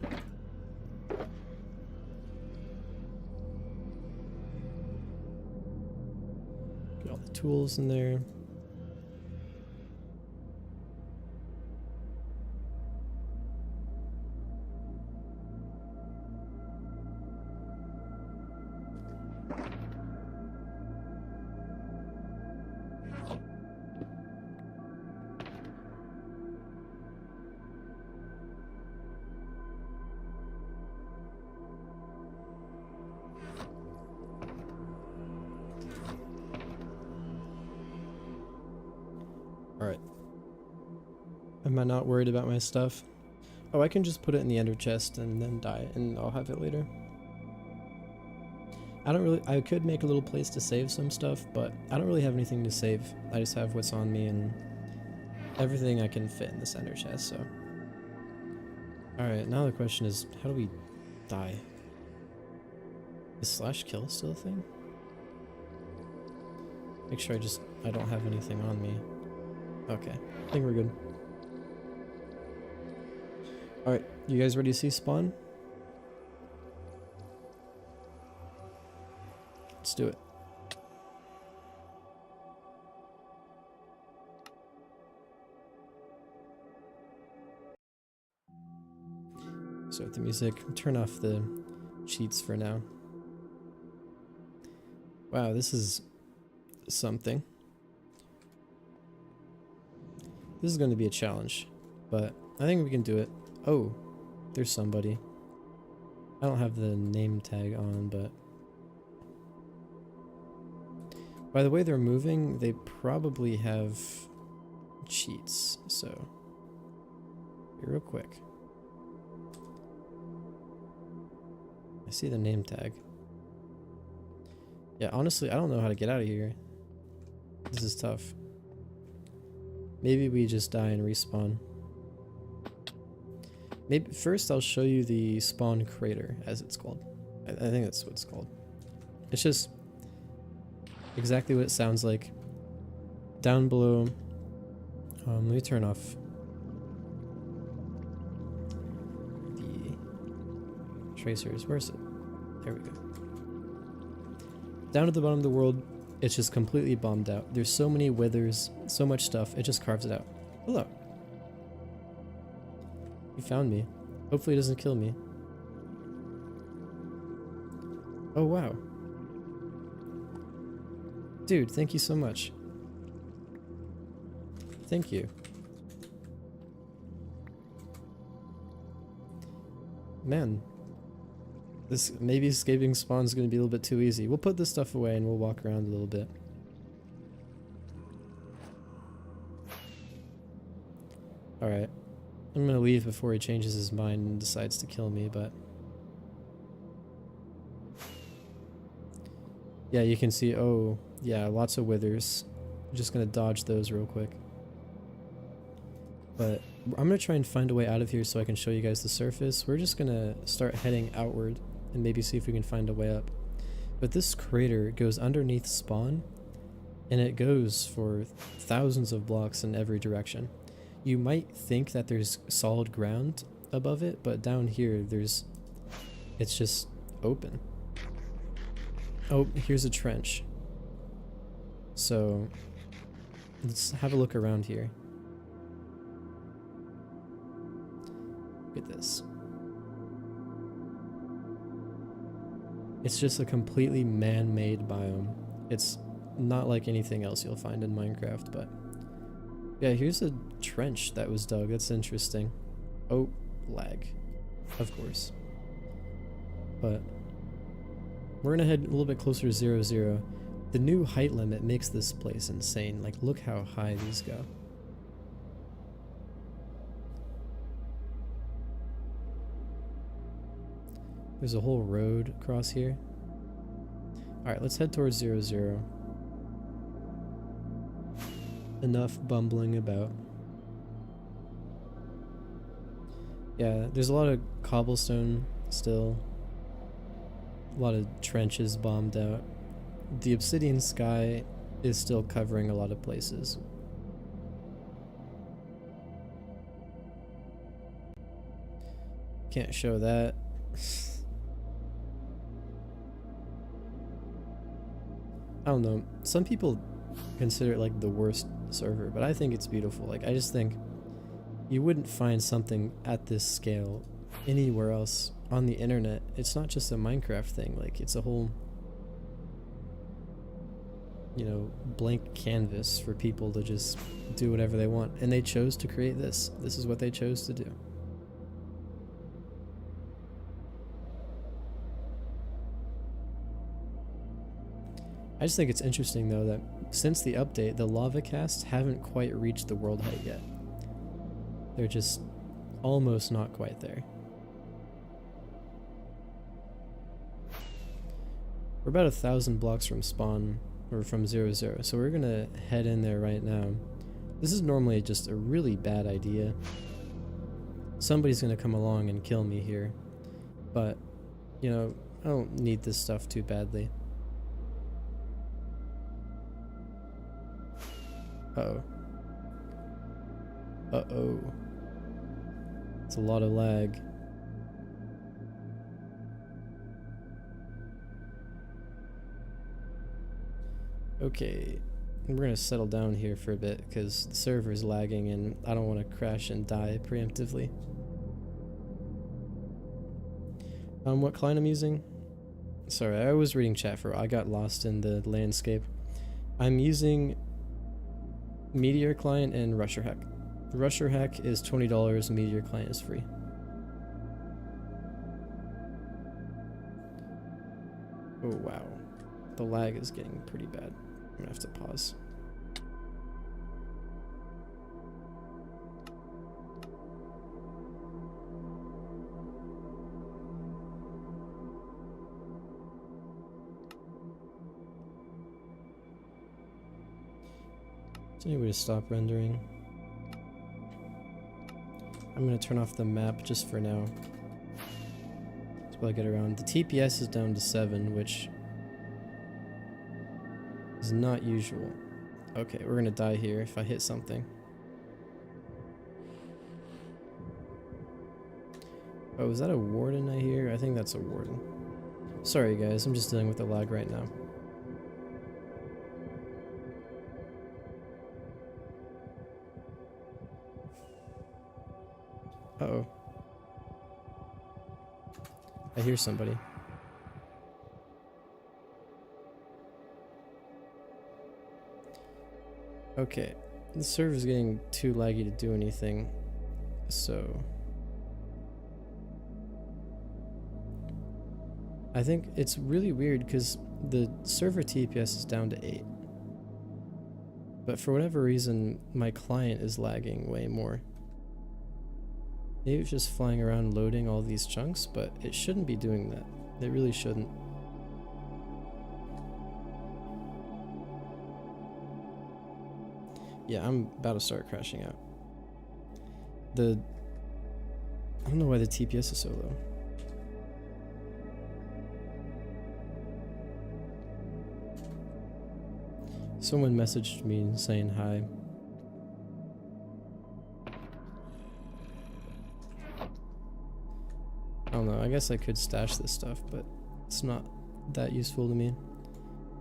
Get all the tools in there. Alright. Am I not worried about my stuff? Oh, I can just put it in the ender chest and then die, and I'll have it later. I could make a little place to save some stuff, but I don't really have anything to save. I just have what's on me and everything I can fit in this ender chest, so. Alright, now the question is, how do we die? Is slash kill still a thing? Make sure I don't have anything on me. Okay, I think we're good. Alright, you guys ready to see spawn? Let's do it. So with the music, turn off the cheats for now. Wow, this is something. This is going to be a challenge, but I think we can do it. Oh, there's somebody. I don't have the name tag on, but by the way they're moving, they probably have cheats, so be real quick. I see the name tag. Yeah, honestly, I don't know how to get out of here. This is tough. Maybe we just die and respawn. Maybe first I'll show you the spawn crater, as it's called. I think that's what it's called. It's just exactly what it sounds like. Down below. Let me turn off the tracers. Where is it? There we go. Down at the bottom of the world, it's just completely bombed out. There's so many withers, so much stuff, it just carves it out. Hello. You found me. Hopefully it doesn't kill me. Oh wow. Dude, thank you so much. Thank you. Man. This, maybe escaping spawn is going to be a little bit too easy. We'll put this stuff away and we'll walk around a little bit. Alright. I'm going to leave before he changes his mind and decides to kill me, but... yeah, you can see, oh, yeah, lots of withers. I'm just going to dodge those real quick. But I'm going to try and find a way out of here so I can show you guys the surface. We're just going to start heading outward and maybe see if we can find a way up. But this crater goes underneath spawn, and it goes for thousands of blocks in every direction. You might think that there's solid ground above it, but down here it's just open. Oh, here's a trench. So let's have a look around here. Look at this. It's just a completely man-made biome. It's not like anything else you'll find in Minecraft, but yeah, here's a trench that was dug. That's interesting. Oh, lag. Of course. But we're gonna head a little bit closer to 0, 0. The new height limit makes this place insane. Like, look how high these go. There's a whole road across here. Alright, let's head towards 0, 0. Enough bumbling about. Yeah, there's a lot of cobblestone still. A lot of trenches bombed out. The obsidian sky is still covering a lot of places. Can't show that. I don't know. Some people consider it like the worst server, but I think it's beautiful. Like, I just think you wouldn't find something at this scale anywhere else on the internet. It's not just a Minecraft thing. Like, it's a whole, you know, blank canvas for people to just do whatever they want. And they chose to create this. This is what they chose to do. I just think it's interesting though that since the update, the lava casts haven't quite reached the world height yet. They're just almost not quite there. We're about 1,000 blocks from spawn, or from 0, 0, so we're gonna head in there right now. This is normally just a really bad idea. Somebody's gonna come along and kill me here, but, you know, I don't need this stuff too badly. Uh-oh. Uh-oh. It's a lot of lag. Okay, we're gonna settle down here for a bit because the server is lagging and I don't want to crash and die preemptively. What client I'm using? Sorry, I was reading chat for a while. I got lost in the landscape. I'm using Meteor Client and Rusher Hack. Rusher Hack is $20, Meteor Client is free. Oh wow, the lag is getting pretty bad. I'm gonna have to pause. Is there any way to stop rendering? I'm gonna turn off the map just for now. That's what I get around. The TPS is down to 7, which is not usual. Okay, we're gonna die here if I hit something. Oh, is that a warden I hear? I think that's a warden. Sorry guys, I'm just dealing with the lag right now. Uh-oh. I hear somebody. Okay, the server's getting too laggy to do anything, so I think it's really weird because the server TPS is down to 8. But for whatever reason, my client is lagging way more. Maybe it's just flying around loading all these chunks, but it shouldn't be doing that. It really shouldn't. Yeah, I'm about to start crashing out. I don't know why the TPS is so low. Someone messaged me saying hi. I don't know, I guess I could stash this stuff, but it's not that useful to me.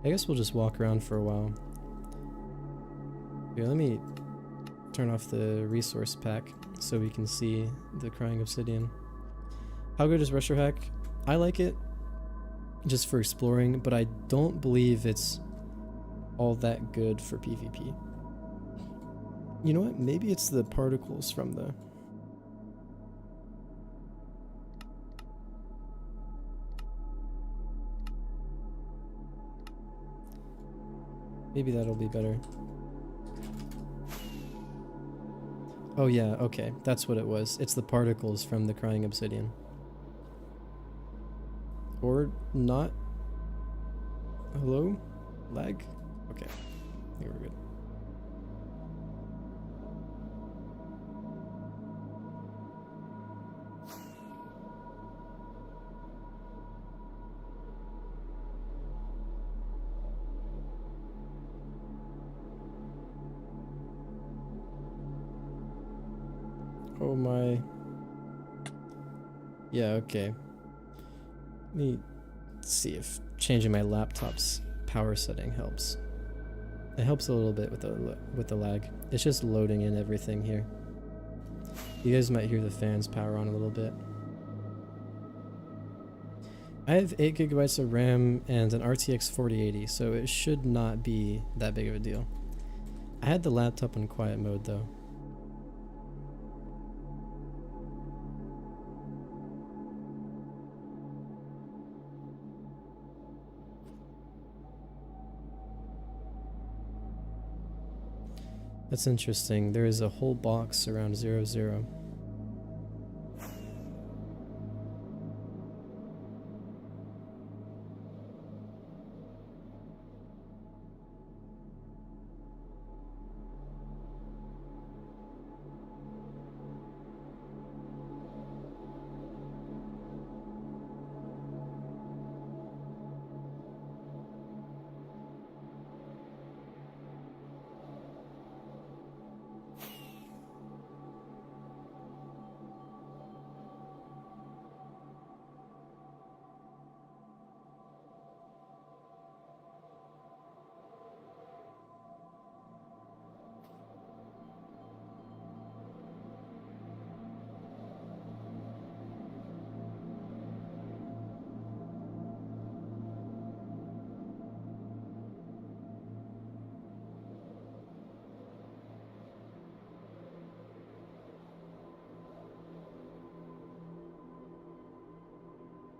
I guess we'll just walk around for a while. Here, let me turn off the resource pack so we can see the crying obsidian. How good is Rusher Hack? I like it just for exploring, but I don't believe it's all that good for PvP. You know what? Maybe it's the particles from the... Maybe that'll be better. Oh yeah, okay. That's what it was. It's the particles from the crying obsidian. Or not. Hello? Lag? Okay. I think we're good. Oh my. Yeah, okay. Let me see if changing my laptop's power setting helps. It helps a little bit with the lag. It's just loading in everything here. You guys might hear the fans power on a little bit. I have 8 gigabytes of RAM and an RTX 4080, so it should not be that big of a deal. I had the laptop in quiet mode though. That's interesting. There is a whole box around 00.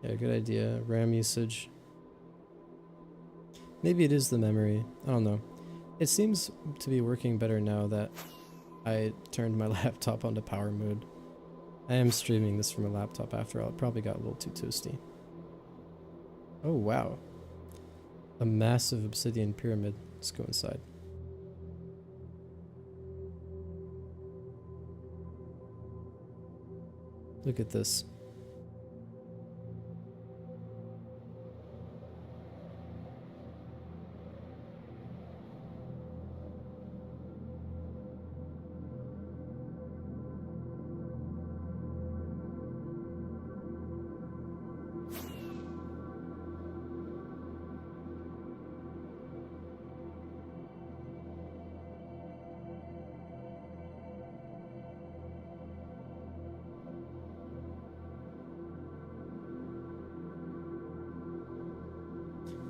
Yeah, good idea. RAM usage. Maybe it is the memory. I don't know. It seems to be working better now that I turned my laptop onto power mode. I am streaming this from a laptop after all. It probably got a little too toasty. Oh, wow. A massive obsidian pyramid. Let's go inside. Look at this.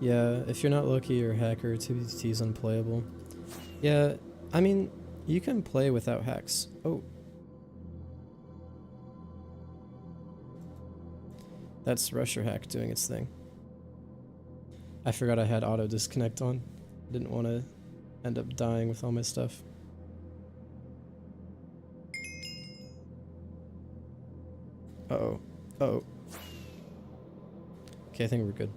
Yeah, if you're not lucky or hacker, 2BTT is unplayable. Yeah, I mean, you can play without hacks. Oh. That's Rusher hack doing its thing. I forgot I had auto disconnect on. Didn't want to end up dying with all my stuff. Uh-oh. Uh-oh. Okay, I think we're good.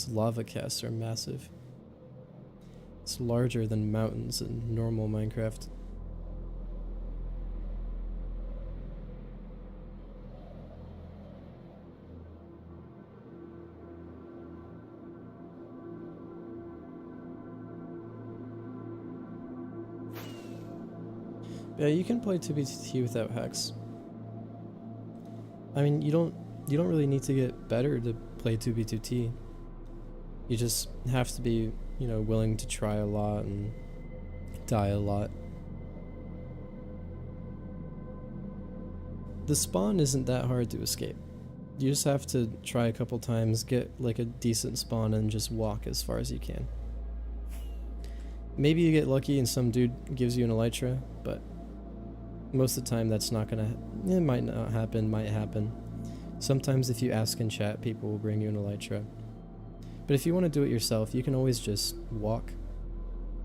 These lava casts are massive. It's larger than mountains in normal Minecraft. Yeah, you can play 2BTT without hacks. I mean, you don't really need to get better to play 2B2T. You just have to be, you know, willing to try a lot and die a lot. The spawn isn't that hard to escape. You just have to try a couple times, get like a decent spawn, and just walk as far as you can. Maybe you get lucky and some dude gives you an elytra, but most of the time that's not gonna, it might not happen, might happen. Sometimes if you ask in chat, people will bring you an elytra. But if you want to do it yourself, you can always just walk.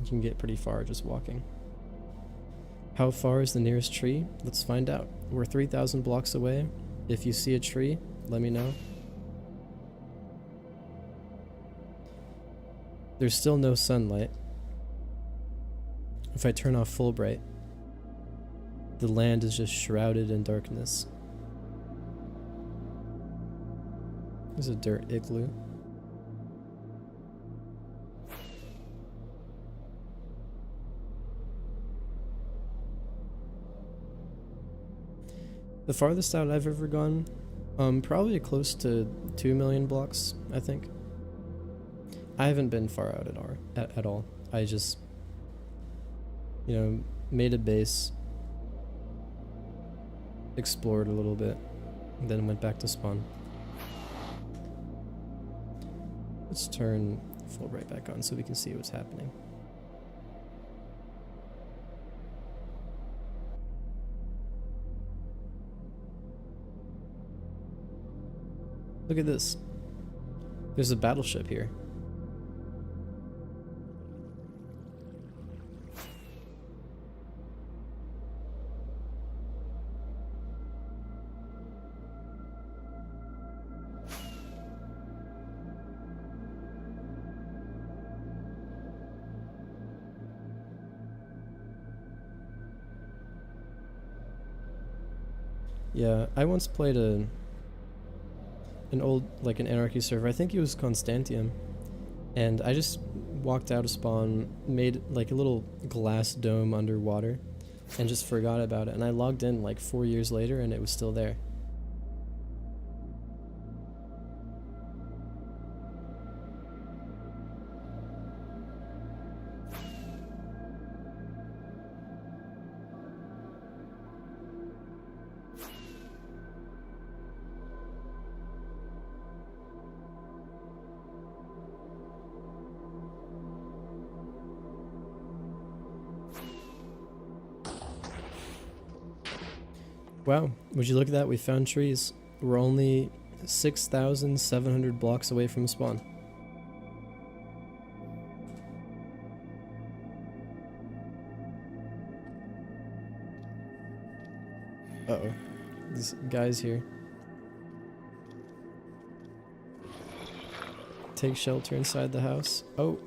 You can get pretty far just walking. How far is the nearest tree? Let's find out. We're 3,000 blocks away. If you see a tree, let me know. There's still no sunlight. If I turn off full bright, the land is just shrouded in darkness. There's a dirt igloo. The farthest out I've ever gone, probably close to 2 million blocks, I think. I haven't been far out at all. I just, you know, made a base, explored a little bit, and then went back to spawn. Let's turn full bright back on so we can see what's happening. Look at this. There's a battleship here. Yeah, I once played an old, like an anarchy server. I think it was Constantium. And I just walked out of spawn, made like a little glass dome underwater, and just forgot about it. And I logged in like 4 years later and it was still there. Wow, would you look at that? We found trees. We're only 6,700 blocks away from spawn. Uh-oh. This guy's here. Take shelter inside the house. Oh,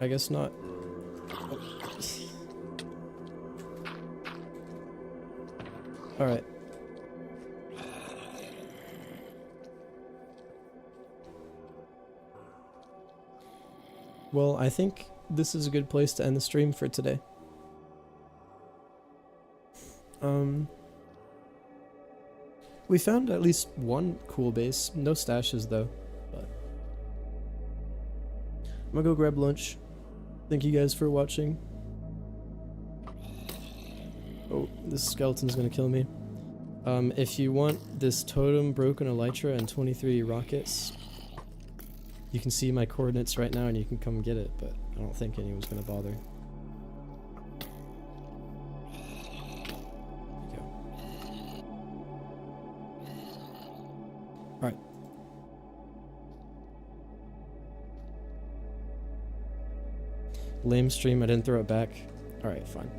I guess not. Oh. Alright. Well, I think this is a good place to end the stream for today. We found at least one cool base. No stashes though, but I'm gonna go grab lunch. Thank you guys for watching. Oh, this skeleton's gonna kill me. If you want this totem, broken elytra, and 23 rockets, you can see my coordinates right now and you can come get it, but I don't think anyone's gonna bother. Alright. Lame stream, I didn't throw it back. Alright, fine.